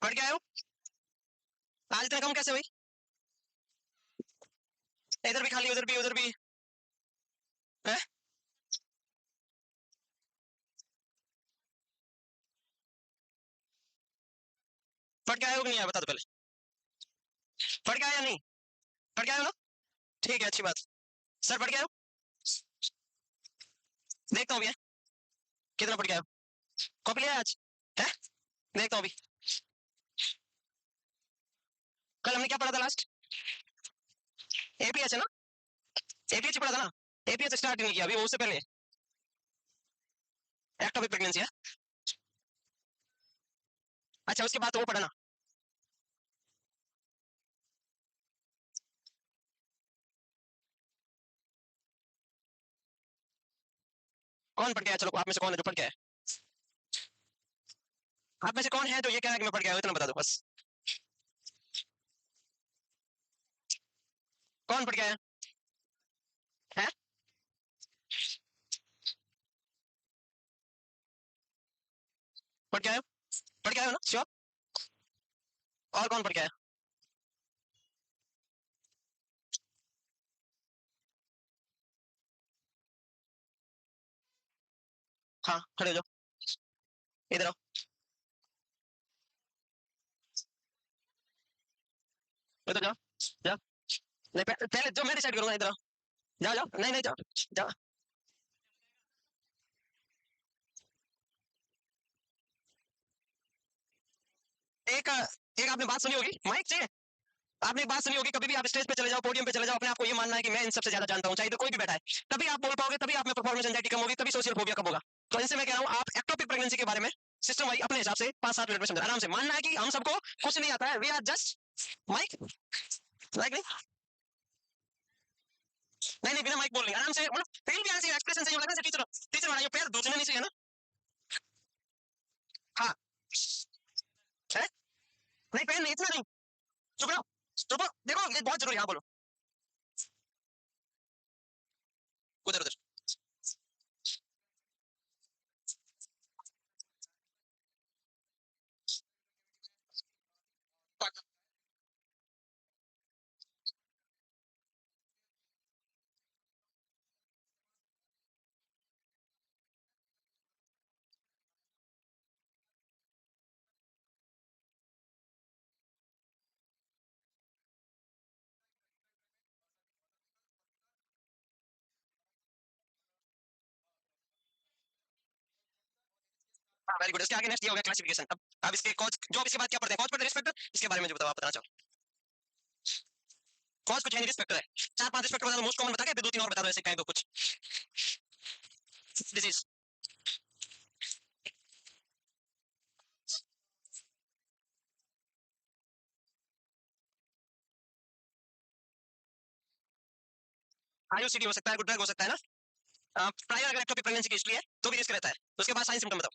पढ़ के आए हो? आज इतना कम कैसे हुई? इधर भी खाली, उधर भी, उधर भी है? पढ़ के आए हो कि नहीं आया बता दो पहले। पढ़ के आया या नहीं? पढ़ के आए हो ना? ठीक है, अच्छी बात। सर पढ़ के आए हो? देखता हूँ भैया कितना पढ़ के आए हो। कॉपी लिया है आज? है? देखता हूँ अभी। कल हमने क्या पढ़ा था लास्ट? एपीएच है ना? एपीएच पढ़ा था ना? एपीएच स्टार्ट नहीं किया अभी, वो उससे पहले एक्टोपिक प्रेगनेंसी है। अच्छा, उसके बाद तो वो पढ़ा ना। कौन पढ़ के आया? चलो आप में से कौन है जो पढ़ के आया? आप में से कौन है जो ये कह रहा है कि मैं पढ़ के आया हूं? इतना बता दो बस। कौन पढ़ के आया है? पढ़ के आया हो? पढ़ के आया हो ना? श्योर? और कौन पढ़ के आया? हाँ, खड़े हो जाओ, इधर आओ। इधर जाओ, जाओ। नहीं, पहले जो मैं डिसाइड करूंगा, इधर आओ। जाओ जाओ, नहीं नहीं, जाओ जाओ। एक एक आपने बात सुनी होगी, माइक चाहिए। आपने एक बात सुनी होगी, कभी भी आप स्टेज पे चले जाओ, पोडियम पे चले जाओ, अपने आप को ये मानना है कि मैं इन सबसे ज्यादा जानता हूँ, चाहे तो कोई भी बैठा है। तभी आप बोल पाओगे, तभी आप में परफॉर्मेंस एंजाइटी कम होगी, तभी सोशल फोबिया कम होगा। तो इनसे मैं कह रहा हूँ, आप एक्टोपिक प्रेगनेंसी के बारे में सिस्टम वाइज अपने हिसाब से 5-7 मिनट में समझो, आराम से मानना है कि हम सबको कुछ नहीं आता है, we are just mike. Like नहीं, नहीं नहीं, बिना माइक बोल आराम से, मतलब फील भी ऐसे एक्सप्रेशन सही होगा ना, टीचर टीचर वाला ये पैर दूसरे नहीं चाहिए ना। हाँ है? नहीं पैर नहीं, इतना नहीं। चुप रहो, चुप रहो, देखो ये बहुत जरूरी है। हाँ बोलो। उधर उधर। हाँ वेरी गुड, इसके आगे नेक्स्ट ये हो गया क्लासिफिकेशन। अब इसके कॉज, जो अब इसके बाद क्या पढ़ते हैं, कॉज पढ़ते हैं, रिस्पेक्टर, इसके बारे में जो बताओ, आप बताना चाहो। कॉज कुछ है नहीं, रिस्पेक्टर है। 4-5 रिस्पेक्टर बता दो, मोस्ट कॉमन बता के, फिर 2-3 और बता दो ऐसे कहीं तो कुछ डिजीज। आईयूसीडी हो सकता है, गुड ड्रग हो सकता है ना। प्रायर अगर एक्टोपिक प्रेगनेंसी की हिस्ट्री है तो भी रिस्क रहता है। तो उसके बाद साइन सिम्टम बताओ।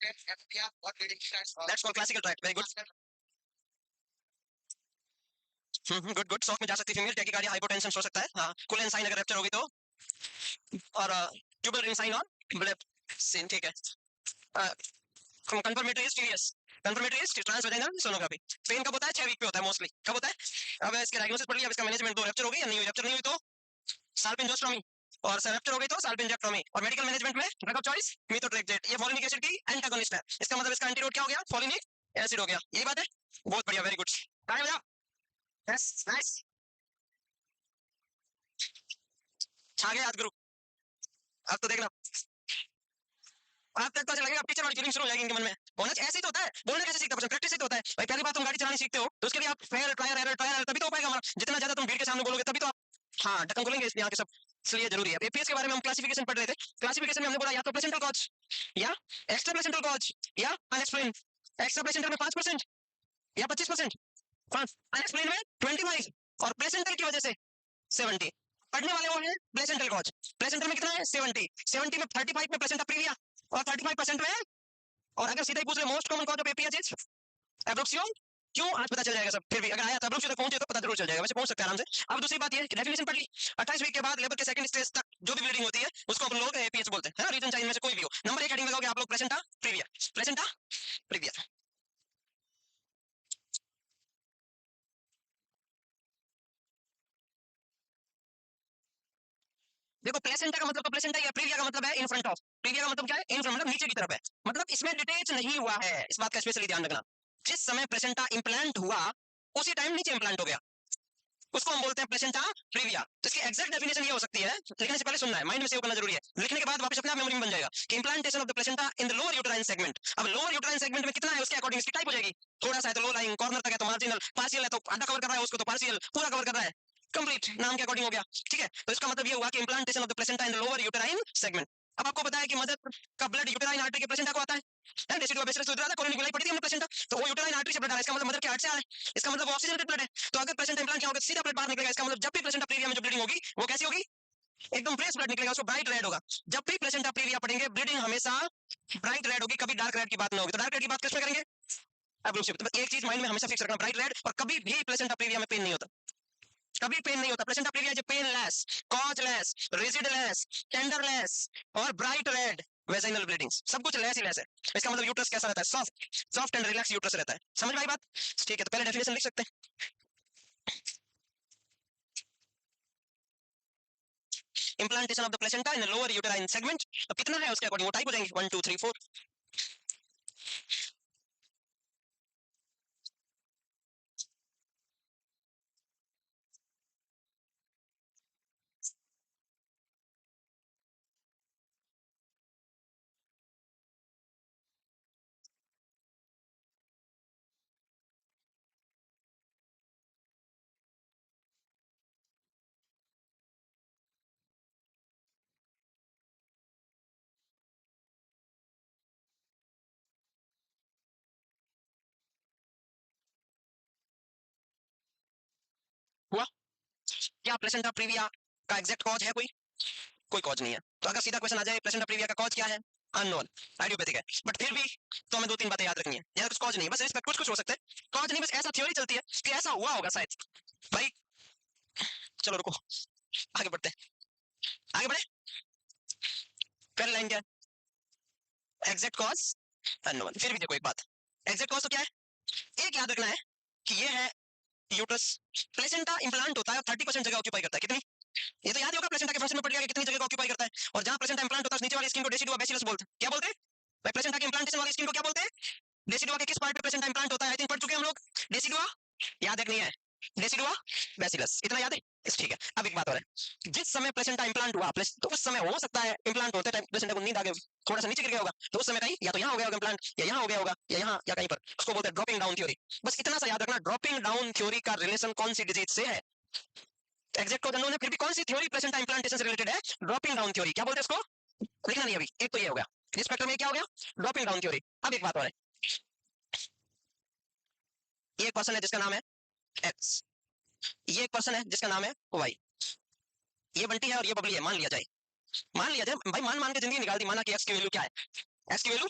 That's called classical tract, very good. Good good, shock में जा सकती है फीमेल, टैकीकार्डिया, हाइपोटेंशन हो सकता है। हाँ, कुलन साइन अगर रप्चर होगी तो, और ट्यूबल रिंग साइन और ब्लेप सीन, ठीक है। Confirmatory is TVS, confirmatory is transvaginal sonography. Pain कब होता है? 6 वीक पे होता है मोस्टली। कब होता है? अब इसके डायग्नोसिस पढ़ लिया, अब इसका मैनेजमेंट, दो रप्चर हो गई या नहीं हुई, रप्चर नहीं हुई तो साल्पिंजोस्टोमी, और रप्चर हो गई तो साल्पिंजेक्टोमी। और मेडिकल मैनेजमेंट में ड्रग ऑफ चॉइस मीथोट्रेक्सेट, ये फोलिनिक एसिड की एंटागोनिस्ट है, इसका मतलब इसका एंटीडोट क्या हो गया? फोलिनिक एसिड हो गया। यही बात है, बहुत बढ़िया, वेरी गुड, टाइम हो जाओ। यस नाइस, छा गया याद करो। अब तो देखना, आप तक तो ऐसा लगेगा टीचर वाली फीलिंग शुरू हो जाएगी इनके मन में। होना ऐसे ही तो होता है, बोलना कैसे सीखता है, प्रैक्टिस से तो होता है भाई। पहली बार तुम गाड़ी चलानी सीखते हो तो उसके लिए आप fair trial error, trial error, तभी तो हो पाएगा हमारा। जितना ज्यादा तुम भीड़ के सामने बोलोगे तभी तो आप, हाँ, ढक्कन खोलेंगे इसलिए यहाँ के सब, इसलिए जरूरी है। एपीएस के बारे में हम क्लासिफिकेशन पढ़ रहे थे, क्लासिफिकेशन में हमने बोला या तो प्लेसेंटल कॉज, या एक्स्ट्रा प्लेसेंटल कॉज, या अनएक्सप्लेन। एक्स्ट्रा प्लेसेंटल में 5% या 25%, अनएक्सप्लेन में 25, और प्लेसेंटल की वजह से 70। पढ़ने वाले वो है प्लेसेंटल कॉज। प्लेसेंटल में कितना है? 70। 70 में 35 में प्लेसेंटा प्रीविया, और 35% में, और अगर सीधा ही पूछ रहे most common cause of APH is abruptio, क्यों आज पता चल जाएगा सब। फिर भी अगर आया तो एब्रोक्सियो तक पहुंचे तो पता जरूर चल जाएगा, वैसे पहुंच सकते हैं आराम से। अब दूसरी बात ये डेफिनेशन पढ़ ली, 28 वीक के बाद लेबर के सेकंड स्टेज तक जो भी ब्लीडिंग होती है उसको अपन लोग एपीएच बोलते हैं, है ना। रीजन चाहे इनमें से कोई भी हो। नंबर 1 हेडिंग लगाओगे आप लोग प्लेसेंटा प्रीविया, प्लेसेंटा प्रीविया। देखो प्लेसेंटा का मतलब तो प्लेसेंटा या प्रीविया का मतलब है इन फ्रंट ऑफ, प्रीविया का मतलब क्या है, इन फ्रंट मतलब नीचे की तरफ है, मतलब इसमें डिटेच नहीं हुआ है, इस बात का स्पेशली ध्यान रखना। जिस समय प्लेसेंटा इंप्लांट हुआ उसी टाइम नीचे इंप्लांट हो गया, उसको हम बोलते हैं प्लेसेंटा प्रीविया। तो इसकी एग्जैक्ट डेफिनेशन ये हो सकती है, लिखने से पहले सुनना है, माइंड में सेव करना जरूरी है, लिखने के बाद वापस अपने आप मेमोरी में बन जाएगा कि implantation of the placenta in the lower uterine segment. अब लोअर यूटेराइन सेगमेंट में कितना है उसके अकॉर्डिंग इसकी टाइप हो जाएगी, थोड़ा सा है तो लो लाइन, कॉर्नर तक है तो मार्जिनल, पार्शियल है तो आधा कवर कर रहा है उसको तो पार्शियल, पूरा कवर कर रहा है कंप्लीट, नाम के अकॉर्डिंग हो गया। ठीक है, तो इसका मतलब ये हुआ कि implantation of the placenta in the lower uterine segment. अब आपको पता है कि मदर का ब्लड यूटेराइन आर्टरी के प्लेसेंटा को आता है, डेसिडुआ बेसिलस तो कोरोनिक विलाई पड़ी थी हमने प्लेसेंटा, तो वो यूटेराइन आर्टरी से ब्लड आ रहा है, इसका मतलब मदर के हार्ट से आ रहा है, इसका मतलब ऑक्सीजनेटेड ब्लड है। तो अगर प्लेसेंटा इंप्लांट किया होगा सीधा ब्लड बाहर निकलेगा, इसका मतलब जब भी प्लेसेंटा प्रीविया में जो ब्लीडिंग होगी वो कैसी होगी, एकदम फ्रेश ब्लड निकलेगा, उसको ब्राइट रेड होगा। जब भी प्लेसेंटा प्रीविया पढ़ेंगे ब्लीडिंग हमेशा ब्राइट रेड होगी, कभी डार्क रेड की बात ना होगी। तो डार्क रेड की बात किसमें करेंगे, एब्लूसिव। तो एक चीज माइंड में हमेशा फिक्स रखना, ब्राइट रेड, और कभी भी प्लेसेंटा प्रीविया में पेन नहीं होता, कभी पेन नहीं होता। प्लेसेंटा प्रीविया जो पेनलेस, कॉजलेस, रिजिडलेस, टेंडरलेस और ब्राइट रेड वेजाइनल ब्लीडिंग्स, सब कुछ लेस ही लेस है। इसका मतलब यूट्रस कैसा रहता है, soft soft and relax uterus रहता है। समझ में आई बात? ठीक है, तो पहले डेफिनेशन लिख सकते हैं। Implantation of the placenta in lower uterine segment, अब कितना है उसके अकॉर्डिंग वो टाइप हो जाएंगे 1 2 3 4। हुआ क्या प्लेसेंटा प्रीविया का एग्जैक्ट कॉज है कोई, कोई कॉज नहीं है। तो अगर सीधा क्वेश्चन आ जाए प्लेसेंटा प्रीविया का कॉज क्या है, अननोन, आइडियोपैथिक है, बट फिर भी तो हमें दो तीन बातें याद रखनी है, यार कुछ कॉज नहीं, बस रिस्पेक्ट कुछ कुछ हो सकता है, कॉज नहीं, बस ऐसा थ्योरी चलती है कि ऐसा हुआ होगा शायद भाई। चलो रुको, आगे बढ़ते हैं, आगे बढ़े। पहले लाइन क्या है, एग्जैक्ट कॉज अननोन। फिर भी देखो एक बात, एग्जैक्ट कॉज तो क्या है, एक याद रखना है कि ये है यूट्रस, प्लेसेंटा इंप्लांट होता है और 30% जगह ऑक्यूपाई करता है, कितनी, ये तो याद ही होगा प्लेसेंटा के फंक्शन में पड़ गया कि कितनी जगह ऑक्यूपाई करता है। और जहां प्लेसेंटा इंप्लांट होता है उस नीचे वाली स्किन को डेसिडुआ बेसिलस बोलते हैं, क्या बोलते हैं भाई, प्लेसेंटा के इंप्लांटेशन वाली स्किन को क्या बोलते हैं, डेसिडुआ के किस पार्ट पे प्लेसेंटा इंप्लांट होता है, आई थिंक पढ़ चुके हैं हम लोग, डेसिडुआ, याद रखनी है, डेसिडुआ बेसिलस, इतना याद है, ठीक है। अब एक बात और है, जिस समय प्लेसेंटा इंप्लांट हुआ तो उस समय हो सकता है इंप्लांट होते टाइम प्लेसेंटा को नींद आ गई होगी, थोड़ा सा नीचे गिर गया होगा, तो उस समय कहीं या तो यहाँ हो गया होगा इंप्लांट, या यहाँ हो गया होगा, या यहाँ या कहीं पर, उसको बोलते हैं ड्रॉपिंग डाउन थ्योरी। बस इतना सा याद रखना, ड्रॉपिंग डाउन थ्योरी का रिलेशन कौन सी डिजीज से है, एग्जैक्ट कॉज अननोन है, फिर भी कौन सी थ्योरी प्लेसेंटा इंप्लांटेशन से रिलेटेड है, ड्रॉपिंग डाउन थ्योरी। क्या बोलते हैं उसको, लिखना नहीं अभी, एक तो ये हो गया, इस फैक्टर में क्या हो गया, ड्रॉपिंग डाउन थ्योरी। अब एक बात और है, ये एक पर्सन है जिसका नाम है एक्स, ये एक पर्सन है जिसका नाम है वाई, ये बंटी है और ये बबली है, मान लिया जाए, मान लिया जाए भाई, मान मान के जिंदगी निकाल दी, माना कि एक्स की वैल्यू क्या है, एक्स की वैल्यू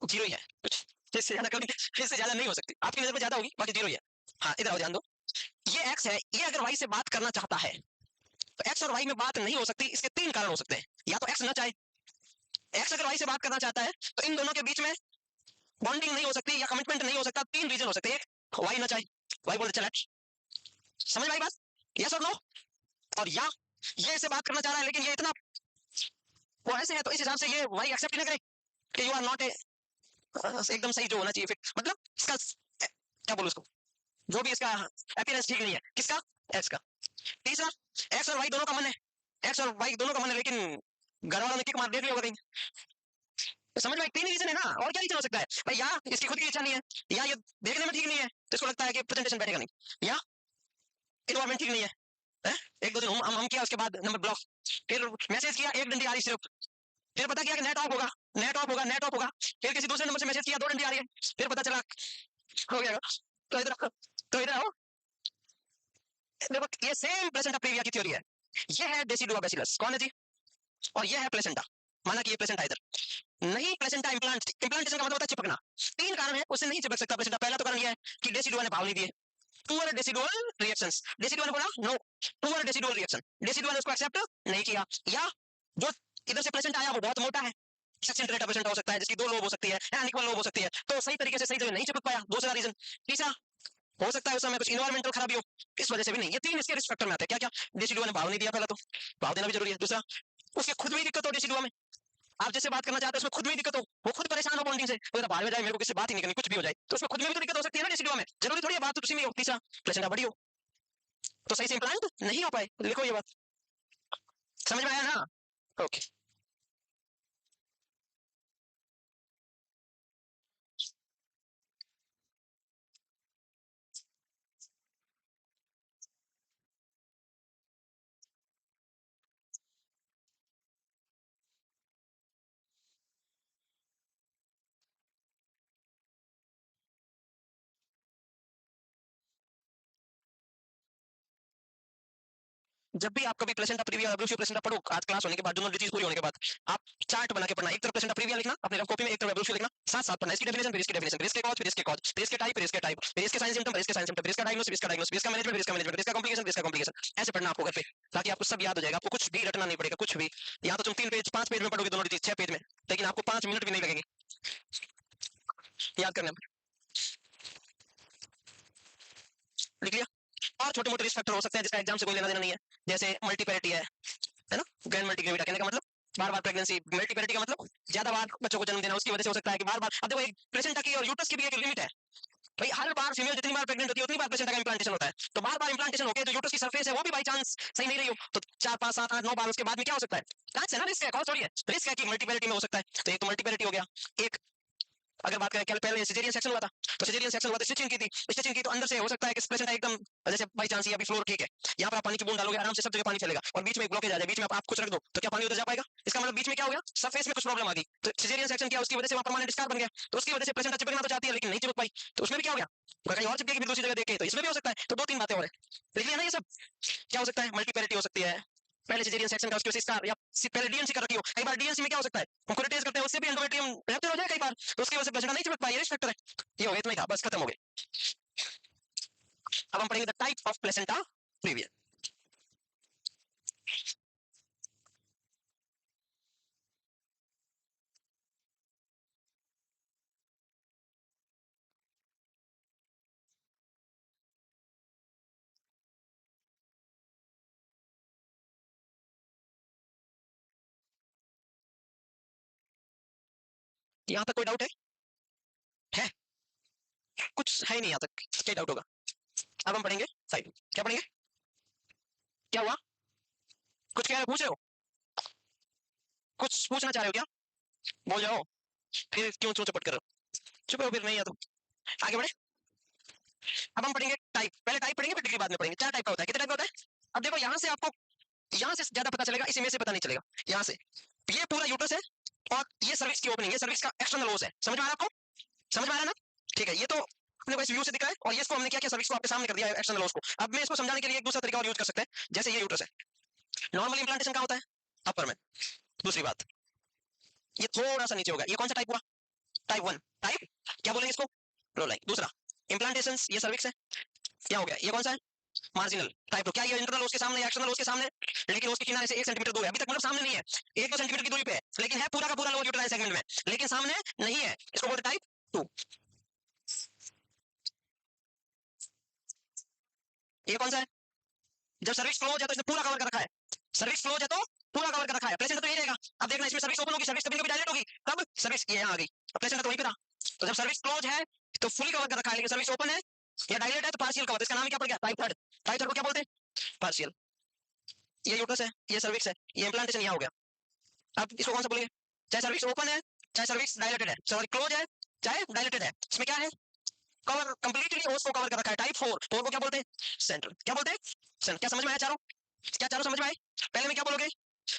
जीरो ही है, कुछ इससे ज्यादा कभी, इससे ज्यादा नहीं हो सकती, आपकी नजर में ज्यादा होगी बाकी जीरो ही है। हाँ इधर आओ, ध्यान दो, ये एक्स है, ये अगर वाई से बात करना चाहता है तो एक्स और वाई में बात नहीं हो सकती, इसके तीन कारण हो सकते हैं, या तो एक्स ना चाहे, एक्स अगर वाई से बात करना चाहता है तो इन दोनों के बीच में बॉन्डिंग नहीं हो सकती या कमिटमेंट नहीं हो सकता, तीन रीजन हो सकते हैं, एक वाई ना चाहे, वाई बोलते चल, समझ में आई बात, यस और नो, और या ये इसे बात करना चाह रहा है लेकिन ये इतना वो ऐसे है तो इस हिसाब से ये वाई एक्सेप्ट नहीं करे कि यू आर नॉट ए, एकदम सही जो होना चाहिए फिट, मतलब इसका क्या बोलूं उसको, जो भी इसका अपीयरेंस ठीक नहीं है, किसका, एक्स का। तीसरा, एक्स और वाई दोनों का मन है, एक्स और वाई दोनों का मन है, लेकिन घर वालों ने किक मार देख लिया होगा कहीं, तो समझ में तीन रीजन है ना, और क्या रीजन हो सकता है भाई, या इसकी खुद की इच्छा नहीं है, या ये देखने में ठीक नहीं है तो इसको लगता है कि प्रेजेंटेशन बैठेगा नहीं, या इन्वायरमेंट ठीक नहीं है, है? एक दो दिन हम किया उसके बाद नंबर ब्लॉक, फिर मैसेज किया एक डंडी आ रही सिर्फ, फिर पता किया कि नेट ऑफ होगा, नेट ऑफ होगा, नेट ऑफ होगा, फिर किसी दूसरे नंबर से मैसेज किया दो डंडी आ रही है, फिर पता चला हो गया, तो इधर आओ, देखो ये सेम प्लेसेंटा प्रीविया की थ्योरी है, ये है डेसिडुआ बेसिलस, कौन है जी, और ये है प्लेसेंटा, माना कि ये प्लेसेंटा इधर नहीं, प्लेसेंटा इंप्लांट, इंप्लांटेशन का मतलब होता है चिपकना, तीन कारण है उससे नहीं चिपक सकता प्लेसेंटा। पहला तो कारण ये है कि डेसिडुआ ने भाव नहीं दिए, पुअर डेसिडुअल रिएक्शंस, डेसिडुआ ने बोला no, poor decidual reaction, decidua ने उसको एक्सेप्ट नहीं किया, या जो इधर से प्लेसेंटा आया वो बहुत मोटा है, सेक्शन प्लेसेंटा हो सकता है जिसकी 2 लोब हो सकती है, अनइक्वल लोब हो सकती है, तो सही तरीके से सही जगह नहीं चिपक पाया, दूसरा रीजन। तीसरा हो सकता है उस समय कुछ इन्वायरमेंटल खराबी हो, इस वजह से भी नहीं। ये 3 इसके रिस्क फैक्टर में आते हैं। क्या क्या? डेसिडुआ ने भाव नहीं दिया, पहला तो भाव देना भी जरूरी है। दूसरा, उसके खुद में ही दिक्कत हो डेसिडुआ में, आप जैसे बात करना चाहते हैं उसमें खुद में ही दिक्कत हो, वो खुद परेशान हो बॉन्डिंग से, वो बाहर में जाए, मेरे को किसी बात ही नहीं करनी, कुछ भी हो जाए, तो उसमें खुद में भी तो दिक्कत हो सकती है ना डेसिडुआ में, जरूरी थोड़ी है बात तो उसी में हो। तीसरा, प्लेसेंटा बड़ी हो तो सही से इम्प्लांट नहीं हो पाए, लिखो ये बात, समझ में आया ना? ओके। जब भी आप कभी प्लेसेंटा प्रीविया एब्रोसिव प्लेसेंटा पढ़ो, आज क्लास होने के बाद, दोनों चीज पूरी होने के बाद, आप चार्ट बना के पढ़ना, एक तरफ प्लेसेंटा प्रीविया लिखना अपने कॉपी में, एक तरफ एब्रोसिव लिखना, साथ साथ पढ़ना, इसकी डेफिनेशन, फिर इसकी डेफिनेशन, फिर इसके कॉज, फिर इसके कॉज, फिर इसके टाइप, फिर इसके टाइप, फिर इसके साइन सिम्टम, फिर इसके साइन सिम्टम, फिर इसका डायग्नोसिस, फिर इसका डायग्नोसिस, फिर इसका मैनेजमेंट, फिर इसका मैनेजमेंट, फिर इसका कॉम्प्लिकेशन, फिर इसका कॉम्प्लिकेशन, ऐसे पढ़ना आपको घर पे, ताकि आपको सब याद हो जाएगा, आपको कुछ भी रटना नहीं पड़ेगा, कुछ भी। यहाँ तो तुम 3 पेज 5 पेज में पढ़ोगे दोनों चीज, 6 पेज में, लेकिन आपको 5 मिनट भी नहीं लगेंगे याद करने में। लिख लिया? और छोटे मोटे रिस्क फैक्टर हो सकते हैं जिसका एग्जाम से कोई लेना देना नहीं है, जैसे मल्टीपैरिटी है ना, ग्रैंड मल्टीग्रेविटा, कहने का मतलब बार बार प्रेगनेंसी, मल्टीपैरिटी का मतलब ज्यादा बार बच्चों को जन्म देना, उसकी वजह से हो सकता है कि बार बार, अब देखो एक प्लेसेंटा की और यूट्रस की भी एक लिमिट है भाई, हर बार फीमेल जितनी बार प्रेग्नेंट होती है उतनी बार प्लेसेंटा का इम्प्लांटेशन होता है, तो बार बार इम्प्लांटेशन होके जो यूट्रस की सरफेस है वो भी बाई चांस सही नहीं रही हो, तो 4 5 7 8 9 बार उसके बाद में क्या हो सकता है, चांस है ना, रिस्क है, कौन थोड़ी है, रिस्क है कि मल्टीपैरिटी में हो सकता है, तो एक तो मल्टीपैरिटी हो गया। एक अगर बात करें, पहले सिजेरियन सेक्शन हुआ था, तो सिजेरियन सेक्शन हुआ था, स्टिचिंग की थी, स्टिचिंग की तो अंदर से हो सकता है कि प्लेसेंटा एकदम, जैसे बाई चांस ये अभी फ्लोर ठीक है, यहाँ पर आप पानी की बूंद डालोगे, आराम से सब जगह पानी चलेगा, और बीच में एक ब्लॉकेज आ जाए, बीच में आप कुछ रख दो, तो क्या पानी उधर जा पाएगा? इसका मतलब बीच में क्या हो गया, सरफेस में कुछ प्रॉब्लम आ गई, तो सिजेरियन सेक्शन किया, उसकी वजह से वहां परमानेंट स्कार बन गया, तो उसकी वजह से प्लेसेंटा चिपकना तो चाहती है लेकिन नहीं चिपक पाई, तो उसमें भी क्या हो गया, कहीं और चिपकेगी दूसरी जगह देखे, तो इसमें भी हो सकता है। तो 2 3 बातें और है, देख लिया ना ये सब। क्या हो सकता है? मल्टीपैरिटी हो सकती है, पहले सिजेरियन सेक्शन का, उसके वजह से स्कार, या पहले डीएनसी कर रखी हो, कई बार डीएनसी में क्या हो सकता है, कंकरेटेज करते हैं, उससे भी एंडोमेट्रियम रप्चर हो जाए कई बार, तो उसकी वजह से प्लेसेंटा नहीं चिपक पाई, ये रिस्क फैक्टर है। ये हो गया, इतना ही था, बस खत्म हो गए। अब हम पढ़ेंगे the type of placenta previa. यहाँ तक कोई डाउट है? कुछ है ही नहीं यहाँ तक, क्या डाउट होगा? अब हम पढ़ेंगे साइड, क्या पढ़ेंगे? क्या हुआ? कुछ कह रहे, पूछ रहे हो, कुछ पूछना चाह रहे हो क्या? बोल जाओ, फिर क्यों चूं चपट कर रहे हो, चुप रहो फिर, नहीं है तो आगे बढ़े। अब हम पढ़ेंगे टाइप, पहले टाइप पढ़ेंगे फिर डिग्री बाद में पढ़ेंगे। 4 टाइप का होता है, कितने टाइप का होता है? अब देखो यहाँ से आपको, यहाँ से ज्यादा पता चलेगा, इस इमेज से पता नहीं चलेगा। यहाँ से ये पूरा यूट्रस है, और ये सर्विक्स की ओपनिंग, ये सर्विक्स का एक्सटर्नल ओस है, समझ में आ रहा है आपको? समझ में आ रहा है ना? ठीक है, ये तो अपने को इस व्यू से दिखा है, और ये इसको हमने क्या किया, सर्विक्स को आपके सामने कर दिया है, एक्सटर्नल ओस को। अब मैं इसको समझाने के लिए एक दूसरा तरीका और यूज कर सकते हैं, जैसे ये यूट्रस है, नॉर्मल इंप्लांटेशन कहाँ होता है? अपर में। दूसरी बात, ये थोड़ा सा नीचे होगा, ये कौन सा टाइप हुआ? टाइप 1। टाइप क्या बोलेंगे इसको? लो लाइन। दूसरा, इम्प्लांटेशन, ये सर्विक्स है, क्या हो गया, ये कौन सा है? Marginal type. क्या ये इंटरनल उसके सामने, एक्सटर्नल उसके सामने, लेकिन उसके किनारे से 1 सेंटीमीटर दूर है, अभी तक मतलब सामने नहीं है, 1-2 सेंटीमीटर की दूरी पे है, लेकिन है पूरा का पूरा लोअर यूटेराइन सेगमेंट में, लेकिन सामने नहीं है, इसको बोलते टाइप 2। ये कौन सा है? जब सर्विस क्लोज है तो इसने पूरा कवर कर रखा है, सर्विस क्लोज है तो पूरा कवर कर रखा है, प्लेसेंटा तो यही रहेगा। अब देखना, इसमें सर्विस ओपन होगी, सर्विस कभी कभी डायलेट होगी, तब सर्विस ये यहाँ आ गई, अब प्लेसेंटा तो वहीं पे था। तो जब सर्विस क्लोज है तो फुली कवर कर रखा है, लेकिन सर्विस ओपन है या डायलेट है तो पार्शियल कवर, इसका नाम क्या पड़ गया? टाइप 3। टाइप 3 को क्या बोलते हैं? पार्शियल। ये यूट्रस है, ये सर्विक्स है, ये इंप्लांटेशन यहाँ हो गया। अब इसको कौन सा बोलेंगे? चाहे सर्विक्स ओपन है, चाहे सर्विक्स डायलेटेड है, सॉरी क्लोज है, चाहे डायलेटेड है, इसमें क्या है? कवर कंप्लीटली ओस को कवर कर रखा है, टाइप 4। 4 को क्या बोलते हैं? सेंट्रल। क्या बोलते हैं? सेंट्रल। क्या समझ में आया चारों? क्या चारों समझ में आए? पहले में क्या बोलोगे?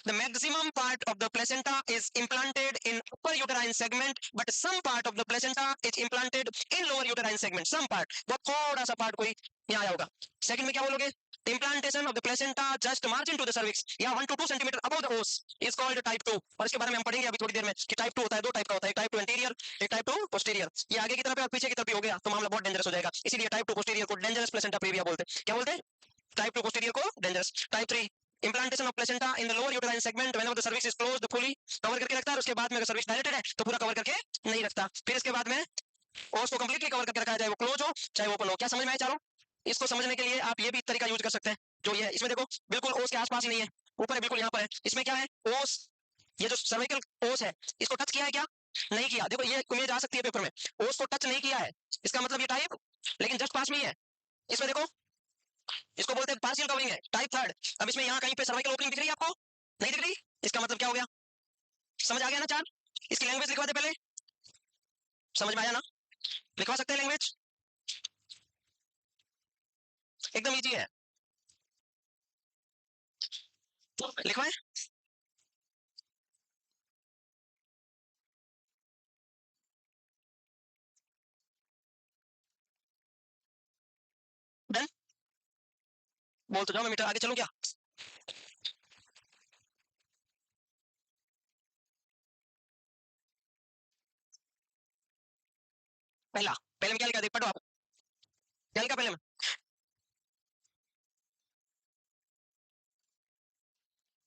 The maximum part of the placenta is implanted in upper uterine segment, but some part of the placenta is implanted in lower uterine segment. Some part, वो थोड़ा सा part कोई यहाँ आया होगा। सेकंड में क्या बोलोगे? The implantation of the placenta just margin to the cervix, या 1 to 2 centimeter above the os is called type 2। और इसके बारे में हम पढ़ेंगे अभी थोड़ी देर में कि टाइप 2 होता है, 2 टाइप का होता है, टाइप 2 एंटीरियर, एक टाइप 2 पोस्टीरियर। ये आगे की तरफ है और पीछे की तरफ भी हो गया तो मामला बहुत डेंजरस हो जाएगा, इसीलिए टाइप 2 पोस्टीरियर को डेंजरस प्लेसेंटा प्रीविया बोलते हैं। क्या बोलते हैं? टाइप 2 पोस्टीरियर को dangerous. Type 3 implantation of placenta in the lower uterine segment whenever the cervix is closed fully, cover करके रखता है। उसके बाद में अगर सर्विक्स डायलेटेड है तो पूरा कवर करके नहीं रखता। फिर इसके बाद में ओस को कंप्लीटली कवर करके रखा है, चाहे वो क्लोज हो चाहे वो ओपन हो। क्या समझ में आया चारों? इसको समझने के लिए आप ये भी तरीका यूज कर सकते हैं, जो ये है इसमें देखो बिल्कुल ओस के आसपास ही नहीं है, ऊपर है बिल्कुल यहाँ पर है। इसमें क्या है, ओस, ये जो सर्वाइकल ओस है इसको टच किया है क्या? नहीं किया। देखो ये इमेज आ सकती है पेपर में, ओस को टच नहीं किया है, इसका मतलब ये टाइप, लेकिन जस्ट पास में ही है। इसमें देखो इसको बोलते हैं पार्शियल कवरिंग है, टाइप थर्ड। अब इसमें यहाँ कहीं पे सर्वाइकल ओपनिंग दिख रही है आपको? नहीं दिख रही। इसका मतलब क्या हो गया? समझ आ गया ना चार? इसकी लैंग्वेज लिखवा दे पहले, समझ में आया ना? लिखवा सकते हैं लैंग्वेज, एकदम इजी है, लिखवाए। डन, बोल तो जाओ, मैं मीटर आगे चलूं क्या? पहला, पहले में क्या लिखा देख पढ़ो आप, क्या लिखा पहले में?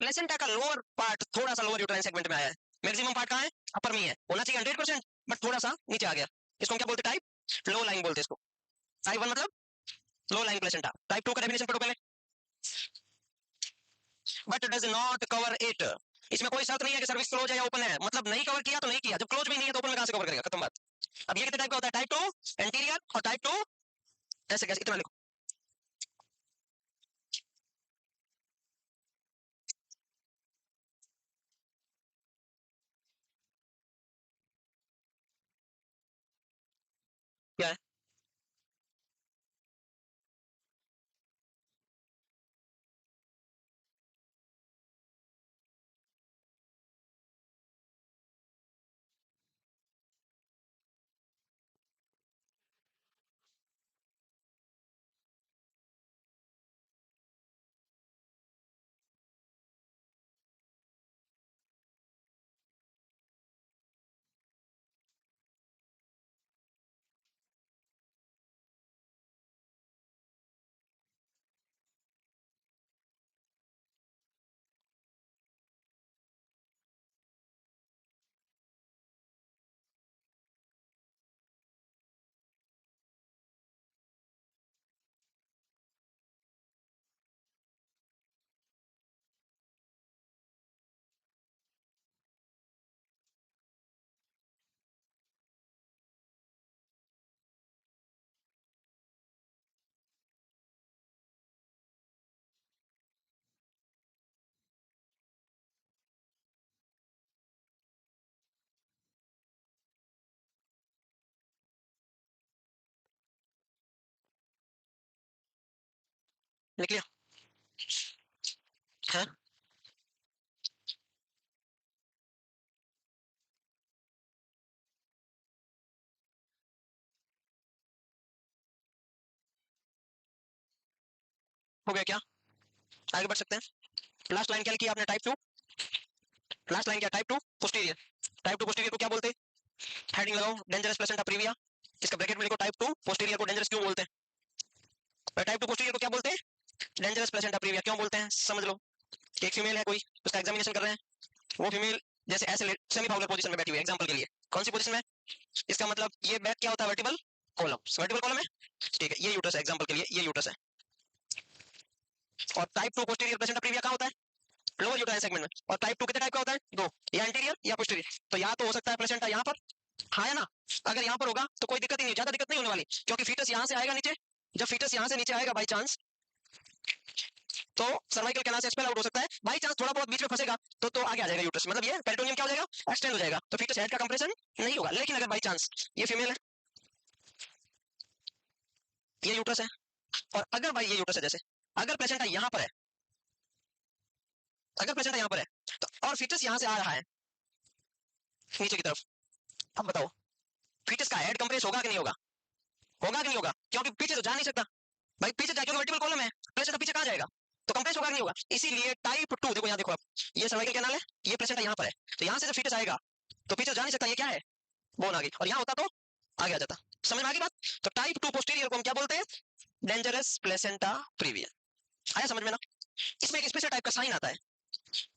प्लेसेंटा का लोअर पार्ट थोड़ा सा लोअर यूट्राइन सेगमेंट में आया है, मैक्सिमम पार्ट कहाँ है? अपर में ही है, होना चाहिए 100%, बट थोड़ा सा नीचे आ गया। इसको हम क्या बोलते हैं? टाइप लो लाइन बोलते हैं इसको। टाइप 1 मतलब लो लाइन प्लेसेंटा। टाइप 2 का डेफिनेशन पढ़ो पहले। But does not cover it, इसमें कोई शर्त नहीं है कि सर्विस क्लोज है या ओपन है, मतलब नहीं कवर किया तो नहीं किया, जब क्लोज भी नहीं है तो ओपन में कहां से कवर करेगा, खत्म बात। अब ये कितने टाइप का होता है? टाइप 2 एंटीरियर और टाइप 2 ऐसे कैसे, इतना लिखो। क्या है? लिख लिया है? हो गया क्या? आगे बढ़ सकते हैं। लास्ट लाइन क्या लिखी आपने? टाइप 2, लास्ट लाइन क्या? Type 2 posterior. टाइप 2 पोस्टीरियर को क्या बोलते हैं? हेडिंग लगाओ, डेंजरस प्लेसेंटा प्रीविया, इसका ब्रैकेट में लिखो टाइप 2 पोस्टीरियर को डेंजरस क्यों बोलते हैं? टाइप 2 पोस्टीरियर को क्या बोलते हैं? डेंजरस प्लेसेंटा प्रीविया क्यों बोलते हैं? समझ लो। एक फीमेल है कोई, उसका एग्जामिनेशन कर रहे हैं, वो फीमेल जैसे ऐसे सेमी फाउलर पोजीशन में बैठी हुई है एग्जांपल के लिए, कौन सी पोजीशन में? इसका मतलब ये बैक क्या होता है? वर्टिकल कॉलम, वर्टिकल कॉलम है, ठीक है, ये यूट्रस है एग्जांपल के लिए, ये यूट्रस है। और टाइप 2 पोस्टीरियर प्लेसेंटा प्रीविया कहां होता है? लोअर यूट्राइन सेगमेंट में। और टाइप 2 कितने टाइप का होता है? दो, या एंटीरियर या पोस्टीरियर। तो या तो हो सकता है प्लेसेंटा यहाँ पर, हाँ या ना? अगर यहाँ पर होगा तो कोई दिक्कत ही नहीं, ज्यादा दिक्कत नहीं होने वाली, क्योंकि फीटस यहाँ से आएगा नीचे, जब फीटस यहाँ से नीचे आएगा बाई चांस, तो सर्वाइकल कैनाल से एक्सपेल आउट हो सकता है, बाई चांस थोड़ा बहुत बीच में फंसेगा तो आगे आ जाएगा यूट्रस, मतलब ये पेरिटोनियम क्या हो जाएगा? एक्सटेंड हो जाएगा, तो फीटस हेड का कंप्रेशन नहीं होगा। लेकिन अगर बाई चांस ये फीमेल है, ये यूट्रस है, और अगर भाई ये यूट्रस है, जैसे अगर प्लेसेंटा यहाँ पर है, अगर प्लेसेंटा यहाँ पर है तो, और फीटस यहाँ से आ रहा है नीचे की तरफ, अब बताओ फीटस का हेड कंप्रेस होगा कि नहीं होगा? होगा कि नहीं होगा? क्योंकि पीछे तो जा नहीं सकता भाई, पीछे जाए क्योंकि वर्टिकल कॉलम है, प्लेसेंटा पीछे कहाँ जाएगा? तो कंप्रेस होगा कि नहीं होगा? इसीलिए टाइप 2, देखो यहाँ देखो आप, ये सर्वाइकल कैनाल है, ये प्लेसेंटा यहाँ पर है, तो यहाँ से जब फीटस आएगा तो पीछे जा नहीं सकता, ये क्या है? बोन आ गई, और यहाँ होता तो आगे आ जाता। समझ में आ गई बात? तो टाइप 2 पोस्टीरियर को हम क्या बोलते हैं? Dangerous placenta praevia. आया समझ में ना? इसमें एक स्पेशल टाइप का साइन आता है,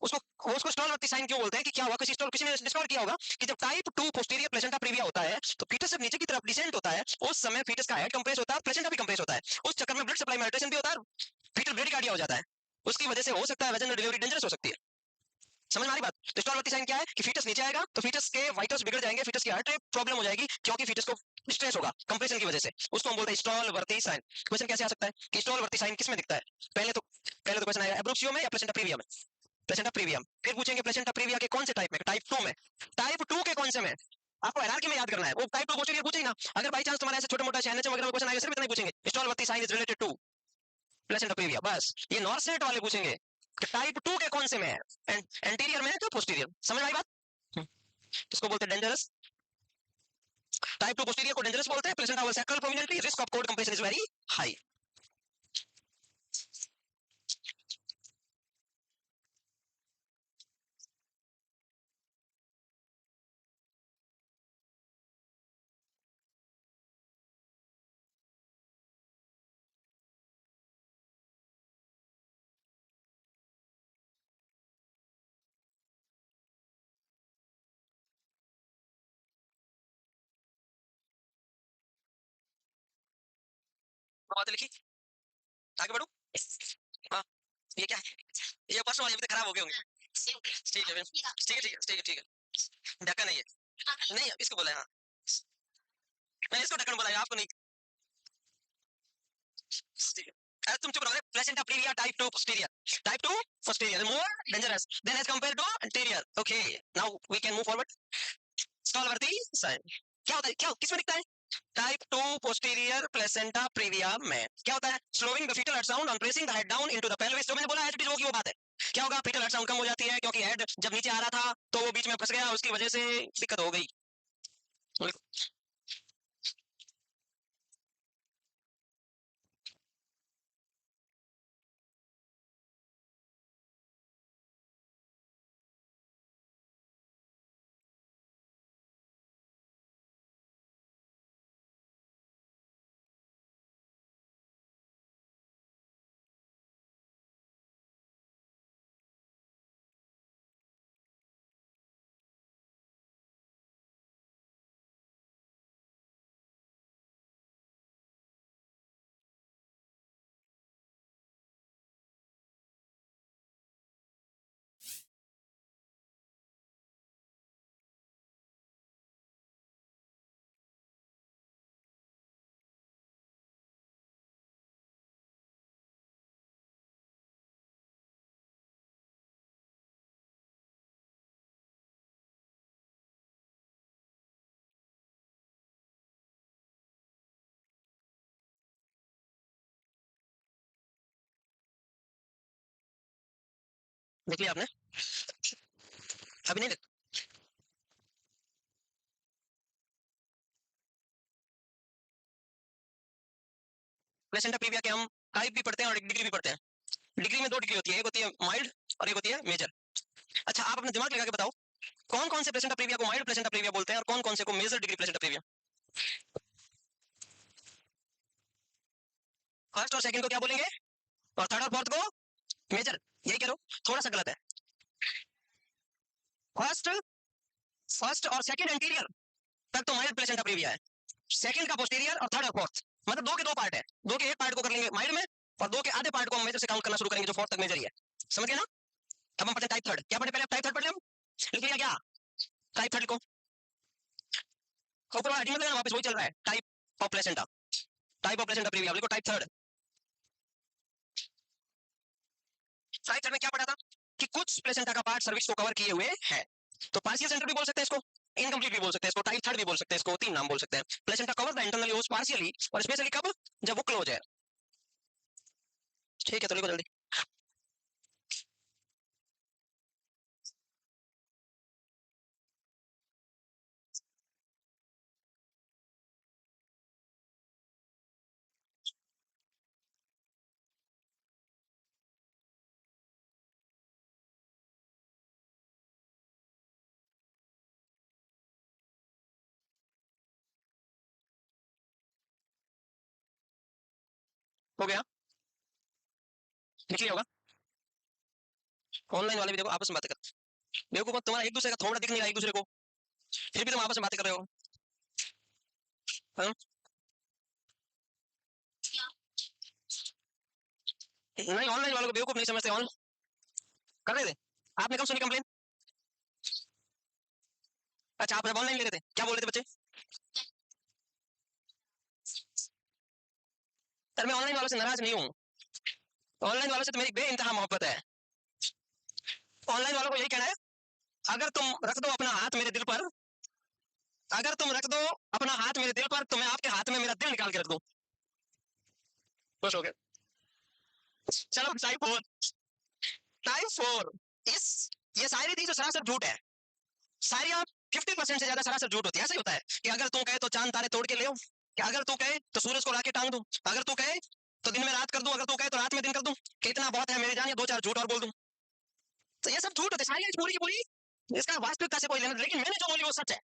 उसको उसको स्टॉलवर्ती साइन क्यों बोलते हैं? कि क्या हुआ, किसी ने डिस्कवर किया होगा कि जब टाइप 2 पोस्टीरियर प्लेसेंटा प्रीविया होता है तो फीटस जब नीचे की तरफ डिसेंट होता है उस समय फीटस का हेड कंप्रेस होता है, प्लेसेंटा भी कंप्रेस होता है, उस चक्कर में ब्लड सप्लाई में अल्टरेशन भी होता है, फीटल ब्रेडिकार्डिया हो जाता है, उसकी वजह से हो सकता है वेजिनल डिलीवरी डेंजरस हो सकती है। समझ में आ रही बात? तो स्टॉलवर्ती साइन क्या है कि फीटस नीचे आएगा तो फीटस के वाइटल्स बिगड़ जाएंगे, फीटस की हार्ट रेट प्रॉब्लम हो जाएगी क्योंकि फीटस को स्ट्रेस होगा कंप्रेशन की वजह से, उसको हम बोलते हैं स्टॉलवर्ती साइन। क्वेश्चन कैसे आ सकता है कि स्टॉलवर्ती साइन किसमें दिखता है? पहले तो क्वेश्चन आएगा एब्रूक्सियो में या प्लेसेंटा प्रीविया में? प्लेसेंटा प्रीवियम। फिर पूछेंगे प्लेसेंटा प्रीविया के कौन से टाइप में? टाइप 2 में। टाइप 2 के कौन से में? आपको हायरार्की में याद करना है, वो टाइप 2 पोस्टीरियर पूछेगी ना, अगर बाई चांस तुम्हारा ऐसे छोटा मोटा एनएचएम वगैरह में क्वेश्चन आएगा सिर्फ इतना ही पूछेंगे Stallworthy sign is related to placenta praevia, बस। ये नॉर्सेट वाले पूछेंगे कि टाइप 2 के कौन से में है, एंटीरियर में है क्या पोस्टीरियर? समझ में आई बात? इसको बोलते हैं डेंजरस। टाइप 2 पोस्टीरियर को डेंजरस बोलते हैं, placenta wall sacral prominently, risk of cord compression is very high. बात लिखी, आगे बढ़ू। हाँ, ये क्या है? ये परसों वाले अभी तक खराब हो गए होंगे। ठीक है ठीक है ठीक है ठीक है ठीक है, ढक्कन नहीं है, नहीं इसको बोला है, हाँ मैंने इसको ढक्कन बोला है, आपको नहीं। ठीक है, तुम चुप रहो। Placenta praevia type 2 posterior, type 2 posterior more dangerous than as compared to anterior. Okay, now we can move forward. Stallworthy sign क्या होता है, क्या किसमें दिखता है? टाइप 2 पोस्टीरियर प्लेसेंटा प्रीविया में क्या होता है? Slowing the foetal heart sound on pressing the head down into the pelvis. जो मैंने बोला है वो की वो बात है। क्या होगा? फीटल हार्ट साउंड कम हो जाती है क्योंकि हेड जब नीचे आ रहा था तो वो बीच में फंस गया, उसकी वजह से दिक्कत हो गई। देख लिया आपने? अभी नहीं। प्लेसेंटा प्रीविया के हम टाइप भी पढ़ते हैं और डिग्री भी पढ़ते हैं। डिग्री में दो डिग्री होती है, एक होती है माइल्ड और एक होती है मेजर। अच्छा, आप अपने दिमाग लगा के बताओ कौन कौन से प्लेसेंटा प्रीविया को माइल्ड प्लेसेंटा प्रीविया बोलते हैं और कौन कौन से को major degree placenta praevia? First और सेकंड को क्या बोलेंगे और थर्ड और फोर्थ को मेजर? यही कह रहा हूं, थोड़ा सा गलत है। फर्स्ट फर्स्ट और सेकंड एंटीरियर तक तो माइल्ड प्लेसेंटा प्रीविया है, सेकंड का पोस्टीरियर और थर्ड और फोर्थ मतलब दो के दो पार्ट है, दो के एक पार्ट को कर लेंगे माइल्ड में और दो के आधे पार्ट को हम मेजर से काउंट करना शुरू करेंगे जो फोर्थ तक मेजर ही है। समझ गए ना? अब हम पढ़ते टाइप थर्ड। क्या पढ़े पहले? टाइप थर्ड पढ़ ले, हम लिख लिया क्या? टाइप थर्ड को ऊपर वाला मतलब वापस वही चल रहा है, type of placenta, type of placenta previa लिखो टाइप थर्ड। टाइप थर्ड में क्या पढ़ा था कि कुछ प्लेसेंटा का पार्ट सर्विक्स को कवर किए हुए है, तो पार्शियल सेंटर भी बोल सकते हैं इसको, इनकम्प्लीट भी बोल सकते हैं इसको, टाइप थर्ड भी बोल सकते हैं इसको, तीन नाम बोल सकते हैं। Placenta cover the internal use partially और स्पेशली कब? जब वो क्लोज है। ठीक है, तो लिखो जल्दी। हो गया? लिख लिया होगा? ऑनलाइन वाले भी देखो आपस में बातें करते हैं। बेवकूफ, तुम्हारा एक दूसरे का थोड़ा दिख नहीं रहा एक दूसरे को, फिर भी तुम आपस में बातें कर रहे हो। हाँ? नहीं, ऑनलाइन वालों को बेवकूफ नहीं समझते। ऑन कर रहे थे, आपने कब सुनी कंप्लेन? अच्छा, आप ऑनलाइन ले रहे थे, क्या बोल रहे थे बच्चे? सर मैं ऑनलाइन वालों से नाराज नहीं हूँ, ऑनलाइन वालों से तो मेरी बेइंतहा मोहब्बत है। ऑनलाइन वालों को यही कहना है, अगर तुम रख दो अपना हाथ मेरे दिल पर, अगर तुम रख दो अपना हाथ मेरे दिल पर, तो मैं आपके हाथ में मेरा दिल निकाल के रख दूं। खुश हो गए? चलो टाइप 4, टाइप 4 इस, ये शायरी थी जो सरासर झूठ है। शायरी आप 50% से ज्यादा सरासर झूठ होती है। ऐसा ही होता है कि अगर तू कहे तो चांद तारे तोड़ के ले आओ, कि अगर तू कहे तो सूरज को लाके टांग दूं, अगर तू कहे तो दिन में रात कर दूं, अगर तू कहे तो रात में दिन कर दूं, कि इतना बहुत है मेरी जान, या दो चार झूठ और बोल दूं। तो ये सब झूठ होते, शायरी पूरी की पूरी, इसका वास्तविकता से कोई लेना, लेकिन मैंने जो बोली वो सच है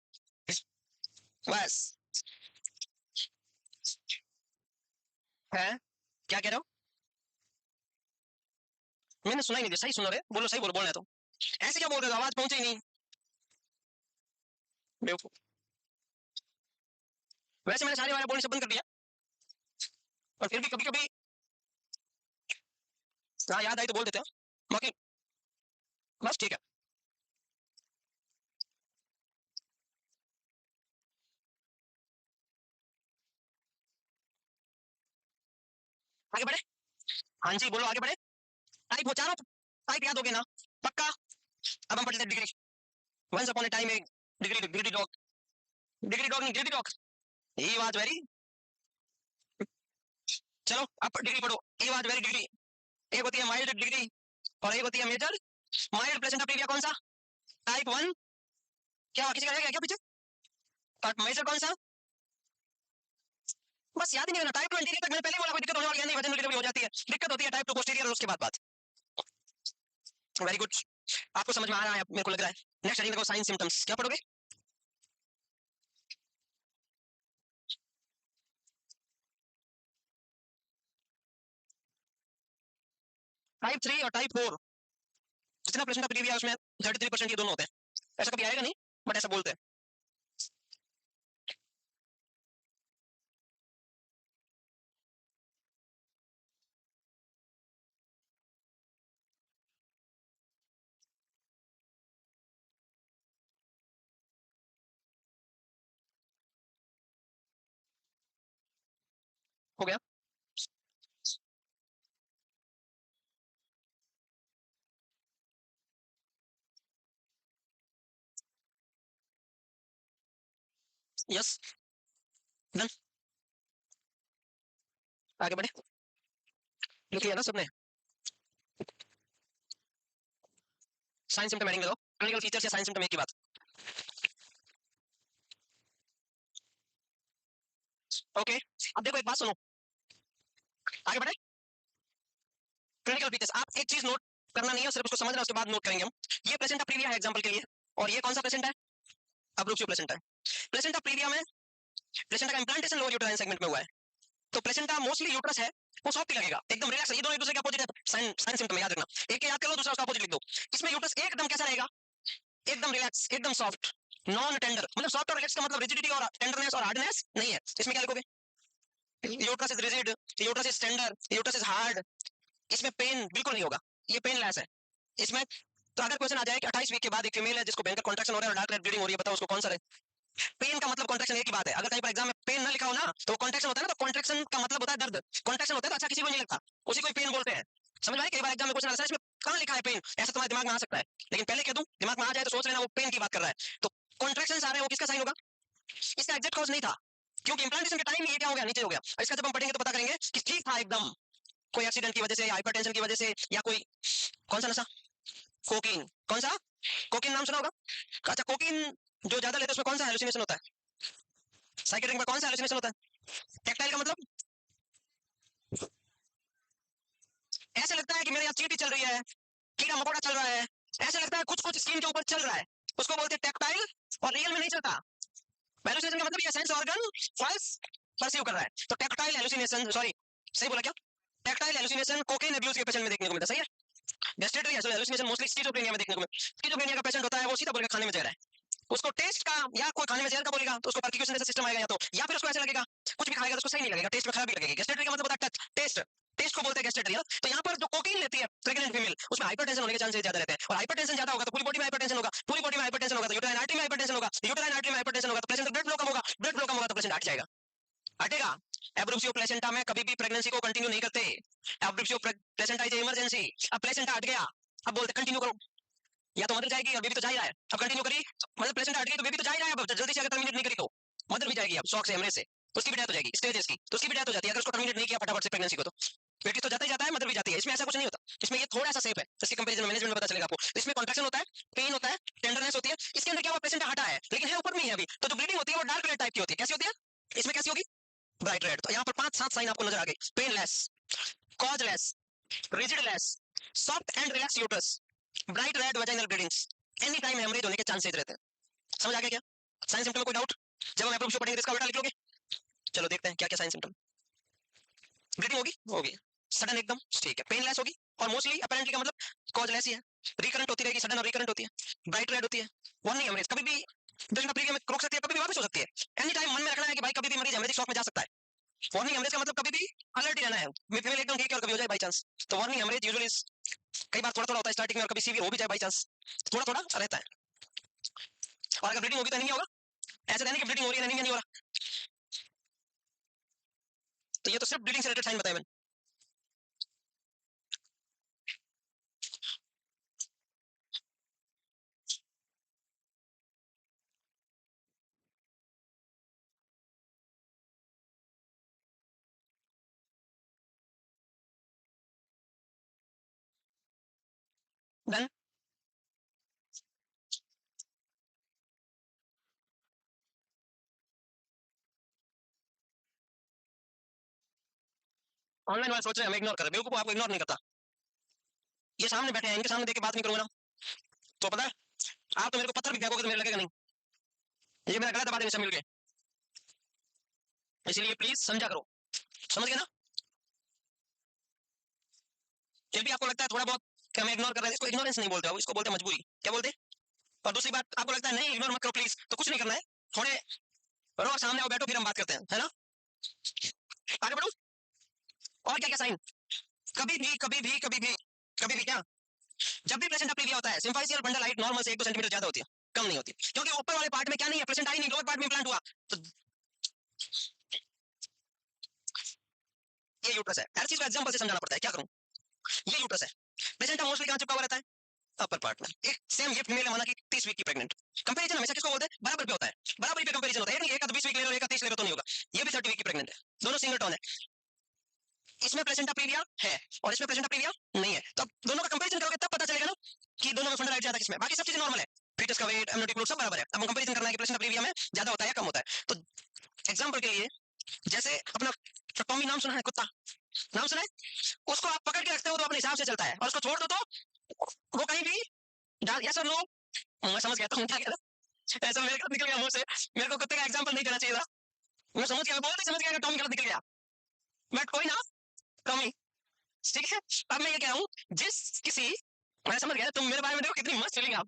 बस। है क्या कह रहे हो? मैंने सुना ही नहीं दिया, सही सुनो रे, बोलो सही बोलो, बोलना है तो। ऐसे क्या बोल रहे हो, आवाज पहुंची नहीं। बेवकूफ। वैसे मैंने सारे वाले बोलने से बंद कर दिया, और फिर भी कभी कभी हाँ याद आई तो बोल देते हैं बाकी, बस ठीक है। आगे बढ़े, हाँ जी बोलो आगे बढ़े। टाइप हो चारों, टाइप याद हो गए ना पक्का? अब हम पढ़ते हैं degree. Once upon a time एक degree, degree dog, degree dog नहीं डिग्री डॉग, ये बात वेरी। चलो अब डिग्री पढ़ो, ये बात वेरी डिग्री। एक होती है माइल्ड डिग्री और एक होती है मेजर। माइल्ड प्लेसेंटा प्रीविया कौन सा? टाइप 1। क्या किसी का रहेगा क्या पीछे? और मेजर कौन सा? बस याद ही नहीं करना। टाइप 2 एंटीरियर तक मैंने पहले बोला, कोई दिक्कत होने वाली है नहीं, वजन में डिलीवरी हो जाती है। दिक्कत होती है टाइप 2 पोस्टीरियर और उसके बाद बात। वेरी गुड, आपको समझ में आ रहा है मेरे को लग रहा है। नेक्स्ट हेडिंग देखो, साइन सिम्टम्स। क्या पढ़ोगे? टाइप 3 और टाइप 4, जितना प्लेसेंटा प्रीविया है उसमें 33% ये दोनों होते हैं। ऐसा कभी आएगा नहीं, बट ऐसा बोलते हैं। हो गया? Yes, done. आगे बढ़े, लिख लिया ना सबने? साइन सिम्टम हेडिंग लगाओ, क्लिनिकल फीचर्स या साइन सिम्टम एक ही बात। ओके, अब देखो एक बात सुनो, आगे बढ़े। क्लिनिकल फीचर्स, आप एक चीज नोट करना नहीं है, सिर्फ उसको समझना, उसके बाद नोट करेंगे हम। ये प्लेसेंटा प्रीविया है एग्जांपल के लिए, और ये कौन सा प्लेसेंटा है? अब्रूक्सियो प्लेसेंटा है। प्लेसेंटा प्रीविया में प्लेसेंटा का इंप्लांटेशन लोअर यूट्राइन सेगमेंट में हुआ है, तो प्लेसेंटा मोस्टली यूट्रस है, वो सॉफ्ट ही लगेगा, एकदम रिलैक्स। ये दोनों एक दूसरे के अपोजिट है, साइन साइन सिम्टम याद रखना। एक के याद कर लो, दूसरा उसका अपोजिट लिख दो। इसमें यूट्रस एकदम कैसा रहेगा? एकदम रिलैक्स, एकदम सॉफ्ट, नॉन टेंडर। मतलब सॉफ्ट और रिलैक्स का मतलब रिजिडिटी और टेंडरनेस और हार्डनेस नहीं है। इसमें क्या लिखोगे? Uterus is rigid, uterus is tender, uterus is hard. इसमें पेन बिल्कुल नहीं होगा, ये पेनलेस है इसमें। तो अगर क्वेश्चन आ जाए कि 28 वीक के बाद एक फीमेल है जिसको भयंकर कॉन्ट्रैक्शन हो रहा है और डार्क रेड ब्लीडिंग हो रही है, बताओ उसको कौन सा है? पेन का मतलब कॉन्ट्रैक्शन एक ही बात है। अगर कहीं पर एग्जाम में पेन ना लिखा हो ना, तो कॉन्ट्रैक्शन होता है ना, तो कॉन्ट्रैक्शन का मतलब होता है दर्द। कॉन्ट्रैक्शन होता है तो अच्छा किसी को नहीं लगता, उसी को पेन बोलते हैं। समझ में आया? कई बार एग्जाम में क्वेश्चन आता है इसमें कहां लिखा है पेन, ऐसा तुम्हारे दिमाग में आ सकता है। लेकिन पहले कह दूं, दिमाग में आ जाए तो सोच लेना वो पेन की बात कर रहा है। तो कॉन्ट्रैक्शन आ रहे हैं, वो किसका साइन होगा? इसका एग्जैक्ट कॉज नहीं था, क्योंकि इंप्लांटेशन के टाइम ये क्या हो गया, नीचे हो गया। इसका जब हम पढ़ेंगे तो पता करेंगे कि ठीक था एकदम, कोई एक्सीडेंट की वजह से, हाइपरटेंशन की वजह से, या कोई कौन सा नशा, कोकीन। कौन सा? कोकीन नाम सुना होगा। अच्छा, कोकीन जो ज्यादा लेते हैं उसमें कौन सा हेलुसिनेशन होता है? साइकेट्रिक में कौन सा हेलुसिनेशन होता है? टेक्टाइल का मतलब ऐसे लगता है कि मेरे यहाँ चींटी चल रही है, कीड़ा मकोड़ा चल रहा है, ऐसे लगता है कुछ कुछ स्किन के ऊपर चल रहा है, उसको बोलते हैं टेक्टाइल, और रियल में नहीं चलता। हेलुसिनेशन का मतलब ये सेंस ऑर्गन फॉल्स परसीव कर रहा है। तो टेक्टाइल हेलुसिनेशन, सॉरी सही बोला क्या? टेक्टाइल हेलुसिनेशन कोकेन अब्यूज के पेशेंट में देखने को मिलता है, सही है। गैस्ट्रेटरी हेलुसिनेशन मोस्टली स्किज़ोफ्रेनिया में देखने को मिलता है। स्किज़ोफ्रेनिया का पेशेंट होता है वो सीधा बोलेगा खाने में जहर है, उसको टेस्ट का या कोई खाने में जहर का बोलेगा तो उसको परक्यूशन जैसा सिस्टम आएगा, या फिर उसको ऐसा लगेगा कुछ भी खाएगा तो उसको सही नहीं लगेगा, टेस्ट में खराबी लगेगी। गैस्ट्रेटरी का मतलब होता है टच, टेस्ट, टेस्ट को बोलते हैं गैस्ट्रेटरी। तो यहाँ पर जो कोकीन लेती है प्रेग्नेंट फीमेल उसमें हाइपरटेंशन होने के चांसेस ज्यादा रहते हैं, और हाइपरटेंशन ज्यादा होगा तो पूरी बॉडी में हाइपरटेंशन होगा, पूरी बॉडी में हाइपरटेंशन होगा तो यूटेराइन आर्टरी में हाइपरटेंशन होगा, यूटेराइन आर्टरी में हाइपरटेंशन होगा तो प्लेसेंटा ब्लड फ्लो कम होगा, ब्लड फ्लो कम होगा तो प्लेसेंटा हट जाएगा, हटेगा। एब्रूप्सियो प्लेसेंटा में कभी भी प्रेगनेंसी को कंटिन्यू नहीं करते, एब्रूप्सियो प्लेसेंटा इज इमरजेंसी। अब प्लेसेंटा हट गया, अब बोलते कंटिन्यू करो, या तो मदर जाएगी और बेबी तो जा ही रहा है, अब कंटिन्यू करी मतलब प्लेसेंटा हट गई तो बेबी तो जा ही रहा है, अब जल्दी से अगर टर्मिनेट नहीं करी तो मदर भी जाएगी, अब शॉक से हेमरेज से तो उसकी भी डेथ हो जाएगी, स्टेज इसकी तो उसकी भी डेथ हो जाती है अगर उसको टर्मिनेट नहीं किया फटाफट से प्रेगनेंसी को तो। बेटी तो जाता ही जाता है, मदर भी जाती है, इसमें ऐसा कुछ नहीं होता, इसमें ये थोड़ा सा सेफ है, इसके कंपैरिजन में मैनेजमेंट में पता चलेगा आपको। इसमें कॉन्ट्रैक्शन होता है, पेन होता है, टेंडरनेस होती है, इसके अंदर क्या हुआ प्लेसेंटा हटा है लेकिन है ऊपर में ही है अभी, तो जो ब्लीडिंग होती है वो डार्क रेड टाइप की होती है, कैसी होती है, इसमें कैसी होगी, ब्राइट रेड। तो यहाँ पर 5-7 साइन आपको नजर आ गई, painless, causeless, rigidless, soft and relax uterus, bright red vaginal bleedings, any time haemorrhage होने के चांसेस रहते हैं। समझ आ गया क्या साइन सिम्टम में कोई डाउट, जब हम एप्रोच पढ़ेंगे तो इसका उल्टा लिख लोगे। चलो देखते हैं क्या क्या साइन सिम्टम। ब्लीडिंग होगी सडन एकदम, ठीक है, पेनलेस होगी और मोस्टली अपेरेंटली का मतलब कॉजलेस ही है, रिकरेंट होती रहेगी, सडन और रिकरेंट होती है, ब्राइट रेड होती है, वार्निंग हेमरेज कभी भी पेशेंट प्रीवियस में रोक सकती है, कभी भी वापस हो सकती है, एनी टाइम मन में रखना है कि भाई कभी भी मरीज हेमरेज शॉक में जा सकता है। वार्निंग हेमरेज का मतलब कभी भी अलर्ट ही रहना है, फीमेल एकदम ठीक है और कभी हो जाए बाई चांस, तो वार्निंग हेमरेज यूजुअली कई बार थोड़ा थोड़ा होता है स्टार्टिंग में और कभी सीवियर हो भी जाए बाई चांस, थोड़ा थोड़ा रहता है। और अगर ब्लीडिंग होगी तो एनीमिया होगा, ऐसा नहीं कि ब्लीडिंग हो रही है एनीमिया नहीं हो रहा, तो ये तो सिर्फ ब्लीडिंग से रिलेटेड साइन बताए मैंने। डन। ऑनलाइन वाले सोच रहे हैं हमें इग्नोर कर रहे हैं, बेवकूफ आपको इग्नोर नहीं करता, ये सामने बैठे हैं इनके सामने देख के बात नहीं करूंगा ना तो पता है आप तो मेरे को पत्थर भी फेंकोगे तो मेरे लगेगा नहीं, ये मेरा गलत बात है मिल के, इसलिए प्लीज समझा करो, समझ गए ना। फिर भी आपको लगता है थोड़ा बहुत कि हमें इग्नोर कर रहे हैं, इसको इग्नोरेंस नहीं बोलते हो, इसको बोलते हैं मजबूरी, क्या बोलते हैं। और दूसरी बात आपको लगता है नहीं इग्नोर मत करो प्लीज, तो कुछ नहीं करना है, थोड़े रो सामने आओ बैठो फिर हम बात करते हैं, है ना। आगे बढ़ो, और क्या क्या साइन, कभी भी क्या, जब भी प्लेसेंटा प्रीविया होता है सिम्फाइसियल बंडल हाइट नॉर्मल से 1-2 सेंटीमीटर ज्यादा होती है, कम नहीं होती, क्योंकि ऊपर वाले पार्ट में क्या नहीं है, प्लेसेंटा ही नहीं, लोअर पार्ट में इम्प्लांट हुआ तो ये यूट्रस है, हर चीज को एग्जांपल से समझाना पड़ता है, क्या करूं, ये यूट्रस है, प्लेसेंटा मोस्टली कहां चिपका हुआ रहता है, अपर पार्ट में। एक सेम ये फीमेल है माना कि 30 वीक की प्रेग्नेंट, कंपैरिजन हमेशा किसको बोलते हैं, बराबर पे होता है, बराबरी पे कंपैरिजन होता है, नहीं एक का 20 वीक ले लो एक का 30 ले लो तो नहीं होगा, ये भी 30 वीक की प्रेग्नेंट है, दोनों सिंगल टोन है, इसमें प्लेसेंटा प्रीविया है और इसमें प्लेसेंटा प्रीविया नहीं है, तो दोनों का कंपैरिजन करोगे तब पता चलेगा ना कि दोनों में फंडा राइट ज्यादा किसमें, बाकी सब चीजें नॉर्मल है, फीटस का वेट एमनियोटिक फ्लूइड सब बराबर है, अब हम कंपैरिजन करना है कि प्लेसेंटा प्रीविया में ज्यादा होता है या कम होता है। तो एग्जांपल के लिए जैसे अपना टॉमी नाम सुना है, कुत्ता नाम सुना है, उसको आप पकड़ के रखते हो तो अपने हिसाब से चलता है और उसको छोड़ दो तो वो कहीं भी डाल, यस और नो, मैं समझ गया था क्या कह रहा, ऐसा मेरे को निकल गया मुंह से, मेरे को कुत्ते का एग्जांपल नहीं देना चाहिए था, मैं समझ गया, बहुत ही समझ गया कि टॉमी गलत निकल गया, बट कोई ना, टॉमी ठीक है। अब मैं ये कह रहा हूँ जिस किसी, मैं समझ गया तुम मेरे बारे में देखो कितनी मस्त फीलिंग आप,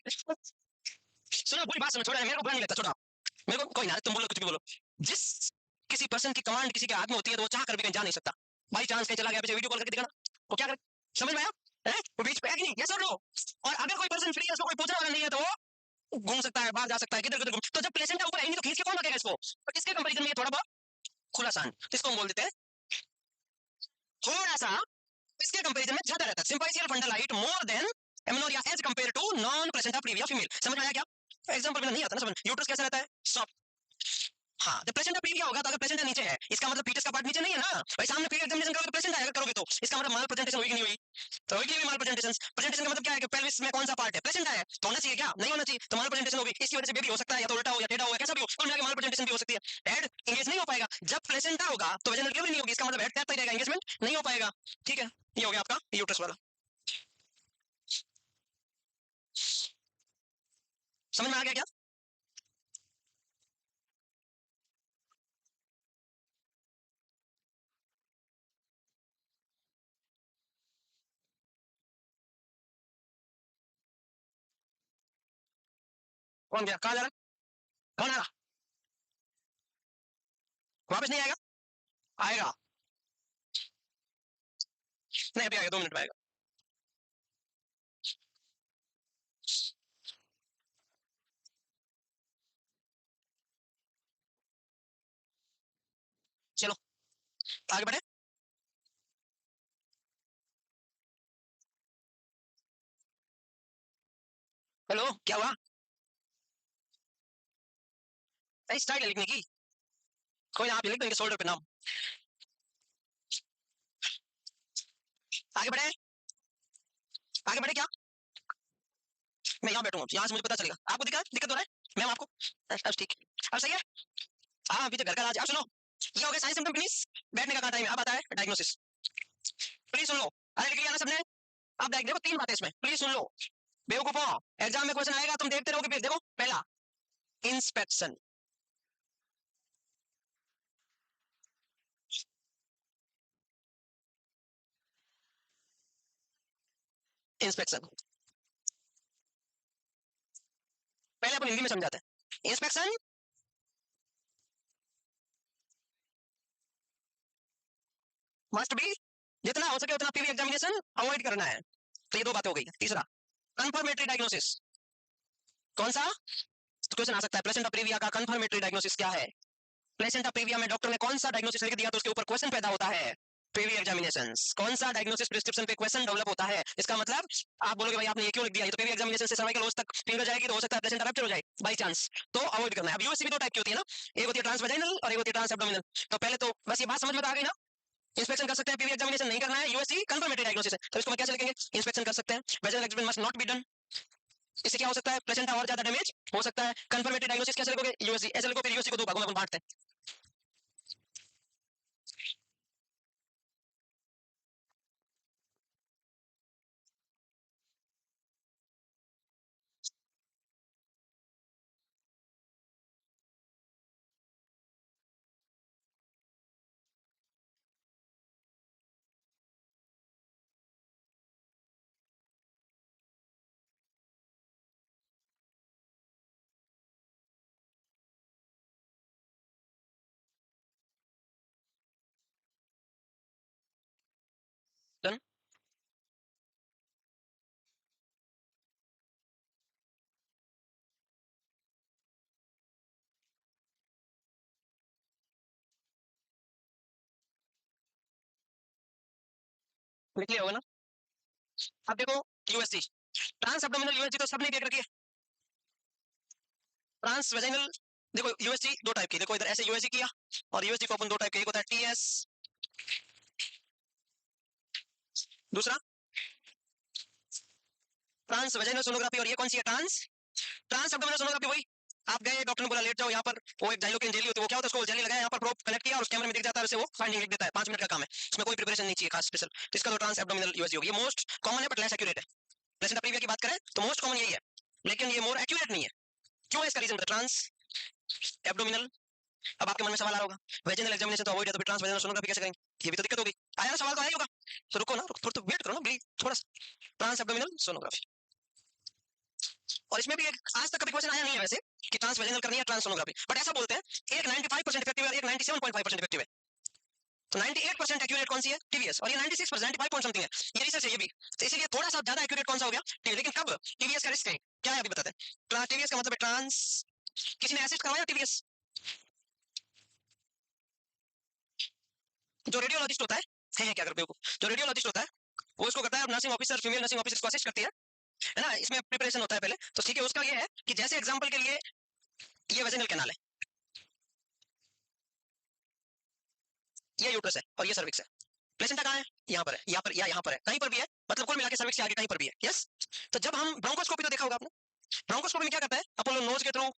सुनो पूरी बात सुनो, छोड़ा मेरे को बुरा नहीं लगता, छोड़ा मेरे को कोई ना, तुम बोलो कुछ भी बोलो, जिस किसी पर्सन की कमांड किसी के हाथ में होती है तो वो चाह कर भी कहीं जा नहीं सकता, बाई चांस कहीं चला गया पीछे वीडियो कॉल करके दिखाना, वो क्या करे, समझ में आया है, वो बीच पे है कि नहीं, यस और नो, और अगर कोई पर्सन फ्री है उसको कोई पूछने वाला नहीं है तो वो घूम सकता है, बाहर जा सकता है, किधर किधर घूम, तो जब प्लेसेंटा ऊपर आएंगे तो खींच के कौन रखेगा इसको, तो इसके कंपैरिजन में ये थोड़ा बहुत खुला सान, इसको हम बोल देते हैं थोड़ा सा, इसके कंपैरिजन में ज्यादा रहता है, symphysial fundal height more than amenorrhoea as compare to non placenta praevia female, समझ में आया क्या, एग्जांपल में नहीं आता ना समझ, यूट्रस कैसा रहता है सॉफ्ट, हाँ जब प्लेसेंटा प्रीविया होगा तो अगर प्लेसेंटा नीचे है इसका मतलब फीटस का पार्ट नीचे नहीं है ना भाई, सामने फिर एग्जामिनेशन करोगे प्लेसेंटा अगर करोगे तो इसका मतलब माल प्रेजेंटेशन होगी कि नहीं हुई, तो होगी भी माल प्रेजेंटेशन, प्रेजेंटेशन का मतलब क्या है कि पेल्विस में कौन सा पार्ट है, प्लेसेंटा है तो होना चाहिए क्या, नहीं होना चाहिए, तो माल प्रेजेंटेशन होगी, इसकी वजह से बेबी हो सकता है या तो उल्टा हो या टेढ़ा हो या कैसा भी हो, कुल मिला के माल प्रेजेंटेशन भी हो सकती है, हेड इंगेज नहीं हो पाएगा, जब प्लेसेंटा होगा तो वजन डिलीवरी नहीं होगी, इसका मतलब हेड तैरता ही रहेगा, एंगेजमेंट नहीं हो पाएगा, ठीक है, ये हो गया आपका यूट्रस वाला, समझ में आ गया क्या। कौन गया, कहाँ जा रहा, कौन आ रहा, वापस नहीं आएगा, आएगा नहीं, अभी आएगा, 2 मिनट में आएगा। चलो आगे बढ़े। हेलो, क्या हुआ, स्टाइल है लिखने की, कोई आप लिख देंगे शोल्डर पे नाम। आगे बढ़े, आगे बढ़े क्या, मैं यहाँ बैठूंगा, यहाँ से मुझे पता चलेगा, आपको दिक्कत दिक्कत हो रहा है मैम आपको, अब ठीक है, अब सही है। हाँ अभी तो घर का राज, अब सुनो, ये हो गया साइंस सिम्टम फिनिश, बैठने का कहाँ टाइम है, अब आता है डायग्नोसिस। प्लीज सुन लो, अरे लिख लिया ना सबने, अब देखो 3 बातें इसमें, प्लीज सुन लो बेवकूफो, एग्जाम में क्वेश्चन आएगा तुम देखते रहोगे, फिर देखो पहला इंस्पेक्शन, इंस्पेक्शन पहले अपन हिंदी में समझाते हैं। इंस्पेक्शन मस्ट बी, जितना हो सके उतना पीवी एग्जामिनेशन अवॉइड करना है, तो ये 2 बातें हो गई। तीसरा कंफर्मेटरी डायग्नोसिस, कौन सा क्वेश्चन आ सकता है, प्लेसेंटा प्रीविया का कंफर्मेटरी डायग्नोसिस क्या है, प्लेसेंटा प्रीविया में डॉक्टर ने कौन सा डायग्नोसिस लिख दिया तो उसके ऊपर क्वेश्चन पैदा होता है, पीवी एग्जामिनेशंस कौन सा डायग्नोसिस प्रिस्क्रिप्शन पे क्वेश्चन डेवलप होता है, इसका मतलब आप बोलोगे भाई आपने ये क्यों लिख दिया, ये तो पीवी एग्जामिनेशन से सर्वाइकल होस्ट तक फिंगर जाएगी तो हो सकता है प्लेसेंटा रप्चर हो जाए बाय चांस, तो अवॉइड करना है। अब यूएससी भी 2 टाइप की होती है ना, एक होती है ट्रांसवेजाइनल और एक होती है ट्रांस एब्डोमिनल, तो पहले तो बस ये बात समझ में तो आ गई ना, इंस्पेक्शन कर सकते हैं, पीवी एग्जामिनेशन नहीं करना है, यूएससी कंफर्मेटरी डायग्नोसिस है, तो इसको मैं कैसे लिखेंगे, इंस्पेक्शन कर सकते हैं, vaginal experiment must not be done, इससे क्या हो सकता है, प्लेसेंटा और ज्यादा डैमेज हो सकता है, कंफर्मेटरी डायग्नोसिस कैसे लिखोगे, यूएससी ऐसे लिखो, फिर यूएससी को 2 भागों में अपन बांटते हैं। डन, लिख लिया होगा ना। अब देखो यूएससी ट्रांस एब्डोमिनल यूएसजी तो सबने देख रखी है, ट्रांस वेजाइनल देखो यूएसजी 2 टाइप की, देखो इधर ऐसे यूएसजी किया और यूएसजी को अपन 2 टाइप के, एक होता है टीएस, दूसरा ट्रांस वेजाइनल सोनोग्राफी, और ये कौन सी है, ट्रांस ट्रांस एब्डोमिनल सोनोग्राफी। वही आप गए डॉक्टर ने बोला लेट जाओ यहाँ पर, वो एक जाइलोकेन जेली होती है, वो क्या होता है, उसको जेली लगाया यहाँ पर, प्रोब कनेक्ट किया और उस कैमरे में दिख जाता है, उसे वो फाइंडिंग लिख देता है, 5 मिनट का काम है, इसमें कोई प्रिपरेशन नहीं चाहिए खास स्पेशल, तो इसका तो ट्रांस एब्डोमिनल यूएसजी होगी, ये मोस्ट कॉमन है बट लेस एक्यूरेट है, प्लेसेंटा प्रीविया की बात करें तो मोस्ट कॉमन यही है, लेकिन ये मोर एक्यूरेट नहीं है, क्यों है इसका रीजन, ट्रांस एब्डोमिनल। अब आपके मन में सवाल आ रहा होगा, वेजिनल एग्जामिनेशन तो अवॉइड है तो फिर ट्रांस वेजिनल सोनोग्राफी कैसे करेंगे, ये भी तो दिक्कत होगी, आया ना सवाल, तो आया होगा, तो रुको ना, थोड़ा तो वेट करो ना प्लीज, थोड़ा ट्रांस एब्डोमिनल सोनोग्राफी, और इसमें भी एक आज तक कभी क्वेश्चन आया नहीं है वैसे कि ट्रांस वेजिनल करनी है ट्रांस सोनोग्राफी, बट ऐसा बोलते हैं एक 95% इफेक्टिव है, एक 97.5% इफेक्टिव है, तो 98% एक्यूरेट कौन सी है, टीवीएस, और ये 96% 95 पॉइंट समथिंग है, ये रिसर्च है ये भी, तो इसीलिए थोड़ा सा ज्यादा एक्यूरेट कौन सा हो गया टीवी, लेकिन कब टीवीएस का रिस्क है क्या है अभी बताते हैं, टीवीएस का मतलब है ट्रांस, किसी ने असिस्ट करवाया टीवीएस, जो रेडियोलॉजिस्ट होता है क्या करते हो, जो रेडियोलॉजिस्ट होता है वो इसको करता है, nursing officer female nursing officer को असिस्ट करती है ना, इसमें प्रिपरेशन होता है पहले, तो ठीक है, उसका ये है कि जैसे एग्जांपल के लिए ये वेजिनल कैनाल है, ये यूट्रस है और ये सर्विक्स है, प्लेसेंटा कहाँ है, यहाँ पर है, यहाँ पर या यहाँ पर है, कहीं पर भी है, मतलब कुल मिला के सर्विक्स के आगे कहीं पर भी है, यस। तो जब हम ब्रोंकोस्कोपी तो देखा होगा आपने, ब्रोंकोस्कोपी में क्या करता है, अपोलो नोज के थ्रू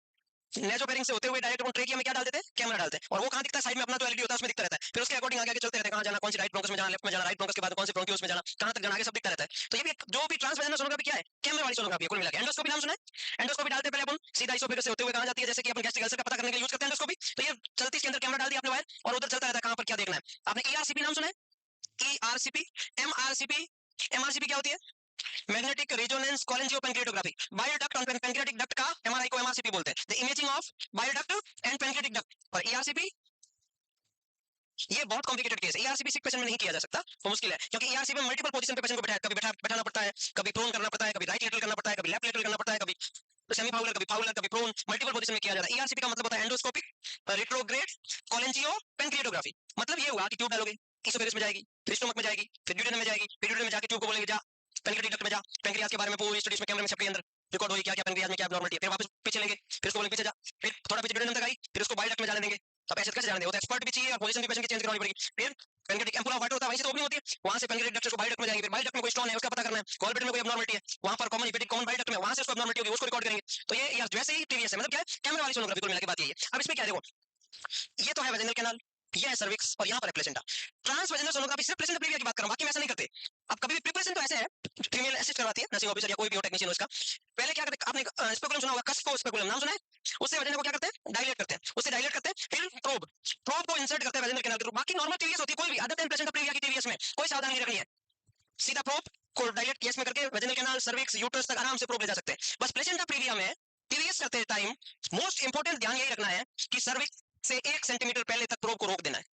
नेजोफेरिंग से होते हुए डायरेक्ट अपन ट्रेकिया में क्या डाल देते हैं, कैमरा डालते हैं, और वो कहाँ दिखता है, साइड में अपना तो एलईडी होता है उसमें दिखता रहता है, फिर उसके अकॉर्डिंग आगे आगे चलते रहते हैं, कहाँ जाना, कौन सी राइट ब्रोंकस में जाना, लेफ्ट में जाना, राइट ब्रोंकस के बाद कौन से ब्रोंकियोस में जाना, कहाँ तक जाना, आगे सब दिखता रहता है, तो ये भी जो भी ट्रांसवेजनल सोनोग्राफी क्या है, कैमरे वाली सोनोग्राफी है कुल मिला के। एंडोस्कोपी नाम सुना है, एंडोस्कोपी डालते पहले अपन सीधा इसोफेगस से होते हुए कहाँ जाती है, जैसे कि अपन गैस्ट्रिक अल्सर का पता करने के लिए यूज करते हैं एंडोस्कोपी, तो ये चलती इसके अंदर कैमरा डाल दिया आपने वायर, और उधर चलता रहता है कहाँ पर क्या देखना है। आपने ईआरसीपी नाम सुना है, ईआरसीपी, एमआरसीपी, एमआरसीपी क्या होती है, मैग्नेटिक रेजोनेंस कोलेंजियोपेंक्रियाटोग्राफी, बायोडक्ट और पेंक्रियाटिक डक्ट का एमआरआई को एमआरसीपी बोलते हैं, the imaging of bile duct and pancreatic duct. और ईआरसीपी ये बहुत कॉम्प्लिकेटेड केस है, ईआरसीपी सिक पेशेंट में नहीं किया जा सकता, वो मुश्किल है, क्योंकि ईआरसीपी में मल्टीपल पोजीशन पे पेशेंट को कभी बैठाना पड़ता है, कभी प्रोन करना पड़ता है, कभी राइट लेटरल करना पड़ता है, कभी लेफ्ट लेटरल करना पड़ता है, कभी सेमी फाउलर, कभी फाउलर, कभी प्रोन, मल्टीपल पोजीशन में किया जाता है। ईआरसीपी का मतलब होता है एंडोस्कोपिक रिट्रोग्रेड कोलेंजियो पेंक्रियाटोग्राफी। मतलब ये हुआ कि ट्यूब डालोगे, इसोफेगस में जाएगी, फिर स्टोमक में जाएगी, फिर ड्यूडेनम में जाएगी, फिर ड्यूडेनम में जाके ट्यूब को बोलेंगे जा पेंक्रियाटिक डक्ट में जा, पेंक्रियास के बारे में पूरी स्टडीज में कैमरे में छपी अंदर रिकॉर्ड होगी क्या क्या पेंक्रियास में क्या एब्नॉर्मलिटी है, फिर वापस पीछे लेंगे, फिर उसको बोलेंगे पीछे जा, फिर थोड़ा पीछे ड्यूडेनम तक आई, फिर उसको बाइल डक्ट में जाने देंगे। अब ऐसे कैसे जाने देंगे, एक्सपर्ट भी चाहिए और पोजीशन भी पेशेंट की चेंज करनी पड़ेगी। फिर पेंक्रियाटिक एम्पुला वाटर होता है, वहीं से तो ओपनिंग होती है, वहां से पेंक्रियाटिक डक्ट को बाइल डक्ट में जाएंगे, फिर बाइल डक्ट में कोई स्टोन है उसका पता करना है, गॉल ब्लैडर में कोई एब्नॉर्मलिटी है, वहां पर common hepatic common bile duct में वहां से उसको एब्नॉर्मलिटी होगी, उसको रिकॉर्ड करेंगे। तो ये यार वैसे ही टीवीएस है, मतलब क्या है, कैमरा वाली सोनोग्राफी कुल मिला के बात यही है। अब इसमें क्या है, देखो ये तो है वेजिनल कैनाल, ये है सर्विक्स और यहाँ पर है प्लेसेंटा। ट्रांसवेजिनल सोनोग्राफी सिर्फ प्लेसेंटा प्रीविया की बात कर रहा हूं, बाकी मैं ऐसा नहीं करते। अब कभी भी प्रिपरेशन तो ऐसे है, फीमेल असिस्ट करवाती है नर्सिंग ऑफिसर या कोई भी हो टेक्नीशियन उसका, पहले क्या करते हैं, आपने स्पेकुलम सुना होगा, कस्को स्पेकुलम नाम सुना है, उससे वेजिना को क्या करते हैं, डायलेट करते हैं, उससे डायलेट करते हैं, फिर प्रोब को इंसर्ट करते हैं वेजिनल कैनाल के थ्रू। बाकी नॉर्मल टीवीएस होती है कोई भी, अदर देन प्लेसेंटा प्रीविया की टीवीएस में कोई सावधानी नहीं रखनी है, सीधा प्रोब को डायलेट केस में करके वेजिनल कैनाल सर्विक्स यूट्रस तक आराम से प्रोब ले जा सकते हैं। बस प्लेसेंटा प्रीविया में टीवीएस करते टाइम मोस्ट इंपोर्टेंट ध्यान यही रखना है कि सर्विक्स से 1 सेंटीमीटर पहले तक प्रोब को रोक देना है,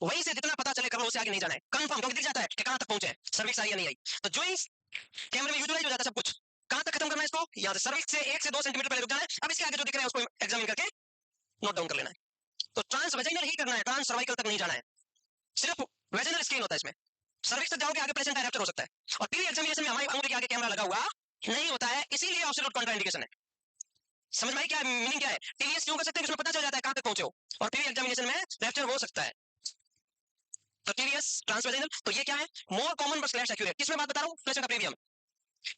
वहीं से जितना पता चले कर लो, उससे आगे नहीं जाना है, कंफर्म, क्योंकि दिख जाता है कि कहां तक पहुंचे, सर्विक्स आई या नहीं आई। तो जो ही कैमरे में विजुअलाइज हो जाता है सब कुछ, कहां तक खत्म करना है इसको, यहाँ से सर्विक्स से 1 से 2 सेंटीमीटर पहले रुक जाना है। अब इसके आगे जो दिख रहा है उसको एग्जामिन करके नोट डाउन कर लेना है। तो ट्रांस वेजिनल ही करना है, ट्रांस सर्वाइकल तक नहीं जाना है, सिर्फ वेजिनल स्कैन होता है इसमें। सर्विक्स तक जाओगे आगे प्लेसेंटा रैप्चर हो सकता है। और पीवी एग्जामिनेशन में हमारी अंगूठी के आगे कैमरा लगा हुआ नहीं होता है, इसीलिए एब्सोल्यूट कॉन्ट्राइंडिकेशन है। समझ में आई क्या मीनिंग क्या है, टीवीएस क्यों कर सकते हैं, उसमें पता चल जाता है कहां तक पहुंचे हो, और पीवी एग्जामिनेशन में रैप्चर हो सकता है। तो टीवीएस ट्रांसवेजिनल, तो ये क्या है, more common but slash accurate. किसमें बात बता रहा हूं, प्लेसेंटा प्रीवियम,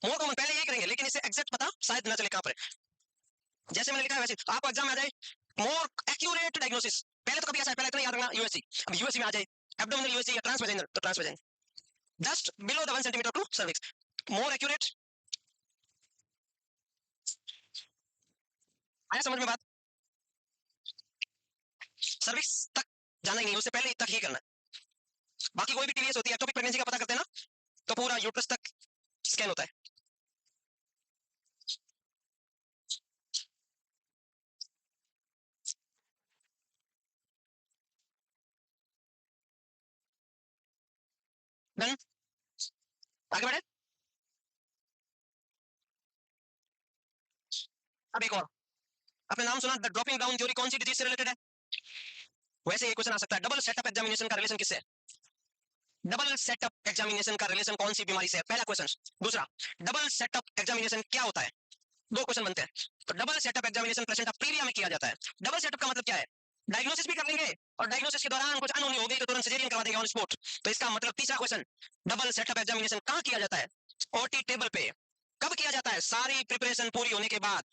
मोर कॉमन पहले ये करेंगे, लेकिन इससे एग्जैक्ट पता शायद ना चले कहां पर है। जैसे मैंने लिखा है वैसे आपको एग्जाम में आ जाए, मोर एक्यूरेट डायग्नोसिस, पहले तो कभी ऐसा है, पहले इतना याद रखना यूएससी, अब यूएससी में आ जाए एब्डोमिनल यूएससी या ट्रांसवेजिनल, तो transvaginal just below the 1 centimetre to cervix, more accurate. आया समझ में बात, सर्विक्स तक जाना ही नहीं, उससे पहले तक ही करना है। बाकी कोई भी टीवीएस होती है, एक्टोपिक प्रेगनेंसी का पता करते हैं ना, तो पूरा यूट्रस तक स्कैन होता है। डन, आगे बढ़े। अब एक और, आपने नाम सुना द ड्रॉपिंग डाउन थ्योरी, कौन सी डिजीज से रिलेटेड है, वैसे ये क्वेश्चन आ सकता है, डबल सेटअप एग्जामिनेशन का रिलेशन किससे है, डबल सेटअप एग्जामिनेशन का रिलेशन कौन सी बीमारी से है, पहला क्वेश्चन। दूसरा, डबल सेटअप एग्जामिनेशन क्या होता है, दो क्वेश्चन बनते हैं। तो double setup examination placenta praevia में किया जाता है। डबल सेटअप का मतलब क्या है, डायग्नोसिस भी कर लेंगे और डायग्नोसिस के दौरान कुछ अनहोनी हो गई तो तुरंत सिजेरियन करवा देंगे ऑन स्पॉट। तो इसका मतलब तीसरा क्वेश्चन, डबल सेटअप एग्जामिनेशन कहां किया जाता है, ओटी टेबल पे। कब किया जाता है, सारी प्रिपरेशन पूरी होने के बाद।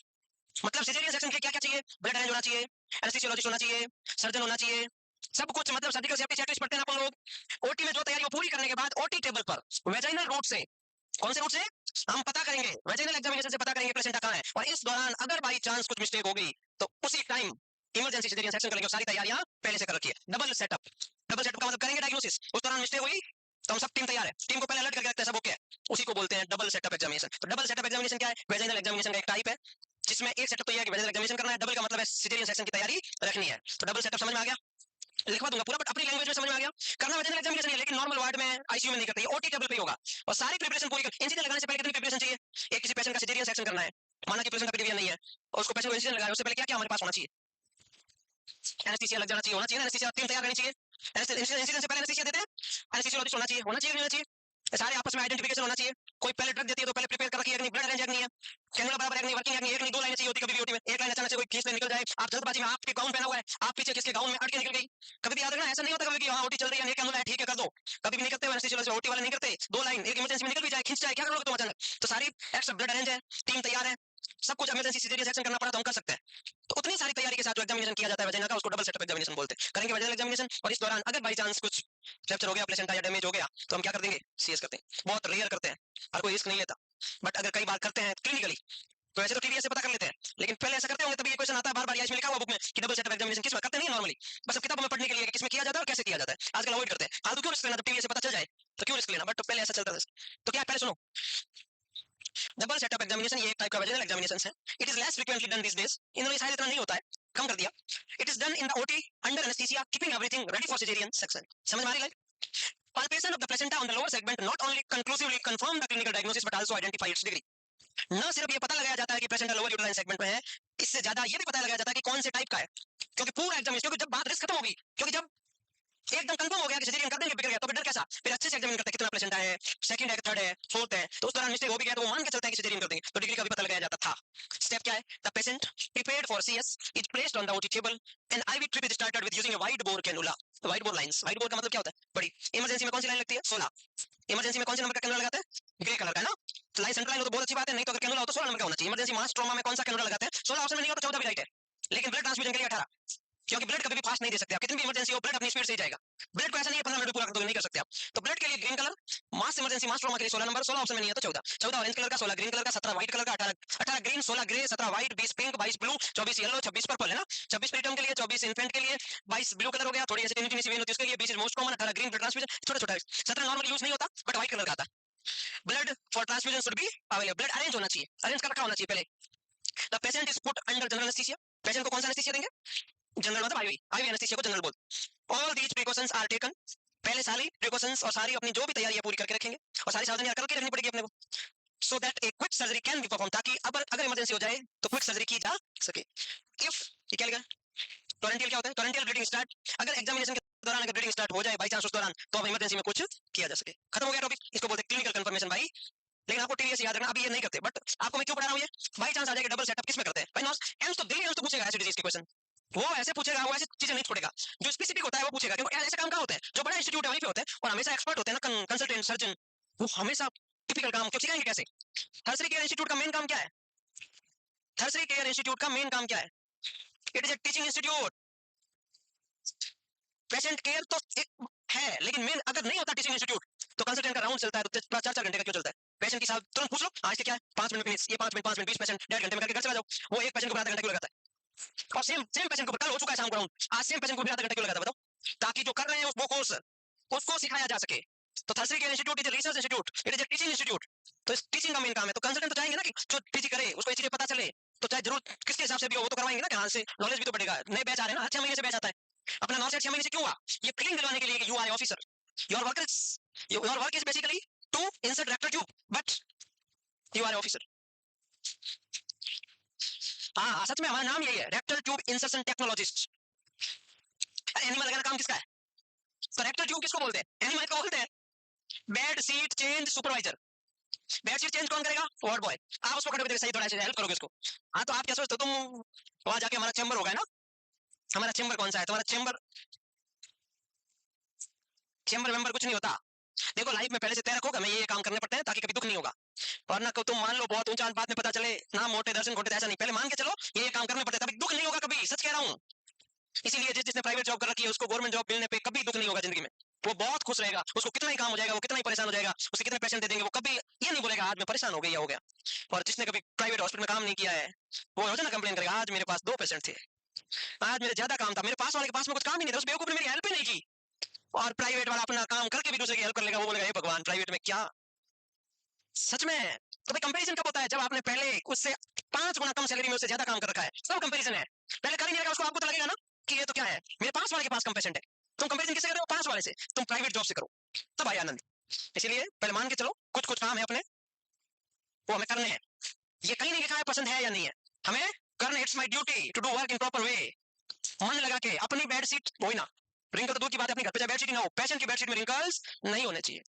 मतलब सिजेरियन सेक्शन के क्या क्या चाहिए, ब्लड अरेंज होना चाहिए, एनेस्थीसियोलॉजिस्ट होना चाहिए, सर्जन होना चाहिए, सब कुछ, मतलब सर्जिकल सेफ्टी चेकलिस्ट पढ़ते हैं अपन लोग। ओटी में जो तैयारी वो पूरी करने के बाद ओटी टेबल पर वेजाइनल रूट से, कौन से रूट से, हम पता करेंगे वेजिनल एग्जामिनेशन से पता करेंगे प्लेसेंटा कहां है, और इस दौरान अगर बाई चांस कुछ मिस्टेक हो गई तो उसी टाइम इमरजेंसी सिजेरियन सेक्शन करेंगे, सारी तैयारियां पहले से कर रखी है। डबल सेटअप, डबल सेटअप का मतलब करेंगे डायग्नोसिस, उस दौरान मिस्टेक हुई तो हम सब टीम तैयार है, टीम को पहले अलर्ट करके रखते हैं सब ओके है, उसी को बोलते हैं डबल सेटअप एग्जामिनेशन। तो डबल सेटअप एग्जामिनेशन क्या है, वेजिनल एग्जामिनेशन का एक टाइप है, जिसमें एक सेटअप तो यह है कि वेजिनल एग्जामिनेशन करना है, डबल का मतलब है सिजेरियन सेक्शन की तैयारी रखनी है। तो डबल सेटअप समझ में आ गया, लिखवा दूंगा पूरा, बट अपनी लैंग्वेज में समझ में आ गया। करना वेजिनल एग्जामिनेशन है, लेकिन नॉर्मल वार्ड में आईसीयू में नहीं करते, ओटी टेबल पे होगा। और सारी प्रिपरेशन पूरी कर, इंसिजन लगाने से पहले कितनी प्रिपरेशन चाहिए, एक किसी पेशेंट का सिजेरियन सेक्शन करना है, माना कि पेशेंट का पीडीवीएन नहीं है और उसको पेशेंट को इंसिजन लगाया, उससे पहले क्या क्या हमारे पास होना चाहिए, एनेस्थीसिया लग जाना चाहिए, होना चाहिए, एनेस्थीसिया टीम तैयार रहनी चाहिए, इंसिजन से पहले एनेस्थीसिया देते हैं, एनेस्थीसियोलॉजिस्ट होना चाहिए, होना चाहिए, होना चाहिए, सारे आपस में आइडेंटिफिकेशन होना चाहिए, कोई पहले ड्रग देती है तो पहले प्रिपेयर कर रखी है नहीं, ब्लड अरेंज नहीं है, कैनुला बराबर है नहीं, वर्किंग है नहीं, एक नहीं दो लाइनें चाहिए होती कभी भी ओटी में, एक लाइन अचानक से कोई खींच ले निकल जाए, आप जल्दबाजी में, आपके गाउन पहना हुआ है, आप पीछे किसके गाउन में अटके निकल गई, कभी भी याद रखना, ऐसा नहीं होता कभी कि हाँ ओटी चल रही है, कैनुला है ठीक है कर दो, कभी भी नहीं करते, एनेस्थीसियोलॉजिस्ट ओटी वाले नहीं करते, दो लाइन एक इमरजेंसी में निकल भी जाए, खींच जाए, क्या करोगे तुम अचानक। तो सारी एक्स्ट्रा ब्लड अरेंज है, टीम तैयार है, सब कुछ इमरजेंसी सिजेरियन सेक्शन करना पड़ा तो हम कर सकते हैं। तो उतनी सारी तैयारी के साथ जो एग्जामिनेशन किया जाता है वजाइना का, उसको डबल सेटअप एग्जामिनेशन बोलते हैं। करेंगे वजाइनल एग्जामिनेशन, और इस दौरान अगर बाई चांस कुछ फ्रैक्चर हो गया, प्लेसेंटा या डैमेज हो गया, तो हम क्या कर देंगे, सीएस करते हैं, बहुत रेयर करते हैं, हर कोई रिस्क नहीं लेता, बट अगर कई बार करते हैं क्लिनिकली तो ऐसे तो टीवीएस से पता कर लेते हैं, लेकिन पहले ऐसा करते होंगे तभी ये क्वेश्चन आता है बार बार, इसमें लिखा हुआ बुक में कि डबल सेटअप एग्जामिनेशन किस बार करते नहीं नॉर्मली, बस अब किताबों में पढ़ने के लिए किसमें किया जाता है और कैसे किया जाता है, आजकल अवॉइड करते हैं, फालतू क्यों रिस्क लेना जब टीवीएस से पता चल जाए तो क्यों रिस्क लेना, बट तो पहले ऐसा चलता था। तो क्या, पहले सुनो, डबल सेटअप एग्जामिनेशन ये एक टाइप का वेजिनल एग्जामिनेशन है। It is less frequently done this days, इन दिनों शायद इतना नहीं होता है, कम कर दिया। It is done in the OT under anaesthesia keeping everything ready for caesarean section. समझ में आ रही है? Palpation of the placenta on the lower segment not only conclusively confirm the clinical diagnosis but also identify its degree. न सिर्फ ये पता लगाया जाता है कि प्लेसेंटा लोअर यूटेराइन सेगमेंट में है, इससे ज्यादा ये भी पता लगाया जाता है कि कौन से टाइप का है। क्योंकि पूरा एग्जामिनेशन, क्योंकि जब बात रिस्क खत्म होगी, क्योंकि जब एकदम कंफर्म हो गया कि सिजेरियन कर देंगे, बिगड़ गया, तो फिर डर कैसा, फिर अच्छे से एग्जामिन करते हैं कितना प्लेसेंटा है, सेकंड है, थर्ड है, फोर्थ है, तो उस दौरान मिस्टेक हो भी गया तो वो मान के चलता है कि सिजेरियन कर देंगे, तो डिग्री का भी पता लगाया जाता था। स्टेप क्या है, the patient prepared for CS is placed on the OT table and IV trip is started with using a wide bore cannula. Wide bore lines, wide bore का मतलब क्या होता है, बड़ी। इमरजेंसी में कौन सी लाइन लगती है, 16। इमरजेंसी में कौन से नंबर का कैनुला लगाते हैं, ग्रे कलर का है ना, तो लाइन सेंट्रल लाइन हो तो बहुत अच्छी बात है, नहीं तो अगर कैनुला हो तो 16 नंबर का होना चाहिए। इमरजेंसी मास ट्रॉमा में कौन सा कैनुला लगाते हैं, 16 ऑप्शन में नहीं हो तो 14 भी राइट है, लेकिन ब्लड ट्रांसफ्यूजन के लिए 18, क्योंकि ब्लड कभी भी फास्ट नहीं दे सकते आप, कितनी भी इमरजेंसी हो ब्लड अपनी स्पीड से ही जाएगा। ब्लड को ऐसा नहीं है 15 मिनट पूरा कर दोगे, नहीं कर सकते आप। तो ब्लड के लिए ग्रीन कलर, मास इमरजेंसी मास ट्रॉमा के लिए 16 नंबर, 16 ऑप्शन में नहीं है तो 14, 14 ऑरेंज कलर का, 16 ग्रीन कलर का, 17 व्हाइट कलर का, 18 green, 16 grey, 17 white, 20 pink, 22 blue, 24 yellow, 26 purple है ना, 26 प्रीटर्म के लिए, 24 इन्फेंट के लिए, 22 ब्लू कलर हो गया, थोड़ी एसिडिटी सी वेन होती है उसके लिए, 20 most common, 18 green blood transfusion, छोटा छोटा, 17 नॉर्मल यूज नहीं होता बट व्हाइट कलर का आता है। Blood for transfusion should be available, blood arrange होना चाहिए, अरेंज कर रखा होना चाहिए पहले। The patient is put under general anaesthesia, patient को कौन सा एनेस्थीसिया देंगे, जनरल मतलब आईवी, आईवी एनेस्थीसिया को जनरल बोल। All these precautions are taken, पहले सारी प्रिकॉशंस और सारी अपनी जो भी तैयारी है पूरी करके रखेंगे, और सारी सावधानियां करके रखनी पड़ेगी अपने को, so that a quick surgery can be perform, ताकि अगर इमरजेंसी हो जाए तो क्विक सर्जरी की जा सके। इफ ये क्या लिखा, टोरेंटियल क्या होता है, टोरेंटियल ब्लीडिंग स्टार्ट, अगर एग्जामिनेशन के दौरान अगर ब्लीडिंग स्टार्ट हो जाए बाई चांस उस दौरान, तो अब इमरजेंसी में कुछ किया जा सके। खत्म हो गया टॉपिक, इसको बोलते हैं क्लिनिकल कंफर्मेशन भाई। लेकिन आपको टीडीएस याद रखना, अभी ये नहीं करते, बट आपको मैं क्यों पढ़ा रहा हूं, ये बाई चांस आ जाएगा डबल सेटअप, किसमें करते हैं भाई, नॉस एम्स तो दिल्ली एम्स तो पूछेगा ऐसे डिजीज के क्वेश्चन, वो ऐसे पूछेगा, वो ऐसी चीजें नहीं छोड़ेगा, जो स्पेसिफिक होता है वो पूछेगा, क्योंकि ऐसे काम कहाँ होते हैं, जो बड़ा इंस्टीट्यूट है वहीं पे होते हैं, और हमेशा एक्सपर्ट होते हैं ना, कंसल्टेंट सर्जन, वो हमेशा टिपिकल काम क्यों सिखाएंगे कैसे। थर्सरी केयर इंस्टीट्यूट का मेन काम क्या है, थर्सरी केयर इंस्टीट्यूट का मेन काम क्या है, it is a teaching institute. Patient care तो एक है, लेकिन मेन अगर नहीं होता टीचिंग इंस्टीट्यूट, तो कंसल्टेंट का राउंड चलता है तो 4-4 घंटे का क्यों चलता है। पेशेंट की साहब तुरंत पूछ लो आज के क्या है, 5 मिनट फिनिश, ये 5 मिनट 5 मिनट 20 पेशेंट 1.5 घंटे में करके घर चला जाओ। वो एक पेशेंट को आधा घंटा क्यों लगाता है, और सेम सेम पेशेंट को कल हो चुका है शाम को राउंड, आज सेम पेशेंट को भी आधा घंटा क्यों लगाता है बताओ, ताकि जो कर रहे हैं वो कोर्स उसको सिखाया जा सके। तो tertiary care institute is research institute, it is teaching institute, तो इस टीचिंग का मेन काम है। तो कंसल्टेंट तो चाहेंगे ना कि जो टीचिंग करे उसको ये चीजें पता चले, तो चाहे जरूर किसके हिसाब से भी हो वो तो करवाएंगे ना, ध्यान से नॉलेज भी तो बढ़ेगा। नए बैच आ रहे हैं ना, 6 महीने से बैच आता है, अपना 9 से 6 महीने से क्यों हुआ, ये फीलिंग दिलवाने के लिए कि you are officer, your work is your work is basically to insert rectal tube but you are officer. हाँ सच में हमारा नाम यही है, rectal tube insertion technologist. Enema लगाना काम किसका है, तो रेक्टर ट्यूब किसको बोलते हैं, एनिमल को बोलते हैं। Bed sheet change supervisor, bed sheet change कौन करेगा, वार्ड बॉय। आप उसको खड़े होकर सही थोड़ा सा हेल्प करोगे उसको। हाँ तो आप क्या सोचते हो, तुम वहां जाके हमारा चेंबर होगा ना, हमारा चेंबर कौन सा है, तुम्हारा चेंबर, चेंबर मेंबर कुछ नहीं होता। देखो लाइफ में पहले से तय रखो हमें ये काम करने पड़ते हैं ताकि कभी दुख नहीं होगा, और ना तुम मान लो बहुत ऊंचा बाद में पता चले ना मोटे दर्शन घोटे, ऐसा नहीं, पहले मान के चलो ये काम करने पड़ते हैं तभी दुख नहीं होगा कभी, सच कह रहा हूँ। इसीलिए जिसने प्राइवेट जॉब कर रखी है उसको गवर्नमेंट जॉब मिलने पे कभी दुख नहीं होगा जिंदगी में, वो बहुत खुश रहेगा, उसको कितना ही काम हो जाएगा, वो कितना ही परेशान हो जाएगा, उसके कितने पेशेंट दे देंगे, वो कभी ये नहीं बोलेगा आज मैं परेशान हो गया हो गया। और जिसने कभी प्राइवेट हॉस्पिटल में काम नहीं किया है वो रोजाना कंप्लेन करेगा आज मेरे पास 2 पेशेंट थे, आज मेरे ज्यादा काम था, मेरे पास वाले के पास में कुछ काम ही नहीं था, उस बेवकूफ ने मेरी हेल्प ही नहीं की। और प्राइवेट वाला अपना काम करके भी दूसरे की हेल्प कर लेगा, वो बोलेगा हे भगवान प्राइवेट में क्या, सच में। तो भाई कंपैरिजन कब होता है, जब आपने पहले उससे 5 गुना कम सैलरी में उससे ज्यादा काम कर रखा है, सब कंपैरिजन है। पहले कर ही नहीं रहेगा उसको, आपको तो लगेगा ना कि ये तो क्या है, मेरे पास वाले के पास कम पेशेंट है, तुम कंपैरिजन किससे कर रहे हो, पास वाले से, तुम प्राइवेट जॉब से करो तब आए आनंद। इसीलिए पहले मान के चलो कुछ कुछ काम है अपने वो हमें करने हैं, ये कहीं नहीं लिखा है पसंद है या नहीं है, हमें करने, it's my duty to do work in proper way. मन लगा के अपनी बेड सीट वही ना, रिंकल तो दूर की बात है, अपनी घर पे बेड शीट ही ना हो, पेशेंट की बेड शीट में रिंकल्स नहीं होने चाहिए,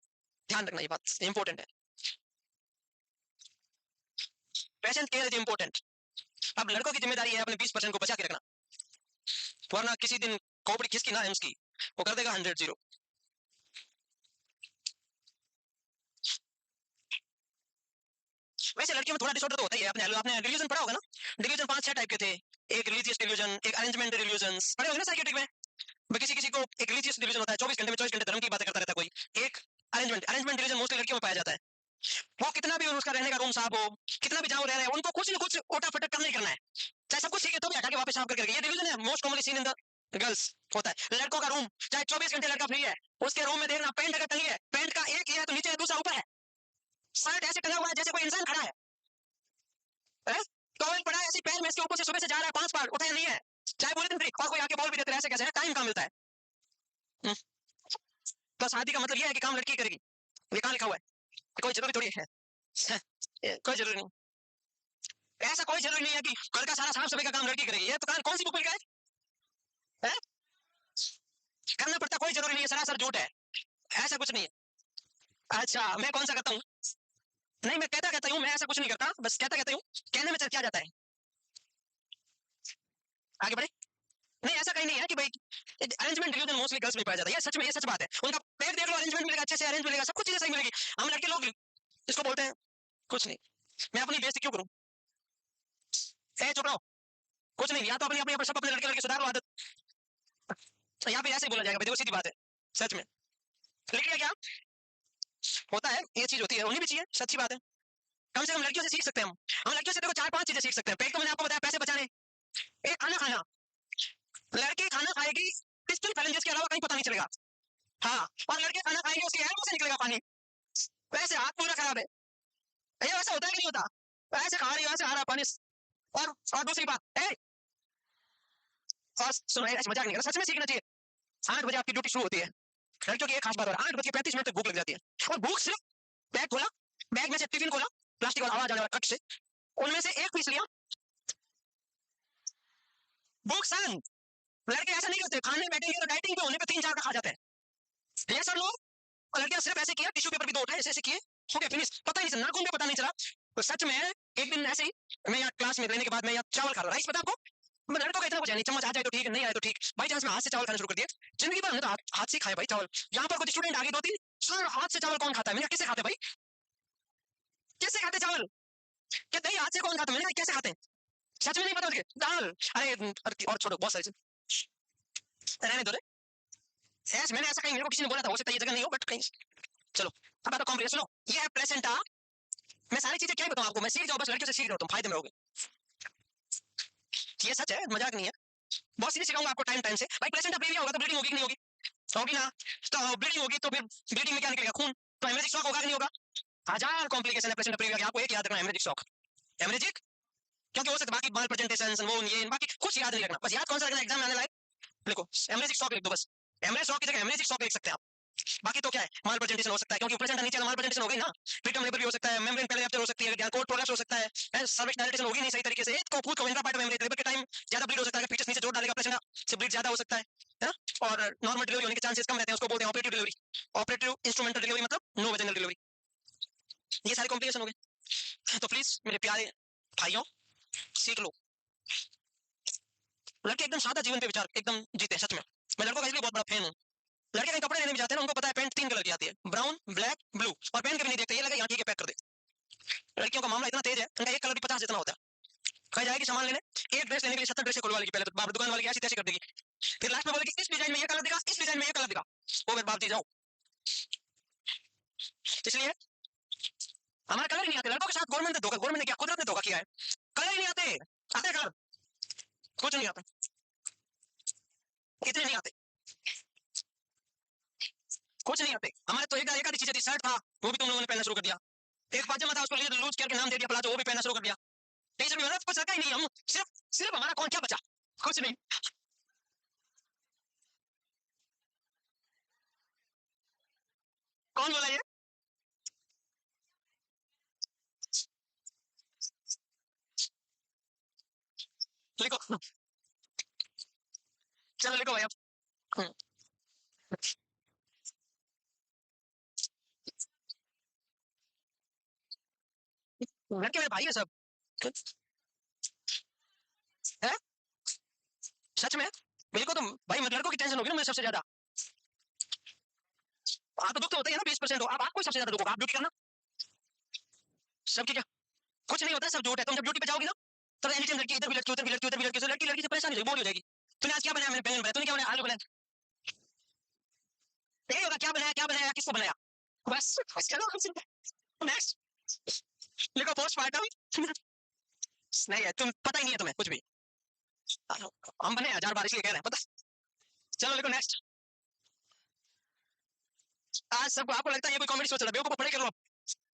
ध्यान रखना ये बात इंपॉर्टेंट है, पेशेंट केयर इज इंपॉर्टेंट। अब लड़कों की जिम्मेदारी है अपने 20% को बचा के रखना, वरना किसी दिन खोपड़ी खिसकी ना एम्स की वो कर देगा 100-0। वैसे लड़कियों में थोड़ा डिसऑर्डर तो होता ही है, अपने आपने डिल्यूजन पढ़ा होगा ना, डिल्यूजन 5-6 टाइप के थे, एक रिलीजियस डिल्यूजन, एक अरेंजमेंट डिल्यूजन्स पढ़े होंगे ना साइकियाट्रिक में। किसी किसी को एक रिलीजियस डिल्यूजन होता है, 24 घंटे में 24 घंटे धर्म की बातें करता रहता है कोई। एक अरेंजमेंट डिल्यूजन मोस्टली लड़कियों में पाया जाता है, वो कितना भी उसका रहने का रूम साफ हो, कितना भी जहाँ रह रहे हैं उनको कुछ ना कुछ ओटा फटक करना ही करना है, चाहे सब कुछ ठीक है तो भी हटा के वापस साफ करके, ये डिल्यूजन है most commonly seen in the girls होता है। लड़कों का रूम चाहे 24 घंटे लड़का फ्री है, उसके रूम में देखना पेंट अगर टंगी है, पेंट का एक ही है तो नीचे है, दूसरा ऊपर है। शर्ट ऐसे टंगा हुआ है जैसे कोई इंसान खड़ा है, टॉवल पड़ा है ऐसे पैर में, इसके ऊपर से सुबह से जा रहा है 5 बार, उठाया नहीं है, चाहे पूरे दिन फ्री, और कोई आके बोल भी देते ऐसे कैसे है, टाइम कहाँ मिलता है। तो शादी का मतलब ये है कि काम लड़की करेगी, ये कहाँ लिखा हुआ है, कोई जरूरी थोड़ी है कोई जरूरी नहीं, ऐसा कोई जरूरी नहीं है कि घर का सारा साफ सफाई का काम लड़की करेगी, ये तो कौन सी बुक लिखा है? करना पड़ता, कोई जरूरी नहीं है, सरासर झूठ है, ऐसा कुछ नहीं है। अच्छा मैं कौन सा करता हूँ? नहीं मैं कहता हूँ, मैं ऐसा कुछ नहीं करता, बस कहता हूँ, कहने में क्या जाता है। आगे बढ़े। नहीं ऐसा कहीं नहीं है कि भाई अरेंजमेंट डिल्यूजन मोस्टली गर्ल्स में पाया जाता है, ये सच में, ये सच बात है। उनका पेट देख लो, अरेंजमेंट मिलेगा, अच्छे से अरेंज मिलेगा, सब कुछ चीजें सही मिलेगी। हम लड़के लोग इसको बोलते हैं कुछ नहीं। मैं अपनी बेइज्जती क्यों करूं? चुप रहो, कुछ नहीं, या तो अपनी अपनी सब अपने लड़के लड़के सुधार लो आदत, या फिर ऐसे ही बोला जाएगा, देखो सीधी बात है, सच में। लिख लिया क्या होता है, ये चीज होती है, होनी भी चाहिए, सच्ची बात है। कम से कम लड़कियों से सीख सकते हैं हम लड़कियों से देखो 4-5 चीजें सीख सकते हैं। पेट तो मैंने आपको बताया, पैसे बचाने, एक खाना खाना, लड़की खाना खाएगी पिस्टल फैलेंजेस के अलावा कहीं पता नहीं चलेगा। हाँ, और लड़के खाना खाएंगे उसके एल्बो से निकलेगा पानी, वैसे हाथ पूरा खराब है, ये वैसा होता है कि नहीं होता, ऐसे खा रही है, वैसे आ रहा पानी। और दूसरी बात और सुनो, ऐसे मजाक नहीं करना, सच में सीखना चाहिए। 8 बजे आपकी ड्यूटी शुरू होती है, लड़कियों की एक खास बात और 8:35 तक भूख लग जाती है, और भूख सिर्फ बैग खोला, बैग में से टिफिन खोला, प्लास्टिक वाला आवाज आने वाला कट से, उनमें से एक पीस लिया, भूख शांत। लड़के ऐसा नहीं करते, खाने बैठेंगे तो डाइटिंग पे होने पे 3-4 का खा जाते हैं, ये सब लोग। और लड़कियां सिर्फ ऐसे किया, टिश्यू पेपर भी 2 उठाए, ऐसे ऐसे किए, हो गया फिनिश, पता ही नहीं चला, नाखून का पता नहीं चला। तो सच में एक दिन ऐसे ही मैं यहाँ क्लास में रहने के बाद मैं यहाँ चावल खा रहा, राइस पता आपको, मैं लड़कों का इतना कुछ है नहीं, चम्मच आ जाए तो ठीक है, नहीं आए तो ठीक, भाई चांस में हाथ से चावल खाना शुरू कर दिया। जिंदगी भर हमने तो हाथ से खाए भाई चावल। यहाँ पर कुछ स्टूडेंट आ गए 2-3, सर हाथ से चावल कौन खाता है? मैंने किससे खाते भाई, किससे खाते चावल, क्या दही हाथ से कौन खाता? मैंने कैसे खाते हैं, सच में नहीं पता मुझे। दाल, अरे और छोड़ो, बहुत सारी रहने दो रे, मैंने ऐसा कहीं, मेरे को किसी ने बोला था, हो सकता है ये जगह नहीं हो, बट कहीं। चलो अब आता कॉम्प्लिकेशन, सुनो, ये है प्लेसेंटा। मैं सारी चीजें क्या बताऊं आपको, मैं सीख जाओ, बस लड़कियों से सीख रहा हूं, तुम फायदे में रहोगे, ये सच है, मजाक नहीं है, बहुत सीधे सिखाऊंगा आपको टाइम टाइम से। भाई प्लेसेंटा प्रीविया होगा तो ब्लीडिंग होगी कि नहीं होगी? होगी ना, तो ब्लीडिंग होगी तो फिर ब्लीडिंग में क्या निकलेगा, खून, तो हेमरेजिक शॉक होगा कि नहीं होगा? हजार कॉम्प्लिकेशन है प्लेसेंटा प्रीविया के, आपको एक याद रखना, हेमरेजिक शॉक, हेमरेजिक, क्योंकि हो सकता है बाकी माल प्रेजेंटेशन वो ये बाकी कुछ याद नहीं रखना, बस याद कौन सा रखना एग्जाम में आने लायक, लिखो हेमरेजिक शॉक लिख दो बस, हेमरेजिक शॉक की जगह हेमरेजिक शॉक लिख सकते हैं आप। बाकी तो क्या है, माल प्रेजेंटेशन हो सकता है, क्योंकि प्लेसेंटा नीचे माल प्रेजेंटेशन हो गई ना, प्रीटर्म लेबर भी हो सकता है, मेम्ब्रेन पहले रप्चर हो सकती है, कोड प्रोलैप्स हो सकता है, सर्विक्स डायलेटेशन होगी नहीं सही तरीके से, तो फूड का पार्ट मेम्ब्रेन लेबर के टाइम ज्यादा ब्लीड हो सकता है, फीचर्स नीचे जोड़ डालेगा प्लेसेंटा से ब्लीड ज्यादा हो सकता है, और नॉर्मल डिलीवरी होने के चांसेस कम रहते हैं, उसको बोलते हैं operative delivery, operative instrumental delivery मतलब नो वेजिनल डिलीवरी। ये सारे कॉम्प्लिकेशन हो गए, तो प्लीज मेरे प्यारे भाइयों सीख लो। लड़के एकदम सादा जीवन पे विचार एकदम जीते हैं, सच में, मैं लड़कों का इसलिए बहुत बड़ा फैन हूँ। लड़के कहीं कपड़े लेने भी जाते हैं ना, उनको पता है पैंट 3 कलर की आती है, ब्राउन, ब्लैक, ब्लू, और पहन के भी नहीं देखते, ये लगा यहाँ ठीक है पैक कर दे। लड़कियों का मामला इतना तेज है, उनका एक कलर भी 50 जितना होता है। कहीं जाएगी सामान लेने, एक ड्रेस लेने के लिए 70 ड्रेसें खुलवा लेगी, पहले तो बाप दुकान वाली ऐसी तैसी कर देगी, फिर लास्ट में बोलेगी इस डिजाइन में ये कलर दिखा, इस डिजाइन में ये कलर दिखा, वो मेरे बाप जी जाओ। इसलिए हमारे कलर ही नहीं आते, लड़कों के साथ गवर्नमेंट ने धोखा, गवर्नमेंट ने क्या, कुदरत ने धोखा किया है, कलर ही नहीं आते, आते कलर कुछ नहीं आता, इतने नहीं आते, कुछ नहीं आते हमारे तो। एक आधी चीज थी, शर्ट था वो भी तुम लोगों ने पहनना शुरू कर दिया, एक पाजामा था उसको लूज करके नाम दे दिया प्लाजो, वो भी पहनना शुरू कर दिया, टी शर्ट भी मतलब कुछ रखा ही नहीं, हम सिर्फ सिर्फ हमारा कौन क्या बचा, कुछ नहीं। कौन बोला ये? लिखो, चलो लिखो भाई अब। हम्म, लड़के मेरे भाई है सब, है सच में, मेरे को तो भाई मेरे लड़कों की टेंशन होगी ना, मुझे सबसे ज्यादा। आप तो दुख तो होता ही है ना, 20% हो, अब आपको सबसे ज्यादा दुख होगा, आप ड्यूटी करना, सबकी क्या, कुछ नहीं होता है, सब झूठ है, तुम जब ड्यूटी पे जाओगी ना, तब एनी टाइम लड़की इधर भी लड़की उधर भी लड़की उधर भी लड़की, लड़की लड़की से परेशान हो जाएगी, बोर हो जाएगी। तूने आज क्या बनाया? मैंने बैंगन बनाया, तूने क्या बनाया? आलू बनाया, यही होगा, क्या बनाया, किसको बनाया, बस। चलो नेक्स्ट, लिखो पोस्टमार्टम। नहीं है, तुम पता ही नहीं है तुम्हें कुछ भी, हम बने 1000 बार इसलिए कह रहे हैं, पता चलो लिखो नेक्स्ट। आज सबको आपको लगता है ये कोई कॉमेडी सोच रहा है, बेवकूफ पढ़े कर लो।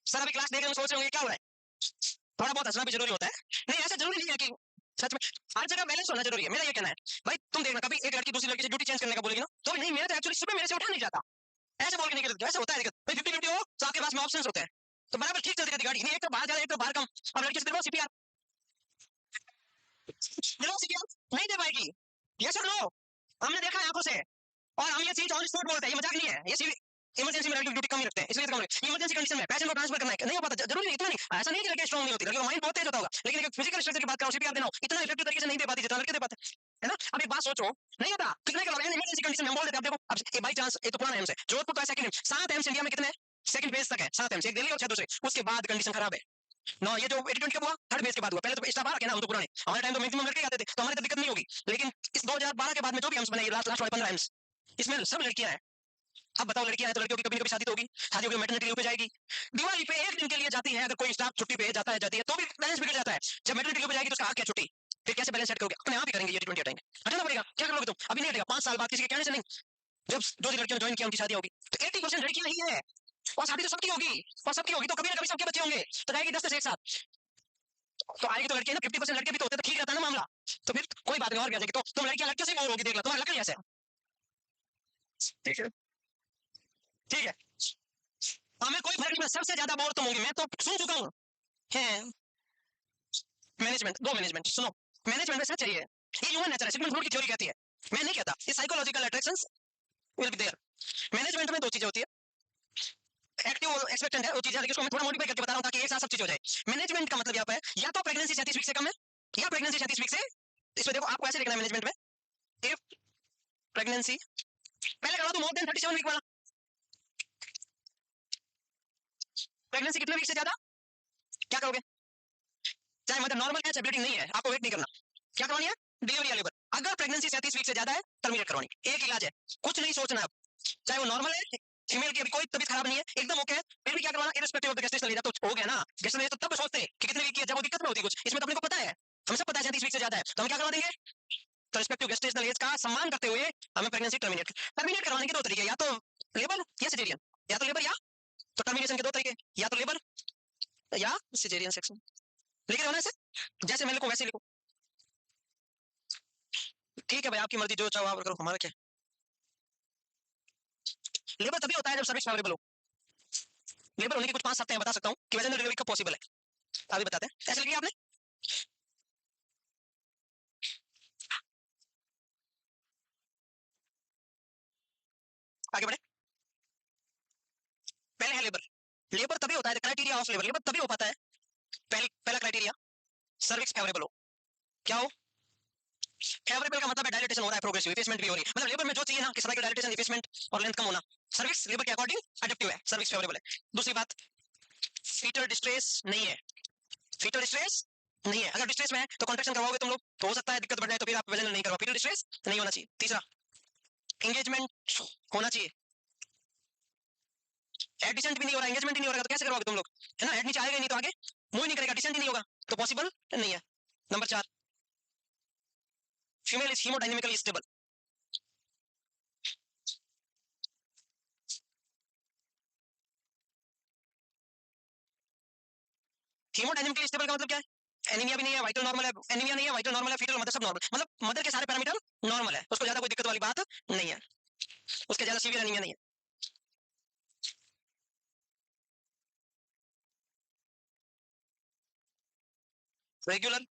सर अभी क्लास देख रहे हैं सोच रहे होंगे क्या हो रहा है। थोड़ा बहुत हंसना भी जरूरी होता है। नहीं ऐसा जरूरी नहीं है कि सच में हर जगह बैलेंस होना जरूरी है, मेरा ये कहना है। भाई तुम देखना कभी एक लड़की दूसरी लड़की से ड्यूटी चेंज करने का बोलेगी ना, तो नहीं मेरा तो एक्चुअली सुबह मेरे से उठा नहीं जाता, ऐसे बोल के नहीं करते, ऐसा होता है दिक्कत। भाई 50-50 हो तो आपके पास में ऑप्शंस होते हैं, तो बराबर ठीक चलती रहती गाड़ी, नहीं एक तो बाहर ज्यादा एक तो बाहर कम। अब लड़की से दिलवाओ सीपीआर, दिलवाओ सीपीआर, नहीं दे पाएगी। यस और नो, हमने देखा है आंखों से। और हम ये चीज ऑन स्पॉट बोलते हैं, ये मजाक नहीं है। ये इमरजेंसी में लड़की ड्यूटी कम ही रखते हैं, इसलिए कम रखते हैं। इमरजेंसी कंडीशन में पेशेंट को ट्रांसफर करना है, नहीं हो पाता, जरूरी नहीं, इतना नहीं, ऐसा नहीं कि लड़की स्ट्रांग नहीं होती, लड़की का माइंड बहुत तेज होता होगा, लेकिन एक फिजिकल स्ट्रक्चर की बात करो, सीपीआर देना हो इतना इफेक्टिव तरीके से नहीं दे पाती जितना लड़के दे पाते है ना। अब एक बात सोचो, नहीं होता कितने का इमरजेंसी कंडीशन में बोल देते। अब देखो अब एक बाई चांस, एक तो पुराना एम्स है जोधपुर का, सेकंड 7 एम्स इंडिया में कितने सेकंड फेज तक है, 7 एम्स, एक दिल्ली और 6 दूसरे, उसके बाद कंडीशन खराब है। नो ये जो 80-20 कब हुआ, थर्ड फेज के बाद हुआ, पहले तो स्टाफ आ रखे ना, हम तो पुराने, हमारे टाइम तो मैक्सिमम लड़के आते थे, तो हमारे तो दिक्कत नहीं होगी। लेकिन इस 2012 के बाद में जो भी एम्स बने, लास्ट वाले 15 एम्स, इसमें सब लड़कियां हैं। अब बताओ लड़कियां हैं तो लड़कियों की कभी कभी शादी तो होगी, शादी होगी मैटरनिटी लीव पे जाएगी, दिवाली पे एक दिन के लिए जाती है, अगर कोई स्टाफ छुट्टी पे जाता है जाती है तो भी बैलेंस बिगड़ जाता है। जब मैटरनिटी लीव पे जाएगी तो उसका हक है छुट्टी, फिर कैसे बैलेंस सेट करोगे, अपने आप ही करेंगे, ये T20 हटाएंगे, हटाना पड़ेगा, क्या करोगे तुम, अभी नहीं हटेगा, 5 साल बाद किसी के कहने से नहीं। जब जो लड़कियों ने ज्वाइन किया उनकी शादी होगी, तो 80% लड़कियां ही है, और शादी तो सबकी होगी, और सबकी होगी तो कभी ना कभी सबके बच्चे होंगे, तो जाएगी 10 से एक साथ, तो आएगी तो लड़कियां ना, 50% लड़के भी तो होते तो ठीक रहता है ना मामला। तो फिर कोई बात नहीं, और क्या जाएगी, तो तुम लड़कियां लड़कियों से बोर होगी, देख लो तुम्हारा लड़का कैसे है। ठीक है, ठीक है, हमें कोई फर्क नहीं, सबसे ज्यादा बोर तुम होंगे, मैं तो सुन चुका हूँ। है मैनेजमेंट, दो मैनेजमेंट सुनो, मैनेजमेंट में सच है, ये ह्यूमन नेचर है, सिगमंड फ्रॉइड की थ्योरी कहती है, मैं नहीं कहता, ये psychological attractions will be there. Management में दो चीजें होती है, एक्टिव और एक्सपेक्टेंट है वो चीज है, लेकिन उसको मैं थोड़ा मॉडिफाई करके बता रहा हूं ताकि एक साथ सब चीज हो जाए। मैनेजमेंट का मतलब यहाँ पे या तो प्रेगनेंसी 37 वीक से कम है, या प्रेगनेंसी 37 वीक से, इसमें देखो आपको ऐसे लिखना है मैनेजमेंट में, इफ प्रेगनेंसी, पहले करवा दो मोर देन 37 वीक वाला, प्रेगनेंसी कितने वीक से ज्यादा, क्या करोगे, चाहे मतलब नॉर्मल है चाहे ब्लीडिंग नहीं है, आपको वेट नहीं करना, क्या करवानी है, डिलीवरी या लेबर। अगर प्रेगनेंसी 37 वीक से ज्यादा है टर्मिनेट करवानी, एक इलाज है, कुछ नहीं सोचना है, चाहे वो नॉर्मल है, फीमेल की अभी कोई तबीयत खराब नहीं है, एकदम ओके है, फिर भी क्या करवाना, irrespective of the gestational age, तो हो गया ना, गेस्टेशनल एज तो तब सोचते हैं कि कितने वीक की है जब वो दिक्कत में होती है कुछ, इसमें तो अपने को पता है, हम सब पता है 37 वीक से ज्यादा है, तो हम क्या करवा देंगे, तो रिस्पेक्टिव गेस्टेशनल एज का सम्मान करते हुए हमें प्रेगनेंसी टर्मिनेट करवाने के दो तरीके, या तो लेबर या सिजेरियन, या तो लेबर या, तो टर्मिनेशन के दो तरीके, या तो लेबर या सिजेरियन सेक्शन, लिख रहे हो ना ऐसे, जैसे मैं लिखूं वैसे लिखो, ठीक है भाई आपकी मर्जी, जो चाहो आप करो, हमारा क्या। लेबर तभी होता है जब सर्विस फेवरेबल हो, लेबर होने की कुछ 5 सप्ताह बता सकता हूँ कि वैसे डिलीवरी कब पॉसिबल है, अभी बताते हैं, ऐसे लिखिए आपने, आगे बढ़े, पहले है लेबर, लेबर तभी होता है, क्राइटेरिया ऑफ लेबर, लेबर तभी हो पाता है, पहला क्राइटेरिया सर्विक्स फेवरेबल हो, क्या हो, फेवरेबल का मतलब है डायलेटेशन हो रहा है, प्रोग्रेसिव इफेसमेंट भी हो रही है, मतलब लेबर में जो चाहिए ना कि सर्वाइकल डायलेटेशन इफेसमेंट और लेंथ कम होना, सर्विक्स लेबर के अकॉर्डिंग एडेप्टिव है, सर्विक्स फेवरेबल है। दूसरी बात, फीटल डिस्ट्रेस नहीं है, फीटल डिस्ट्रेस नहीं है, अगर डिस्ट्रेस में है तो कॉन्ट्रैक्शन करवाओगे तुम लोग तो हो सकता है दिक्कत बढ़ जाए, तो फिर आप वजन नहीं करवाओ, फीटल डिस्ट्रेस नहीं होना चाहिए। तीसरा, एंगेजमेंट होना चाहिए, एड डिसेंट भी नहीं हो रहा, एंगेजमेंट ही नहीं हो रहा, तो कैसे करोगे तुम लोग, है ना, एड नीचे आएगा ही नहीं तो आगे मूव नहीं करेगा, डिसेंट ही नहीं होगा तो पॉसिबल नहीं है। Number 4, female is haemodynamically stable, haemodynamically stable का मतलब क्या है, एनीमिया भी नहीं है, वाइटल नॉर्मल है, एनीमिया नहीं है, वाइटल नॉर्मल है, फीटल मदर सब नॉर्मल, मतलब मदर के सारे पैरामीटर नॉर्मल है, उसको ज्यादा कोई दिक्कत वाली बात नहीं है, उसके ज्यादा सीवियर एनीमिया नहीं है। रेगुलर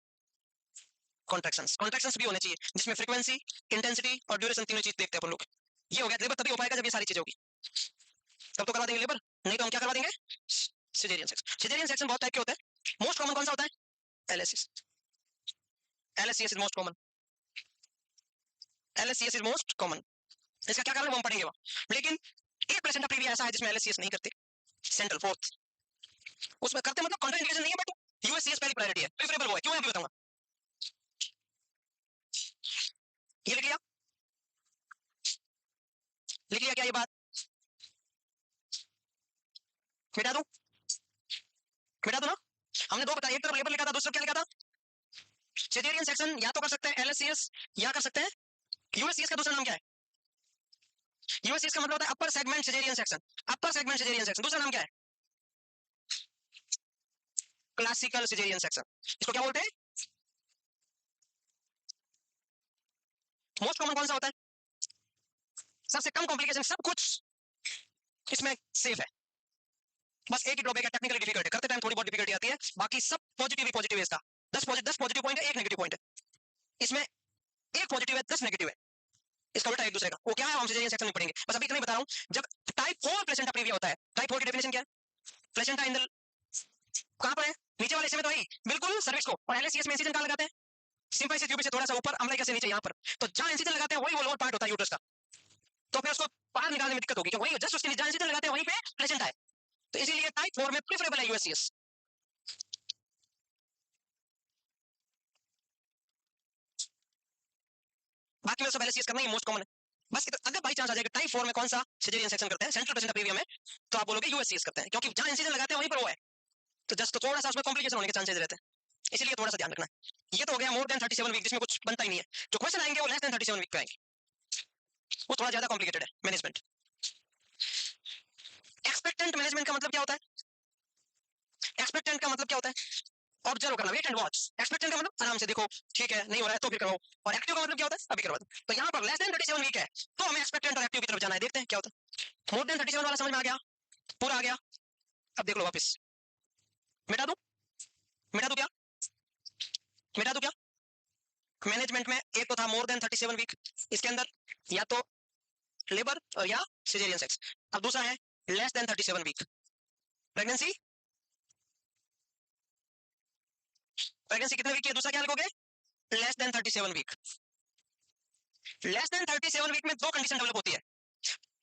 कॉन्ट्रैक्शंस, कॉन्ट्रैक्शंस भी होने चाहिए जिसमें फ्रीक्वेंसी, इंटेंसिटी और ड्यूरेशन तीनों चीज देखते हैं अपन लोग, ये हो गया लेबर तभी हो पाएगा जब ये सारी चीजें होगी, तब तो करवा देंगे लेबर, नहीं तो हम क्या करवा देंगे, सिजेरियन सेक्शन। सिजेरियन सेक्शन बहुत टाइप के होते हैं, मोस्ट कॉमन कौन सा होता है, LSS, LSCS is most common, LSCS is most common, इसका क्या कारण है वो हम पढ़ेंगे वहां, लेकिन 1% ऑफ ऐसा है जिसमें एलएससीएस नहीं करते, सेंट्रल फोर्थ, उसमें करते मतलब कॉन्ट्राइंडिकेशन नहीं है, बट यूएससीएस पहली प्रायोरिटी है, प्रेफरेबल वो है, क्यों है अभी बताऊंगा, ये लिख लिया, लिख लिया क्या ये बात, मिटा दूं, मिटा दूं ना, हमने दो बताया, एक तरफ लेबर लिखा था, दूसरा क्या लिखा था, सिजेरियन सेक्शन, या तो कर सकते हैं एलएससीएस या कर सकते हैं यूएससीएस, का दूसरा नाम क्या है, यूएससीएस का मतलब होता है upper segment caesarean section. Upper segment caesarean section, दूसरा नाम क्या है? Classical caesarean section. इसको क्या बोलते हैं? मोस्ट कॉमन कौन सा होता है? सबसे कम कॉम्प्लिकेशन, सब कुछ इसमें सेफ है, बस एक ही ड्रॉबैक है, टेक्निकली डिफिकल्ट है, करते टाइम थोड़ी बहुत डिफिकल्टी आती है, बाकी सब पॉजिटिव ही पॉजिटिव है इसका। 10 पॉजिटिव पॉइंट है, एक नेगेटिव पॉइंट है इसमें, एक पॉजिटिव है 10 नेगेटिव है, इसका उल्टा एक दूसरे का। वो क्या है हम सिजेरियन सेक्शन में पढ़ेंगे, बस अभी इतना ही बता रहा हूं। जब टाइप 4 प्लेसेंटा प्रीविया होता है, टाइप 4 की डेफिनेशन क्या है? प्लेसेंटा इन द, कहां पर है? नीचे वाले हिस्से में तो है बिल्कुल सर्विक्स को, और एलएसीएस में इंसिजन कहां लगाते हैं? सिंपल से ट्यूब से थोड़ा सा ऊपर, अम्लाइका से नीचे यहां पर, तो जहां इंसिजन लगाते हैं वही वो लोअर पार्ट होता है यूट्रस का, तो फिर उसको बाहर निकालने में दिक्कत होगी, क्योंकि वही जस्ट उसके जहां इंसिजन लगाते हैं वहीं पे प्लेसेंटा है, तो इसीलिए टाइप 4 में प्रेफरेबल है यूएससीएस। बाकी में सब एलएसीएस करना ही मोस्ट कॉमन है, बस अगर बाई चांस आ जाएगा टाइप 4 में कौन सा सिजेरियन सेक्शन करते हैं, सेंट्रल प्लेसेंटा प्रीविया में, तो आप बोलोगे यूएससीएस करते हैं, क्योंकि जहां इंसिजन लगाते हैं वहीं पर वो है, तो जस्ट तो थोड़ा सा उसमें कॉम्प्लिकेशन होने के चांसेस रहते हैं, इसलिए थोड़ा सा ध्यान रखना है। ये तो हो गया मोर देन 37 वीक, जिसमें कुछ बनता ही नहीं है। जो क्वेश्चन आएंगे वो लेस देन 37 वीक पे आएंगे, वो थोड़ा ज्यादा कॉम्प्लिकेटेड है मैनेजमेंट। एक्सपेक्टेंट मैनेजमेंट का मतलब क्या होता है? एक्सपेक्टेंट का मतलब क्या होता है? ऑब्जर्व करना, वेट एंड वॉच। एक्सपेक्टेंट का मतलब आराम से देखो, ठीक है नहीं हो रहा है तो फिर करो, और एक्टिव का मतलब क्या होता है? अभी करवा दो। तो यहाँ पर लेस देन 37 वीक है, तो हमें एक्सपेक्टेंट और एक्टिव की तरफ जाना है, देखते हैं क्या होता है। मोर देन 37 वाला समझ में आ गया, पूरा आ गया। अब देख लो वापस, मिटा दो, मिटा दो क्या, मिटा दो क्या? मैनेजमेंट में एक तो था मोर देन 37 वीक, इसके अंदर या तो लेबर या सिजेरियन सेक्स। अब दूसरा है less than 37 week, pregnancy. Pregnancy कितने वीक की है, दूसरा क्या लिखोगे? Less than 37 week. Less than 37 week में दो कंडीशन डेवलप होती है।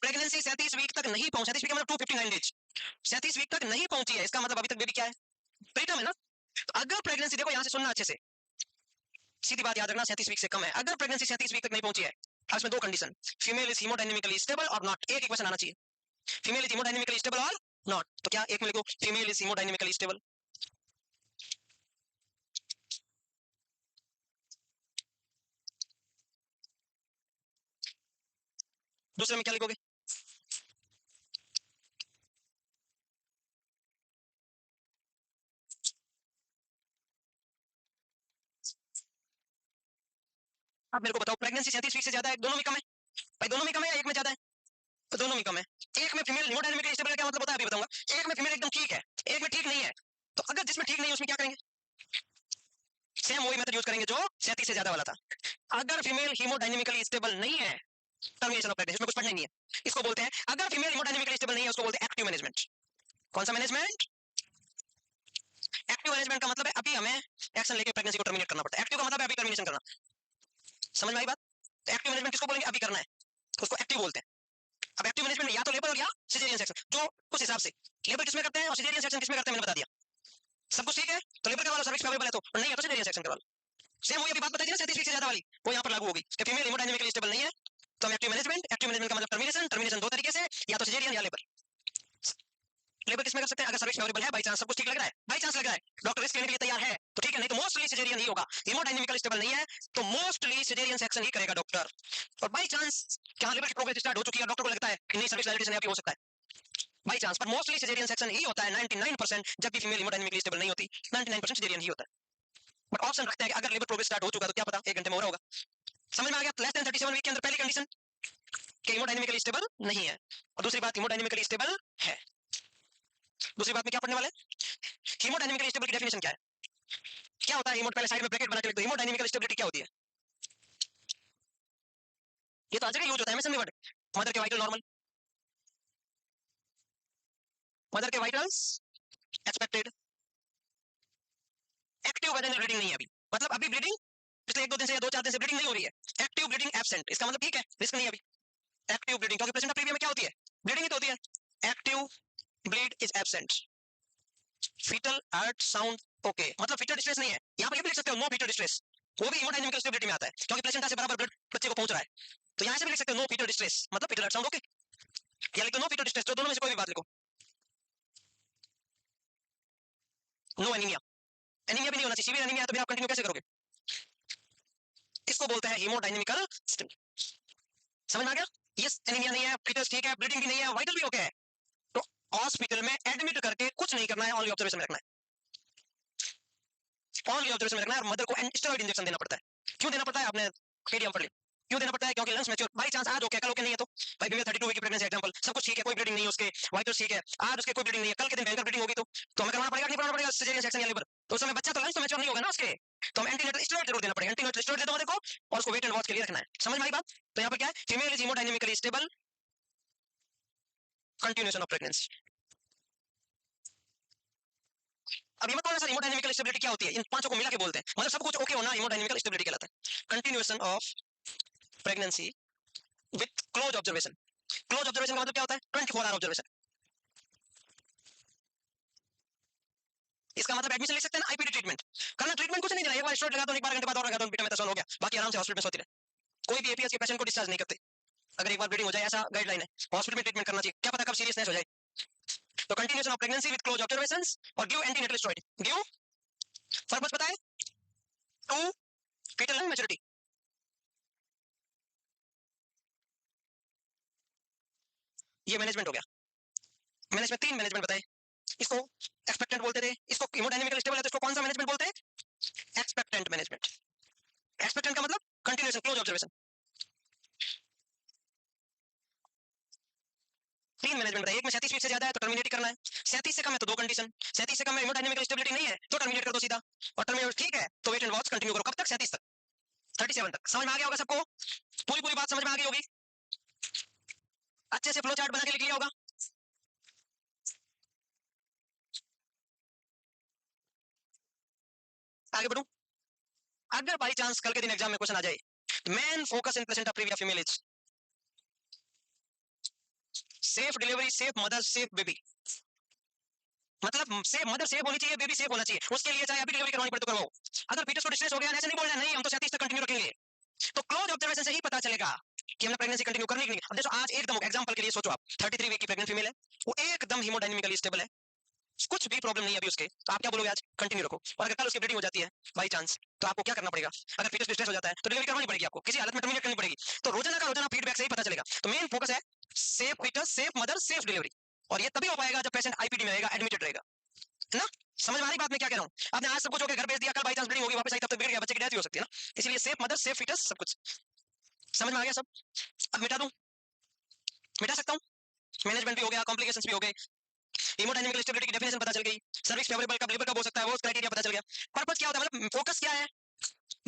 प्रेगनेंसी 37 वीक तक नहीं पहुंची, 37 वीक मतलब 259 डेज, 37 वीक तक नहीं पहुंची है, इसका मतलब अभी तक बेबी क्या है? प्रीटर्म है ना। तो अगर प्रेगनेंसी, देखो यहां से सुनना अच्छे से, सीधी बात याद रखना, 37 वीक से कम है, अगर प्रेगनेंसी 37 वीक तक नहीं पहुंची है, इसमें दो condition, female is haemodynamically stable और नॉट, एक क्वेश्चन आना चाहिए, फीमेल इज हीमोडायनेमिकली स्टेबल और नॉट, तो क्या एक में लिखो फीमेल इज हीमोडायनेमिकली स्टेबल। दूसरे में क्या लिखोगे? आप मेरे को बताओ, प्रेगनेंसी 37 वीक से ज्यादा है, दोनों में कम है? भाई दोनों में कम है या एक में ज्यादा है? तो दोनों में कम है। एक में फीमेल हीमोडायनेमिकली स्टेबल क्या मतलब होता है अभी बताऊंगा। एक में फीमेल एकदम ठीक है, एक में ठीक नहीं है, तो अगर जिसमें ठीक नहीं है उसमें क्या करेंगे? सेम वही मेथड यूज करेंगे जो 37 से ज्यादा वाला था। अगर फीमेल हीमोडायनेमिकली स्टेबल नहीं है, टर्मिनेशन ऑफ प्रेगनेंसी, इसमें कुछ पढ़ना ही नहीं है, इसको बोलते हैं, अगर फीमेल हीमोडायनेमिकली स्टेबल नहीं है उसको बोलते हैं एक्टिव मैनेजमेंट। कौन सा मैनेजमेंट? एक्टिव मैनेजमेंट का मतलब है अभी हमें एक्शन लेके प्रेगनेंसी को टर्मिनेट करना पड़ता है, एक्टिव का मतलब है अभी टर्मिनेशन करना। समझ में आई बात? तो एक्टिव मैनेजमेंट किसको बोलेंगे? अभी करना है, उसको एक्टिव बोलते हैं। अब एक्टिव मैनेजमेंट या तो लेबर या सिजेरियन सेक्शन, जो उस हिसाब से लेबर किसमें करते हैं और सिजेरियन सेक्शन किसमें करते हैं मैंने बता दिया। सब कुछ ठीक है तो लेबर करवा लो, सर्विस अवेलेबल है तो, और नहीं है तो सिजेरियन सेक्शन करवा लो। सेम वही अभी बात बताई थी ना 37 वीक से ज्यादा वाली, वो यहाँ पर लागू होगी कि फीमेल हीमोडायनेमिकली स्टेबल नहीं है तो हम एक्टिव मैनेजमेंट, एक्टिव मैनेजमेंट का मतलब टर्मिनेशन, टर्मिनेशन दो तरीके से, या तो सिजेरियन या लेबर। लेबर किसमें कर सकते हैं? अगर सर्विस अवेलेबल है, बाई चांस सब कुछ ठीक लग रहा है, बाई चांस लग रहा है, डॉक्टर रिस्क लेने के लिए तैयार है तो ठीक है, नहीं तो मोस्टली सिजेरियन ही होगा। हीमोडायनेमिकली स्टेबल नहीं है तो मोस्टली सिजेरियन सेक्शन ही करेगा डॉक्टर। और बाई चांस क्या लेबर की प्रोग्रेस स्टार्ट हो चुकी है, डॉक्टर को लगता है कि नहीं सर्विस वैलिडेशन अभी हो सकता है, बाई चांस, पर मोस्टली सिजेरियन सेक्शन ही होता है 99%, जब भी फीमेल हीमोडायनेमिकली स्टेबल नहीं होती 99% सिजेरियन ही होता है। बट ऑप्शन रखते हैं कि अगर लेबर प्रोग्रेस स्टार्ट हो चुका तो क्या पता 1 घंटे में हो रहा होगा। समझ में आ गया? लेस देन 37 वीक के अंदर पहली कंडीशन कि हीमोडायनेमिकली स्टेबल नहीं है, और दूसरी बात हीमोडायनेमिकली स्टेबल है। दूसरी बात में क्या पढ़ने वाले? हीमोडायनेमिकल स्टेबिलिटी डेफिनेशन क्या है? क्या होता है हीमो, पहले साइड में ब्रैकेट बना के लिख दो, हीमोडायनेमिकल स्टेबिलिटी क्या होती है? ये तो हर जगह यूज होता है एमएसएम वर्ड। मदर के वाइटल नॉर्मल, मदर के vitals expected, active vaginal bleeding नहीं है अभी, मतलब अभी ब्लीडिंग पिछले 1-2 दिन से या 2-4 दिन से ब्लीडिंग नहीं हो रही है, एक्टिव ब्लीडिंग एब्सेंट, इसका मतलब ठीक है रिस्क नहीं है अभी। एक्टिव ब्लीडिंग, क्योंकि प्लेसेंटा प्रीविया में क्या होती है? ब्लीडिंग ही तो होती है। Active bleed is absent, foetal heart sound okay, मतलब फीटल डिस्ट्रेस नहीं है। यहाँ पर ये भी लिख सकते हो नो फीटल डिस्ट्रेस, वो भी हीमोडायनेमिकल स्टेबिलिटी में आता है क्योंकि प्लेसेंटा से बराबर ब्लड बच्चे को पहुंच रहा है, तो यहाँ से भी लिख सकते हो नो फीटल डिस्ट्रेस, मतलब फीटल हार्ट साउंड ओके, या लिख दो नो फीटल डिस्ट्रेस, तो दोनों में से कोई भी बात लिखो। नो एनीमिया, एनीमिया भी नहीं होना चाहिए, सीवियर एनीमिया तो फिर आप कंटिन्यू कैसे करोगे? इसको बोलते हैं हीमोडायनेमिकल स्टेबिलिटी। समझ में आ गया? यस एनीमिया नहीं है, फीटस ठीक है, ब्लीडिंग भी नहीं है, वाइटल भी ओके है, तो हॉस्पिटल में एडमिट करके कुछ नहीं करना है, ओनली ऑब्जर्वेशन में रखना है, ओनली ऑब्जर्वेशन में रखना है। और मदर को स्टेरॉइड इंजेक्शन देना पड़ता है। क्यों देना पड़ता है? आपने केडियम पढ़ लिया। क्यों देना पड़ता है? क्योंकि लंग्स मैच्योर, बाई चांस आज ओके कल ओके नहीं है, तो भाई फीमेल 32 वीक की प्रेगनेंसी एग्जांपल, सब कुछ ठीक है, कोई ब्लीडिंग नहीं है उसके, वाइटल ठीक है, आज उसके कोई ब्लीडिंग नहीं है, कल के दिन भयंकर ब्लीडिंग होगी, तो हमें करवाना पड़ेगा नहीं करवाना पड़ेगा सिजेरियन सेक्शन या लेबर? तो उस समय बच्चा तो लंग्स तो मैच्योर नहीं होगा ना उसके, तो हम एंटीनेटल स्टेरॉइड जरूर देना पड़ेगा। एंटीनेटल स्टेरॉइड दे दो मदर को और उसको वेट एंड वॉच के लिए रखना है। समझ में आई बात? तो यहाँ पर क्या है, female is haemodynamically stable, continuation of pregnancy. अब ये मत बोलना सर हेमोडायनेमिकल स्टेबिलिटी क्या होती है, इन पांचों को मिला के बोलते हैं, मतलब सब कुछ ओके होना हेमोडायनेमिकल स्टेबिलिटी कहलाता है। Continuation of pregnancy with close observation. Close observation का मतलब क्या होता है? 24 आवर ऑब्जर्वेशन। इसका मतलब एडमिशन ले सकते हैं ना, आईपीडी ट्रीटमेंट करना, ट्रीटमेंट कुछ नहीं देना, एक बार स्टेरॉइड लगा दो, एक बार घंटे बाद और लगा दो, बीटामेथासोन हो गया, बाकी आराम से हॉस्पिटल में सोते रहे। कोई भी एपीएस के पेशेंट को डिस्चार्ज नहीं करते अगर एक बार ब्लीडिंग हो जाए, ऐसा गाइडलाइन है। हॉस्पिटल में ट्रीटमेंट करना चाहिए, क्या पता कब सीरियसनेस हो जाए। तो continuation of pregnancy with close observations और give antenatal steroid. Give purpose पता है? To fetal maturity. ये मैनेजमेंट हो गया। मैनेजमेंट तीन मैनेजमेंट बताए, इसको एक्सपेक्टेंट बोलते थे, इसको हेमोडायनेमिकल स्टेबल है तो इसको कौन सा मैनेजमेंट बोलते हैं? Expectant management. एक्सपेक्टेंट का मतलब कंटिन्यूएशन क्लोज ऑब्जर्वेशन। तीन मैनेजमेंट बताइए, एक में 37 फीट से ज्यादा है तो टर्मिनेट करना है, 37 से कम है तो दो कंडीशन, 37 से कम में हेमोडायनेमिकल स्टेबिलिटी नहीं है तो टर्मिनेट कर दो सीधा, और टर्मिनेट ठीक है तो वेट एंड वॉच कंटिन्यू करो, कब तक? 37 तक, 37 तक। समझ में आ गया होगा सबको? पूरी पूरी बात समझ में आ गई होगी, अच्छे से फ्लो चार्ट बना के लिख लिया होगा। आगे बढ़ू, अगर बाई चांस कल के दिन एग्जाम में क्वेश्चन आ जाए, man focus in placenta praevia female is safe delivery, safe mother, safe baby, मतलब सेफ मदर सेफ होनी चाहिए, बेबी सेफ होना चाहिए, उसके लिए चाहे अभी डिलीवरी करवानी पड़े तो करवाओ। अगर फीटस को डिस्ट्रेस हो गया, ऐसे नहीं बोलना नहीं हम तो 37 तक कंटिन्यू रखेंगे, तो क्लोज ऑब्जर्वेशन से ही पता चलेगा कि हमने प्रेगनेंसी कंटिन्यू करनी कि नहीं। अब देखो आज एकदम एग्जांपल के लिए सोचो आप 33 वीक की प्रेग्नेंट फीमेल है, वो एकदम हीमोडायनेमिकली स्टेबल है, कुछ भी प्रॉब्लम नहीं है अभी उसके, तो आप क्या बोलोगे? आज कंटिन्यू रखो। और अगर कल उसकी ब्लीडिंग हो जाती है बाई चांस, तो आपको क्या करना पड़ेगा? अगर फीटस डिस्ट्रेस हो जाता है तो डिलीवरी करवानी पड़ेगी, आपको किसी हालत में टर्मिनेट करनी पड़ेगी। तो रोजाना का रोजाना फीडबैक से ही पता चलेगा। तो मेन फोकस है safe foetus, safe mother, safe delivery, और ये तभी हो पाएगा जब पेशेंट आईपीडी में रहेगा, एडमिटेड रहेगा, है ना? समझ में आ रही बात मैं क्या कह रहा हूँ? आपने आज सब कुछ होकर घर भेज दिया, कल बाई चांस ब्लीडिंग होगी, वापस आई तब तक बिगड़ गया, बच्चे की डेथ भी हो सकती है ना, इसलिए सेफ मदर, सेफ फीटस, सब कुछ समझ में आ गया सब? अब मिटा दूं? मिटा सकता हूँ? मैनेजमेंट भी हो गया, कॉम्प्लिकेशंस भी हो गए, हेमोडायनेमिकल स्टेबिलिटी की डेफिनेशन पता चल गई, सर्विक्स फेवरेबल कब लेबर कब हो सकता है वो क्राइटेरिया पता चल गया। पर्पस क्या होता है, मतलब फोकस क्या है?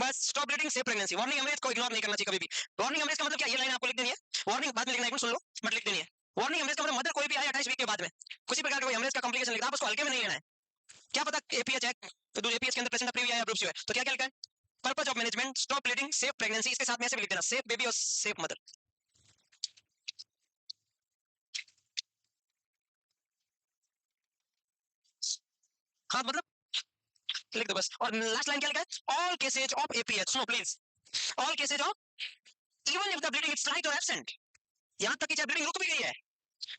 बस stop bleeding, safe pregnancy. Warning haemorrhage को इग्नोर नहीं करना चाहिए कभी भी। वार्निंग हेमरेज का मतलब क्या? ये लाइन आपको लिख देनी है, वार्निंग बाद में लिखना है, एक मिनट सुन लो, बट लिख देनी है। वार्निंग हेमरेज का मतलब मदर कोई भी आए 28 वीक के बाद में किसी प्रकार का कोई हेमरेज का कॉम्प्लिकेशन लिखा, आप उसको हल्के में नहीं लेना है। क्या पता एपीएच है तो दूसरे एपीएच के अंदर प्रेजेंट प्रीविया या ब्रूसियो है, तो क्या क्या लिखा है? Purpose of management stop bleeding, safe pregnancy, इसके साथ में ऐसे भी लिख देना सेफ बेबी और सेफ मदर। हाँ मतलब लिख दो बस। और लास्ट लाइन क्या लिखा है? ऑल केसेज ऑफ एपीएच, सुनो please, all cases of, even if the bleeding is slight or absent, यहां तक कि चाहे ब्लीडिंग रुक भी गई है,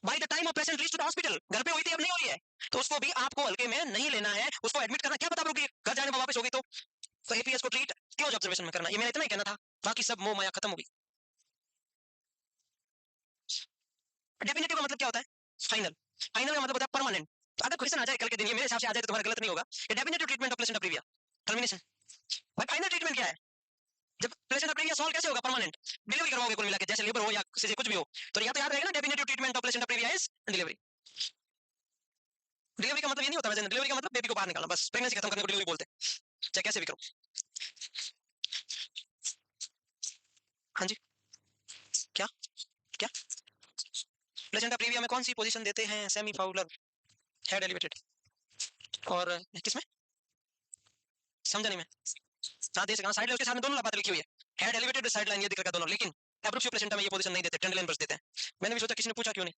by the time of patient reach to the hospital, घर पे हुई थी अब नहीं हुई है, तो उसको भी आपको हल्के में नहीं लेना है, उसको एडमिट करना, क्या पता रुकी घर जाने में वापस होगी, तो एपीएस को ट्रीट क्लोज ऑब्जर्वेशन में करना। ये मेरा इतना ही कहना था, बाकी सब मोह माया खत्म होगी। डेफिनेटिव का मतलब क्या होता है? फाइनल। फाइनल का मतलब होता है परमानेंट। तो अगर क्वेश्चन आ जाए कल के दिन, ये मेरे हिसाब से आ जाए तो तुम्हारा गलत नहीं होगा, ये definitive treatment of placenta previa termination. भाई फाइनल ट्रीटमेंट क्या है? जब प्लेसेंटा प्रीविया सॉल्व कैसे होगा? परमानेंट डिलीवरी करवाओगे कुल मिला के, जैसे लेबर हो या किसी कुछ भी हो, तो या तो याद रहेगा ना, definitive treatment of placenta previa is delivery. Delivery का मतलब ये नहीं होता वैसे, डिलीवरी का मतलब बेबी को बाहर निकालना, बस प्रेगनेंसी खत्म करने को डिलीवरी बोलते हैं, चाहे कैसे भी करो। हाँ जी, क्या क्या? प्लेसेंटा प्रीविया में कौन सी पोजीशन देते हैं? सेमी फाउलर, हेड एलिवेटेड, और किसमें? समझा नहीं मैं। हाँ दे सकता, साइड लाइन उसके साथ में दोनों बात लिखी हुई है, हेड एलिवेटेड साइड लाइन, ये दिख रहा है दोनों, लेकिन एब्रुप्सियो प्लेसेंटा में ये पोजीशन नहीं देते, टेंडल लाइन बस देते हैं। मैंने भी सोचा किसी ने पूछा क्यों नहीं।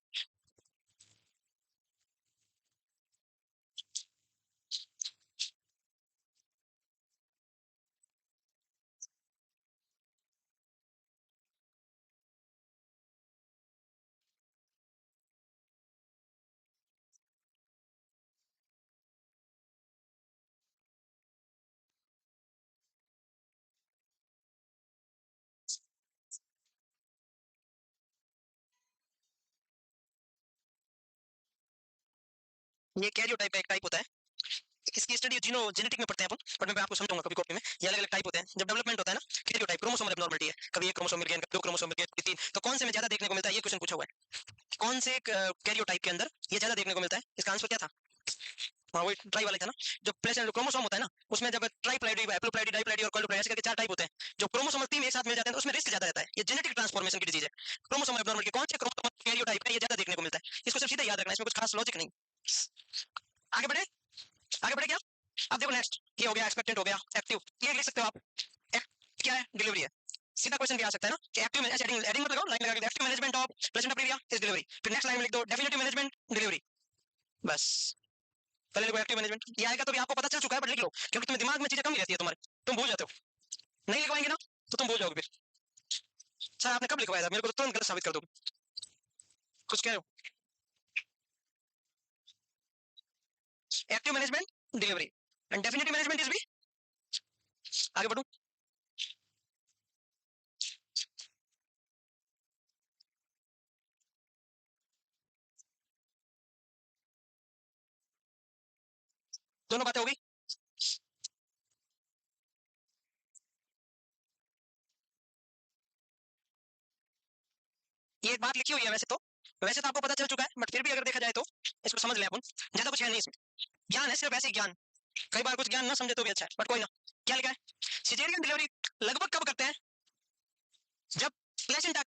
ये कैरियोटाइप का एक टाइप होता है। इसकी स्टडी जेनेटिक में पढ़ते हैं अपन, बट मैं आपको समझाऊंगा कभी कॉपी में। ये अलग अलग टाइप होते हैं। जब डेवलपमेंट होता है ना, कैरियोटाइप क्रोमोसोमल एब्नॉर्मलिटी है, कभी एक क्रोमोसोम मिल गया, कभी दो क्रोमोसोम मिल गए, कभी तीन, तो कौन से में ज्यादा देखने को मिलता है, ये क्वेश्चन पूछा हुआ है। कौन से कैरियोटाइप के अंदर ये ज्यादा देखने को मिलता है? इसका आंसर क्या था? हाँ वही ट्राई वाला था ना। जो प्लेसेंट क्रोमोसोम होता है ना, उसमें जब ट्राइप्लाइडी, हैप्लोप्लाइडी, डाइप्लाइडी और क्वाड्रुप्लाइडी ऐसे करके चार टाइप होते हैं। जो क्रोमोसोमल तीन एक साथ मिल जाते हैं तो उसमें रिस्क ज्यादा रहता है। ये जेनेटिक ट्रांसफॉर्मेशन की डिजीज है। क्रोमोसोमल एब्नॉर्मलिटी कौन से क्रोमोसोमल कैरियोटाइप है, ये ज्यादा देखने को मिलता है। इसको सिर्फ सीधा याद रखना, इसमें कुछ खास लॉजिक नहीं। आगे बढ़े, आगे बढ़े क्या? अब देखो नेक्स्ट, ये हो गया एक्सपेक्टेंट, हो गया एक्टिव। ये लिख सकते हो आप, क्या है? डिलीवरी है। सीधा क्वेश्चन भी आ सकता है ना कि एक्टिव में एडिंग एडिंग मत लगाओ, लाइन लगा के active management of placenta previa is delivery. फिर नेक्स्ट लाइन में लिख दो डेफिनेटिव मैनेजमेंट डिलीवरी, बस। पहले लिखो एक्टिव मैनेजमेंट, ये आएगा तो भी आपको पता चल चुका है, बट लिख लो क्योंकि तुम्हें दिमाग में चीजें कम ही रहती है तुम्हारे, तुम भूल जाते हो। नहीं लिखवाएंगे ना तो तुम भूल जाओगे फिर। सर आपने कब लिखवाया था? मेरे को तो तुरंत गलत साबित कर दोगे। कुछ कह रहे हो? Active management delivery and definitive management is भी। आगे बढ़ो। दोनों बातें हो गई। ये एक बात लिखी हुई है वैसे तो आपको पता चल चुका है, बट फिर भी अगर देखा जाए तो इसको समझ ले अपन। ज्यादा कुछ है नहीं इसमें, ज्ञान है सिर्फ ऐसे ही ज्ञान। कई बार कुछ ज्ञान ना समझे तो भी अच्छा है, बट कोई ना। क्या लिखा है? सिजेरियन डिलीवरी लगभग कब करते हैं? जब प्लेसेंटा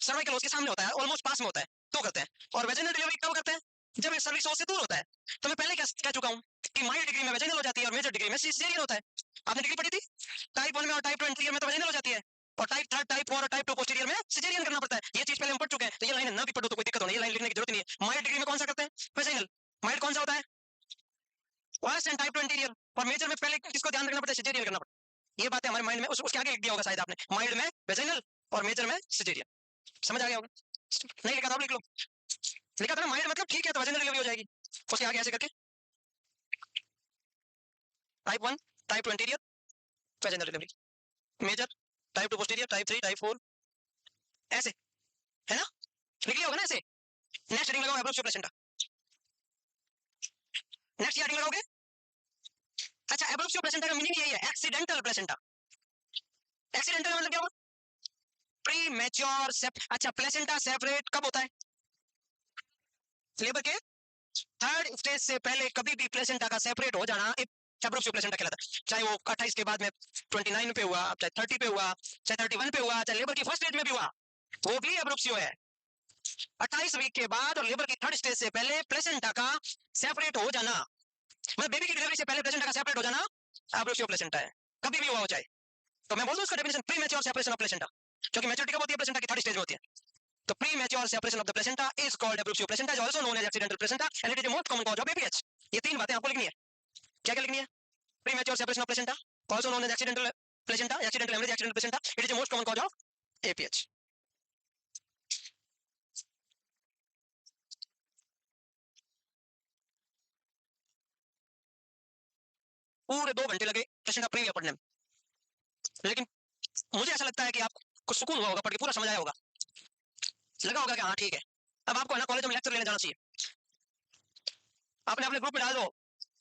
सर्वाइकल उसके सामने होता है, ऑलमोस्ट पास में होता है, तो करते हैं। और वेजिनल डिलीवरी कब करते हैं? जब ये सर्विक्स से दूर होता है। तो मैं पहले क्या कह चुका हूँ कि माइल्ड डिग्री में वेजिनल हो जाती है और मेजर डिग्री में सिजेरियन होता है। आपने डिग्री पढ़ी थी, टाइप 1 में और टाइप 2 इंटीरियर में तो वेजिनल हो जाती है, और टाइप 3, टाइप 4 और टाइप 2 पोस्टीरियर में सिजेरियन करना पड़ता है। ये चीज पहले हम पढ़ चुके हैं, तो ये लाइन ना भी पढ़ो तो कोई दिक्कत नहीं, ये लाइन लिखने की जरूरत नहीं है। माइल्ड डिग्री में कौन सा करते हैं? वेजिनल। माइल्ड कौन सा होता है? Worst and type 2 interior. और मेजर में पहले किसको ध्यान रखना पड़ता है? सिजेरियन करना पड़ता है। ये बातें हमारे माइंड में उसके आगे लिख दिया होगा शायद आपने, माइल्ड में वेजिनल और मेजर में सिजेरियन। समझ आ गया होगा? नहीं लिखा था आप लिख लो। लिखा था ना माइल्ड मतलब ठीक है तो वेजिनल डिलीवरी हो जाएगी, उसके आगे ऐसे करके type 1 type 2 anterior vaginal delivery, major type 2 posterior, type 3 type 4, ऐसे है ना? लिख लिया होगा ना ऐसे। नेक्स्ट हेडिंग लगाओ एब्रोप्सियो प्लेसेंटा। नेक्स्ट हेडिंग लगाओगे। अच्छा एब्रोप्सियो प्लेसेंटा का मीनिंग यही है, एक्सीडेंटल प्लेसेंटा। एक्सीडेंटल मतलब क्या हुआ? प्री मैच्योर अच्छा प्लेसेंटा सेपरेट कब होता है? लेबर के थर्ड स्टेज से पहले कभी भी प्लेसेंटा का सेपरेट हो जाना एब्रोप्सियो प्लेसेंटा कहलाता है। चाहे वो 28 के बाद में 29 पे हुआ, चाहे 30 पे हुआ, चाहे 31 पे हुआ, चाहे लेबर की फर्स्ट स्टेज में भी हुआ, वो भी एब्रोप्सियो है। 28 वीक के बाद और लेबर की थर्ड स्टेज से पहले प्लेसेंटा का सेपरेट हो जाना, मतलब बेबी की डिलीवरी से पहले प्लेसेंटा का सेपरेट हो जाना एब्रोप्सियो प्लेसेंटा है, कभी भी हुआ हो जाए। तो मैं बोल दूं उसका definition, pre mature separation of placenta, क्योंकि मैच्योरिटी कब होती है? प्लेसेंटा की थर्ड स्टेज में होती है। तो premature separation of the placenta is called abruptio placenta, is also known as accidental placenta and it is the most common cause of APH. ये तीन बातें आपको लिखनी है। क्या क्या लिखनी है? Premature separation of placenta, also known as accidental placenta, accidental haemorrhage, accidental placenta, it is the most common cause of APH. पूरे 2 घंटे लगे प्लेसेंटा प्रीविया पढ़ने में, लेकिन मुझे ऐसा लगता है कि आपको सुकून हुआ होगा, पढ़ के पूरा समझ आया होगा, लगा होगा कि हाँ ठीक है। अब आपको है ना कॉलेज में लेक्चर लेने जाना चाहिए। आपने अपने ग्रुप में डाल दो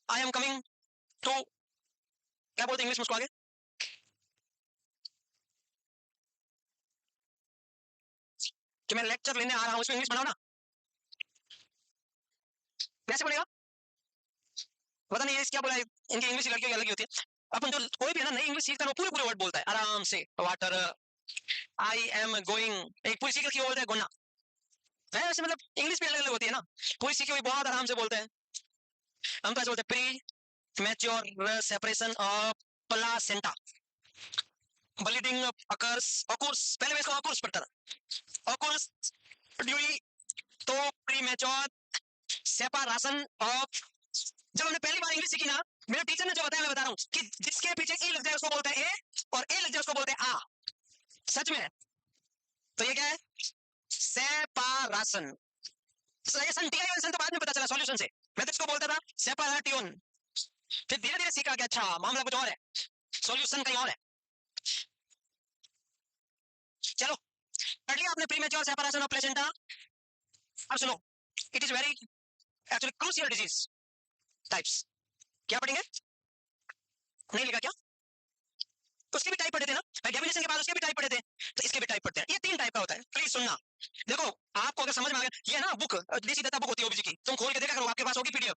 आई एम कमिंग टू, क्या बोलते हैं इंग्लिश में उसको आगे? कि मैं लेक्चर लेने आ रहा हूँ, इसमें इंग्लिश बनाओ ना। कैसे बनेगा? पता नहीं ये क्या बोला है, इनकी इंग्लिश लड़कियों की अलग ही होती है। अपन जो कोई भी है ना नई इंग्लिश सीखता है वो पूरे पूरे वर्ड बोलता है आराम से, वाटर, आई एम गोइंग, एक पूरी सीख रखी बोलता है गोना है, वैसे मतलब इंग्लिश भी अलग अलग होती है ना, पूरी सीखी हुई बहुत आराम से बोलते हैं। हम तो ऐसे बोलते हैं pre mature separation of placenta, bleeding occurs occurs, पहले मैं इसको ऑकर्स पढ़ता था, ऑकर्स ड्यूरिंग, तो प्री मैच्योर सेपरेशन ऑफ। जब हमने पहली बार इंग्लिश सीखी ना, मेरे टीचर ने जो बताया मैं बता रहा हूँ कि जिसके पीछे ई लग जाए उसको बोलते हैं ए, और ए लग जाए उसको बोलते हैं आ। सच में। तो ये क्या है? सेपरेशन। सॉल्यूशन तो बाद में पता चला सॉल्यूशन से, मैं तो इसको बोलता था सेपरेटियन। फिर धीरे धीरे सीखा कि अच्छा मामला कुछ और है, सॉल्यूशन कहीं और है। चलो पढ़ लिया आपने प्रीमेच्योर सेपरेशन ऑफ प्लेसेंटा। अब सुनो, it is very actually crucial disease types. क्या पढ़ेंगे? नहीं लिखा क्या? तो उसके भी टाइप पढ़े थे ना भाई, डेफिनेशन के बाद उसके भी टाइप पढ़े थे, तो इसके भी टाइप पढ़ते हैं। ये 3 टाइप का होता है, प्लीज सुनना। देखो आपको अगर समझ में आ गया, ये ना बुक देसी दत्ता बुक होती है ओबीसी की, तुम खोल के देखा करो, आपके पास होगी पीडीएफ।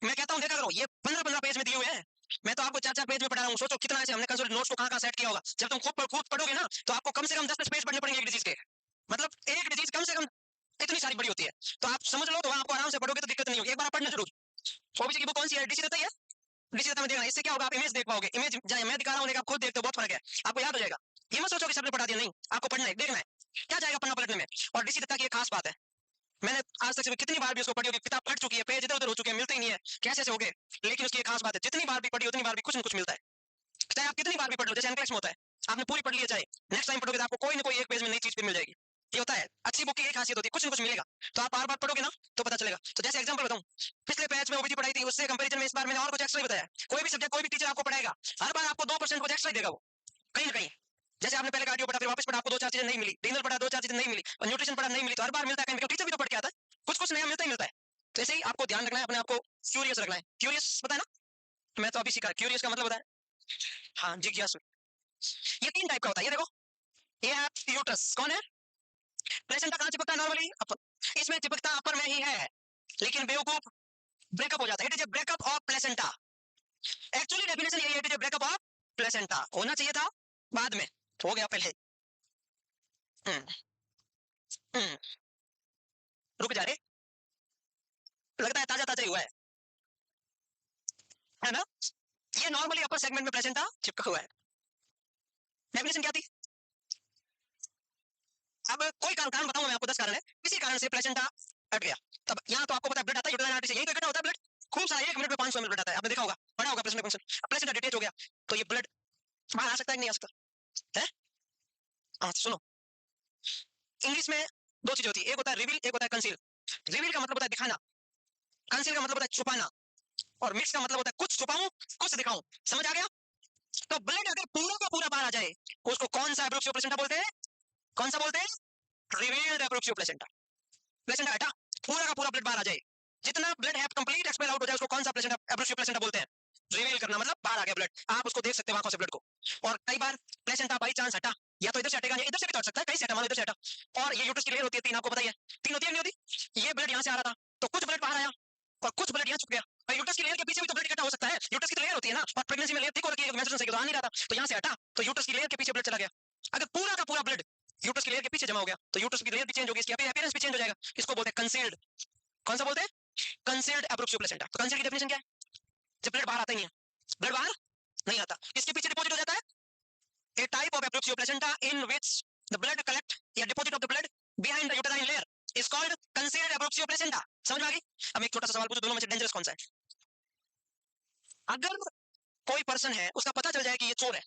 मैं कहता हूँ देखा करो, ये 15-15 पेज में दिए हुए हैं। मैं तो आपको 4-4 पेज में पढ़ा रहा हूँ, सोचो कितना ऐसे हमने कंसोलिडेट नोट्स को कहां-कहां सेट किया होगा। जब तुम खुद पढ़ोगे ना, तो आपको कम से कम 10-10 पेज पढ़ने पड़ेंगे एक डिजीज के। मतलब एक डिजीज कम से कम इतनी सारी बड़ी होती है, तो आप समझ लो, तो आपको आराम से पढ़ोगे तो दिक्कत नहीं होगी। एक बार पढ़ना जरूर। ओबीसी की बुक कौन सी है? देसी दत्ता ही है। देसी दत्ता में देखना, इससे क्या होगा, आप इमेज देख पाओगे। इमेज मैं दिखा रहा हूँ, आप खुद देखते हो, बहुत फर्क है, आपको याद हो जाएगा। ये मत सोचो कि सबने पढ़ा दिया, नहीं, आपको पढ़ना है, देखना है क्या जाएगा पन्ना पलटने में। और देसी दत्ता की एक खास बात है, मैंने आज तक कितनी बार भी उसको पढ़ी होगी, किताब फट चुकी है, पेज इधर उधर हो चुके हैं, मिलते ही नहीं है, कैसे हो गए। लेकिन उसकी एक खास बात है, जितनी बार भी पढ़ी उतनी बार भी कुछ न कुछ मिलता है, चाहे आप कितनी बार भी पढ़ लो। जैसे एनक्लेक्स में होता है, आपने पूरी पढ़ ली है, चाहे नेक्स्ट टाइम पढ़ोगे तो आपको कोई ना कोई एक पेज में नई चीज भी मिल जाएगी। ये होता है, अच्छी बुक की एक खासियत होती है, कुछ ना कुछ मिलेगा, तो आप बार बार पढ़ोगे ना तो पता चलेगा। तो जैसे एग्जांपल बताऊं, पिछले बैच में ओबीसी पढ़ाई थी, उससे कंपैरिजन में इस बार मैंने और कुछ एक्स्ट्रा ही बताया। कोई भी सब्जेक्ट कोई भी टीचर आपको पढ़ाएगा, हर बार आपको 2% कुछ एक्स्ट्रा ही देगा वो, कहीं ना कहीं। जैसे आपने पहले कार्डियो पढ़ा, फिर वापस पढ़ा, आपको 2-4 चीजें नहीं मिली, रीनल पढ़ा, 2-4 चीजें नहीं मिली, और न्यूट्रिशन पढ़ा, नहीं मिली, तो हर बार मिलता है कहीं, टीचर भी तो पढ़ के आता है, कुछ कुछ नया मिलता ही मिलता है। तो ऐसे ही आपको ध्यान रखना है, अपने आपको क्यूरियस रखना है। क्यूरियस पता है ना, मैं तो अभी सीखा। क्यूरियस का मतलब होता है, हाँ, जिज्ञासु। ये 3 टाइप का होता है, ये देखो, ये है यूट्रस, कौन है? प्लेसेंटा कहां चिपकता है नॉर्मली? अपर। इसमें चिपकता अपर में ही है, लेकिन बेवकूफ ब्रेकअप हो जाता है। It is a breakup of placenta. Actually definition यही है, it is a breakup of placenta. होना चाहिए था बाद में, हो गया पहले। हम्म, हम्म, रुक जा रे, लगता है ताजा ताजा ही हुआ है ना? ये नॉर्मली अपर सेगमेंट में प्लेसेंटा चिपका हुआ है। डेफिनेशन क्या थी? अब कोई कारण बताऊंगा मैं आपको, 10 कारण है, किसी कारण से प्लेसेंटा हट गया। तब यहाँ तो आपको पता है ब्लड आता है यूटेराइन आर्टरी से, यही तो इकट्ठा होता है ब्लड, खूब सारा, 1 मिनट में 500 ml ब्लड आता है, आपने देखा होगा, पढ़ा होगा प्लेसेंटा फंक्शन। प्लेसेंटा डिटेच हो गया, तो ये ब्लड बाहर आ सकता है कि नहीं आ सकता है? हाँ, तो सुनो, इंग्लिश में 2 चीजें होती है, एक होता है रिवील, एक होता है कंसील। रिवील का मतलब होता है दिखाना, कंसील का मतलब होता है छुपाना, और मिक्स का मतलब होता है कुछ छुपाऊं कुछ दिखाऊं। समझ आ गया? तो ब्लड अगर पूरा का पूरा बाहर आ जाए, उसको कौन सा एब्रोक्सियो प्लेसेंटा बोलते हैं? कौन सा बोलते हैं? Revealed एब्रोक्सियो placenta. प्लेसेंटा हटा, पूरा का पूरा ब्लड बाहर आ जाए, जितना ब्लड है कंप्लीट एक्सपेल आउट हो जाए, उसको कौन सा प्लेसेंटा, एब्रोक्सियो प्लेसेंटा बोलते हैं। रिवील करना मतलब बाहर आ गया ब्लड, आप उसको देख सकते हो आंखों से ब्लड को। और कई बार प्लेसेंटा बाई चांस हटा, या तो इधर से हटेगा या इधर से भी तो हट सकता है, कहीं से हटा, मान लो इधर से हटा, और ये यूट्रस की लेयर होती है 3, आपको पता ही है, 3 होती है नहीं होती? ये ब्लड यहाँ से आ रहा था, तो कुछ ब्लड बाहर आया और कुछ ब्लड यहाँ छुप गया। और यूट्रस की लेयर के पीछे भी तो ब्लड इकट्ठा हो सकता है, यूट्रस की तो लेयर होती है ना, और प्रेगनेंसी में लेयर थिक हो रखी है, मेंस्ट्रुएशन साइकिल तो आ नहीं रहा था, तो यहाँ से हटा, तो यूट्रस की लेयर के पीछे ब्लड चला गया। अगर पूरा का पूरा ब्लड यूट्रस की लेयर के पीछे जमा हो गया, तो यूट्रस की लेयर भी चेंज होगी, इसकी अपीयरेंस भी चेंज हो जाएगा, इसको बोलते हैं कंसील्ड। कौन सा बोलते हैं? Concealed abruptio placenta. तो कंसील्ड की डेफिनेशन क्या है? जब ब्लड बाहर आता ही नहीं है, ब्लड बाहर नहीं आता, किसके पीछे डिपॉजिट हो जाता है? A type of abruptio placenta in which the blood collect या deposit of the blood behind the uterine layer is called concealed abruptio placenta. समझ में आ गई? अब एक छोटा सा सवाल पूछो, दोनों में से डेंजरस कौन सा है? अगर कोई पर्सन है, उसका पता चल जाए कि ये चोर है,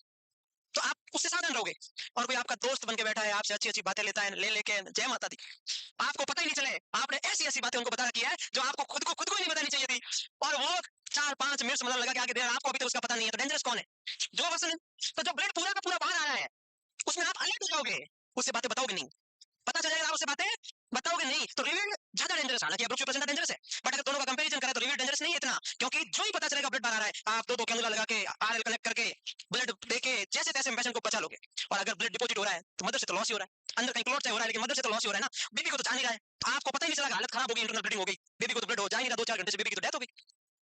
तो आप उससे सावधान रहोगे, और कोई आपका दोस्त बन के बैठा है, आपसे अच्छी अच्छी बातें लेता है, ले लेके जय माता दी, आपको पता ही नहीं चले, आपने ऐसी ऐसी बातें उनको बता रखी है जो आपको खुद को ही नहीं बतानी चाहिए थी, और वो 4-5 मिनट मतलब लगा के आगे दे रहा है, आपको अभी तो उसका पता नहीं है। तो डेंजरस कौन है? जो पर्सन, तो जो ब्लड पूरा का पूरा बाहर आ रहा है, उसमें आप अलर्ट हो जाओगे, उससे बातें बताओगे नहीं, पता चल जाएगा, आप उससे बातें बताओगे नहीं, तो रिवील्ड ज्यादा डेंजरस। हालांकि एब्रोक्सियो प्लेसेंटा डेंजरस है, बट अगर दोनों का कंपैरिजन करें तो रिवील्ड डेंजरस नहीं है इतना, क्योंकि जो ही पता चलेगा ब्लड बाहर आ रहा है, आप दो कैनुला लगा के आरएल कनेक्ट करके ब्लड देके जैसे तैसे पेशेंट को बचा लोगे। और अगर ब्लड डिपॉजिट हो रहा है, तो मदर से तो लॉस ही हो रहा है, अंदर कहीं क्लॉट से हो रहा है, लेकिन मदर से तो लॉस ही हो रहा है ना, बेबी को तो जा नहीं रहा है, आपको पता ही नहीं चला, हालत खराब हो गई, इंटरनल ब्लीडिंग हो गई, बेबी को तो ब्लड हो जा ही नहीं रहा, 2-4 घंटे से बेबी की तो डेथ हो गई।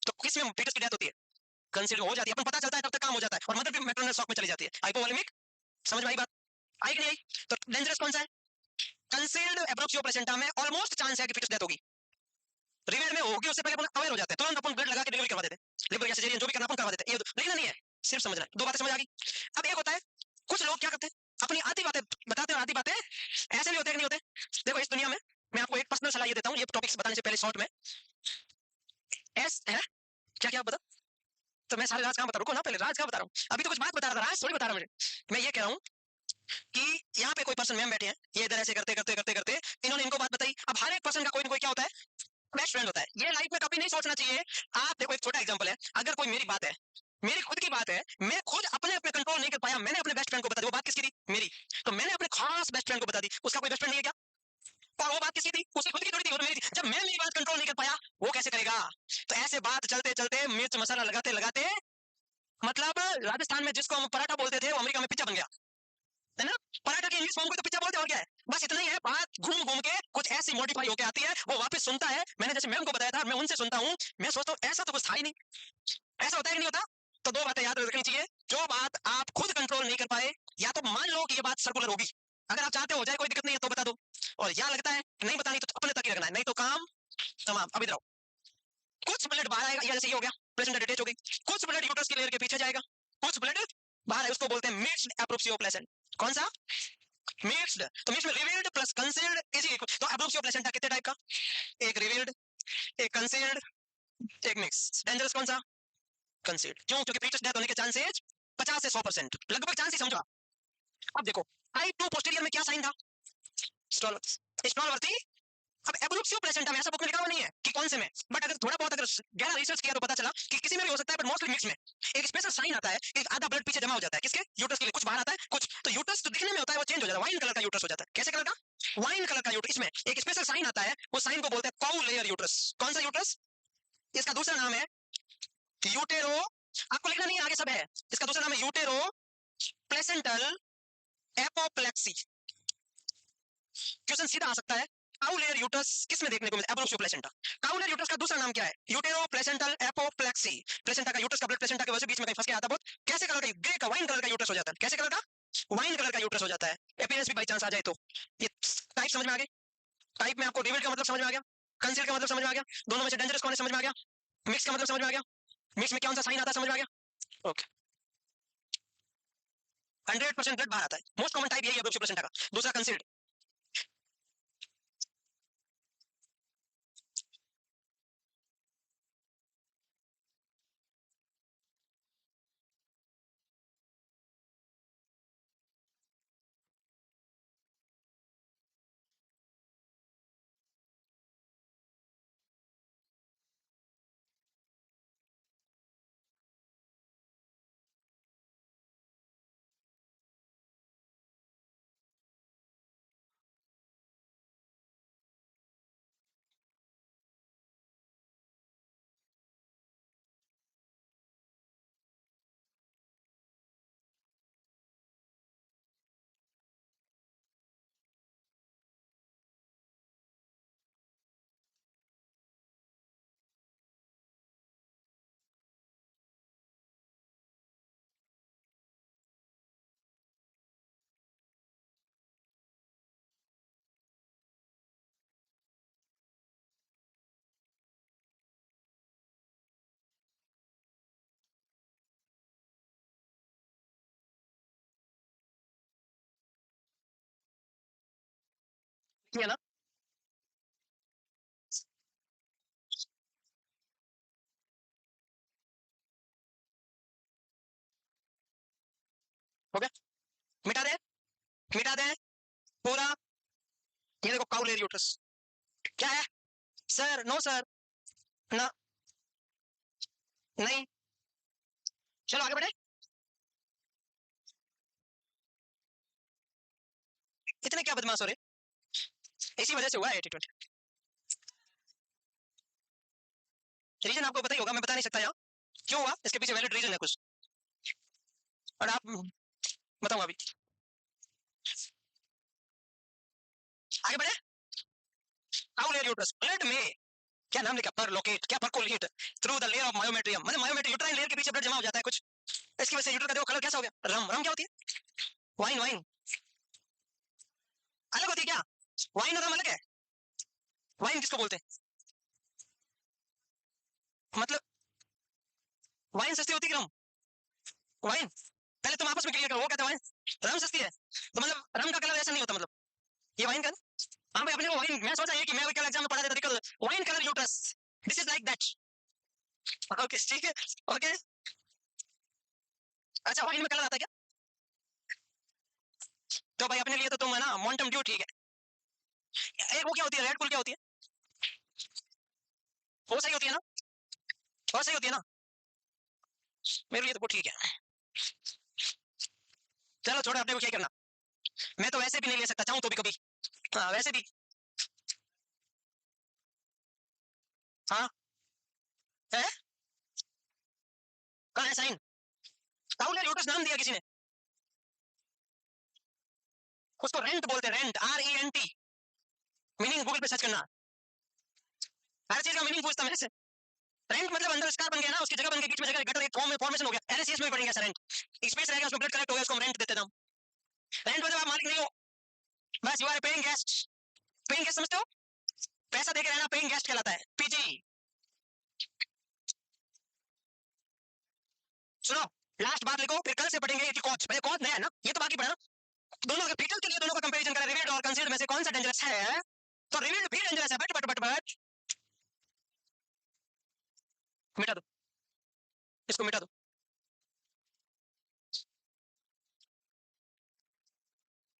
तो किसमें फीटस की डेथ होती है? कंसीडर हो जाती है, अपन पता चलता है तब तक काम हो जाता है, और मदर भी मैटरनल शॉक में चली जाती है, हाइपोवोलेमिक। समझ में आई बात? आई कि नहीं आई? तो डेंजरस कौन सा है? कंसील्ड एब्रोक्सियो प्लेसेंटा में ऑलमोस्ट चांस है कि फीटस डेथ होगी, रिवेल में होगी, उससे पहले अपन अवेयर हो जाते हैं, तुरंत अपन ब्लड लगा के डिलीवरी करवा देते हैं, लिवर या सिजेरियन जो भी करना अपन करवा देते हैं, ये लेकिन नहीं है, सिर्फ समझना है। 2 बातें समझ आ गई। अब एक होता है, कुछ लोग क्या करते हैं, अपनी आधी बातें बताते हैं, और आधी बातें ऐसे भी होते हैं कि नहीं होते। देखो इस दुनिया में मैं आपको एक पर्सनल सलाह ये देता हूँ, ये टॉपिक्स बताने से पहले शॉर्ट में, एस है क्या क्या बता, तो मैं सारे राज कहाँ बता, रुको ना, पहले राज कहाँ बता रहा हूँ, अभी तो कुछ बात बता रहा था, राज थोड़ी बता रहा हूँ मुझे। मैं ये कह रहा हूँ कि यहाँ पे कोई पर्सन मैम बैठे हैं, ये इधर ऐसे करते करते करते करते इन्होंने इनको बात बताई। अब हर एक पर्सन का कोई ना कोई क्या होता है, बेस्ट फ्रेंड होता है, ये लाइफ में कभी नहीं सोचना चाहिए। आप देखो एक छोटा एग्जांपल है, अगर कोई मेरी बात है, मेरी खुद की बात है, मैं खुद अपने अपने कंट्रोल नहीं कर पाया, मैंने अपने बेस्ट फ्रेंड को बता दी, वो बात किसकी थी? मेरी, तो मैंने अपने खास बेस्ट फ्रेंड को बता दी, उसका कोई बेस्ट फ्रेंड नहीं है क्या? और वो बात किसकी थी? उसकी खुद की थोड़ी थी, वो तो मेरी थी। जब मैं मेरी बात कंट्रोल नहीं कर पाया, वो कैसे करेगा? तो ऐसे बात चलते चलते मिर्च मसाला लगाते लगाते, मतलब राजस्थान में जिसको हम पराठा बोलते थे, वो अमेरिका में पिज्जा बन गया, है ना? पराठा की इंग्लिश फॉर्म को तो पिज्जा बोलते, और क्या है? बस इतना ही है, बात घूम घूम के कुछ ऐसी मॉडिफाई होके आती है, वो वापस सुनता है। मैंने जैसे मैम को बताया था, मैं उनसे सुनता हूँ, मैं सोचता हूँ ऐसा तो कुछ था ही नहीं। ऐसा होता है कि नहीं होता? तो दो बातें याद रखनी चाहिए। जो बात आप खुद कंट्रोल नहीं कर पाए, या तो मान लो कि ये बात सर्कुलर होगी, अगर आप चाहते हो जाए कोई दिक्कत नहीं है तो बता दो, और या लगता है नहीं बतानी तो अपने तक ही रखना है, नहीं तो काम तमाम। अब इधर आओ, कुछ ब्लड बाहर आएगा, या जैसे ये हो गया, प्लेसेंटा डिटैच हो गई, कुछ ब्लड यूट्रस की लेयर के पीछे जाएगा, कुछ ब्लड बाहर है, उसको बोलते हैं मिक्स्ड एप्रोप्सियो प्लेसेंट। कौन सा? मिक्स्ड। तो मिक्स में revealed plus concealed is equal. तो एप्रोप्सियो प्लेसेंटा कितने टाइप का? एक रिवील्ड, एक कंसील्ड, एक मिक्स। डेंजरस कौन सा? कंसील्ड। क्यों? क्योंकि फीटस डेथ होने के चांसेस 50 से 100%, लगभग चांस ही समझो आप। अब देखो, टाइप 2 पोस्टीरियर में क्या साइन था? स्टॉलवर्थी। अब एब्रुप्सियो प्लेसेंटा में ऐसा बुक में लिखा हुआ नहीं है कि कौन से में, बट अगर थोड़ा बहुत अगर गहरा रिसर्च किया तो पता चला कि किसी में भी हो सकता है, बट मोस्टली मिक्स में। एक स्पेशल साइन आता है कि आधा ब्लड पीछे जमा हो जाता है, किसके? यूट्रस के लिए। कुछ बाहर आता है, कुछ तो यूट्रस तो दिखने में होता है वो चेंज हो जाता है, वाइन कलर का यूट्रस हो जाता है। कैसे कलर का? वाइन कलर का यूट्रस। इसमें एक स्पेशल साइन आता है, वो साइन को बोलते हैं काउ लेयर यूट्रस। कौन सा यूट्रस? इसका दूसरा नाम है यूटेरो, आपको लिखना नहीं है, आगे सब है। इसका दूसरा नाम है यूटेरो प्लेसेंटल एपोप्लेक्सी। क्वेश्चन सीधा आ सकता है, काउ लेयर यूट्रस किस में देखने को मिलता है? एब्रोप्सियो प्लेसेंटा। काउ लेयर यूट्रस का दूसरा नाम क्या है? यूटेरो प्लेसेंटल एपोप्लेक्सी। प्लेसेंटा का यूट्रस का ब्लड प्लेसेंटा के वजह से बीच में कहीं फंस के आता बहुत। कैसे कलर का? ग्रे का, वाइन कलर का यूट्रस हो जाता है। कैसे कलर का? वाइन कलर का यूट्रस हो जाता है। अपीयरेंस भी बाई चांस आ जाए तो। ये टाइप समझ में आ गई? टाइप में आपको रिवील्ड का मतलब समझ में आ गया, कंसील्ड का मतलब समझ में आ गया, दोनों में से डेंजरस कौन है समझ में आ गया, मिक्स का मतलब समझ में आ गया, मिक्स में कौन सा साइन आता है समझ में आ गया। ओके, 100% ब्लड बाहर आता है। मोस्ट कॉमन टाइप यही है एब्रोप्सियो प्लेसेंटा का। दूसरा कंसील्ड। है ना? हो गया? मिटा दे, मिटा दे पूरा। ये देखो काउ लेयर यूट्रस क्या है? सर नो सर, ना, नहीं। चलो आगे बढ़े। इतने क्या बदमाश हो रहे? इसी वजह से हुआ है 80-20। रीजन आपको पता ही होगा, मैं बता नहीं सकता यहाँ क्यों हुआ, इसके पीछे वैलिड रीजन है कुछ, और आप बताऊंगा अभी। आगे बढ़े। काउ लेयर यूट्रस ब्लड में क्या नाम लिखा? पर लोकेट, क्या percolate through the layer of myometrium, मतलब मायोमेट्रियम यूट्राइन लेयर के पीछे ब्लड जमा हो जाता है कुछ, इसकी वजह से यूट्रस का देखो कलर कैसा हो गया। रम, रम क्या होती है? वाइन, वाइन अलग होती है क्या? वाइन और रम अलग है? वाइन किसको बोलते हैं? मतलब वाइन सस्ती होती है कि रम? वाइन पहले तुम आपस में क्लियर करो, वो कहता है वाइन रम सस्ती है, तो मतलब रम का कलर ऐसा नहीं होता, मतलब ये वाइन का। हाँ भाई, अपने को वाइन, मैं सोचा ये कि मैं कल एग्जाम में पढ़ा देता दिक्कत, wine colour uterus, this is like that. Okay ठीक है। ओके, अच्छा वाइन में कलर आता है क्या? तो भाई अपने लिए तो तुम है ना मोंटम ड्यू ठीक है। एक वो क्या होती है, रेड बुल क्या होती है? वो सही होती है ना? वो सही होती है ना? मेरे लिए तो वो ठीक है। चलो छोड़ो, अपने को क्या करना। मैं तो वैसे भी नहीं ले सकता, चाहूँ तो भी कभी। हाँ वैसे भी हाँ है, कहाँ है साइन? राहुल ने लोटस नाम दिया किसी ने, उसको रेंट बोलते हैं, रेंट, RENT। मीनिंग गूगल पे सर्च करना, हर चीज का मीनिंग पूछता मेरे से। रेंट मतलब अंदर स्कार बन गया ना, उसकी जगह बन गई, बीच में जगह गटर एक फॉर्म में फॉर्मेशन हो गया, LCS में भी पढ़ेंगे रेंट, स्पेस रहेगा उसमें ब्लड कलेक्ट हो गया, उसको हम रेंट देते हैं। रेंट मतलब आप मालिक नहीं हो, बस you are paying guest. Paying guest समझते हो, पैसा देके रहना पेइंग गेस्ट कहलाता है, PG। सुनो, लास्ट बात लिखो, फिर कल से पढ़ेंगे कि कॉच, पहले कॉच नया है ना, ये तो बाकी पढ़ा ना। दोनों के फीचर के लिए दोनों का कंपैरिजन करें, रिवील्ड और कंसील्ड में से कौन सा डेंजरस है, तो रिवील्ड भी डेंजरस है, बट मिटा दो, इसको मिटा दो।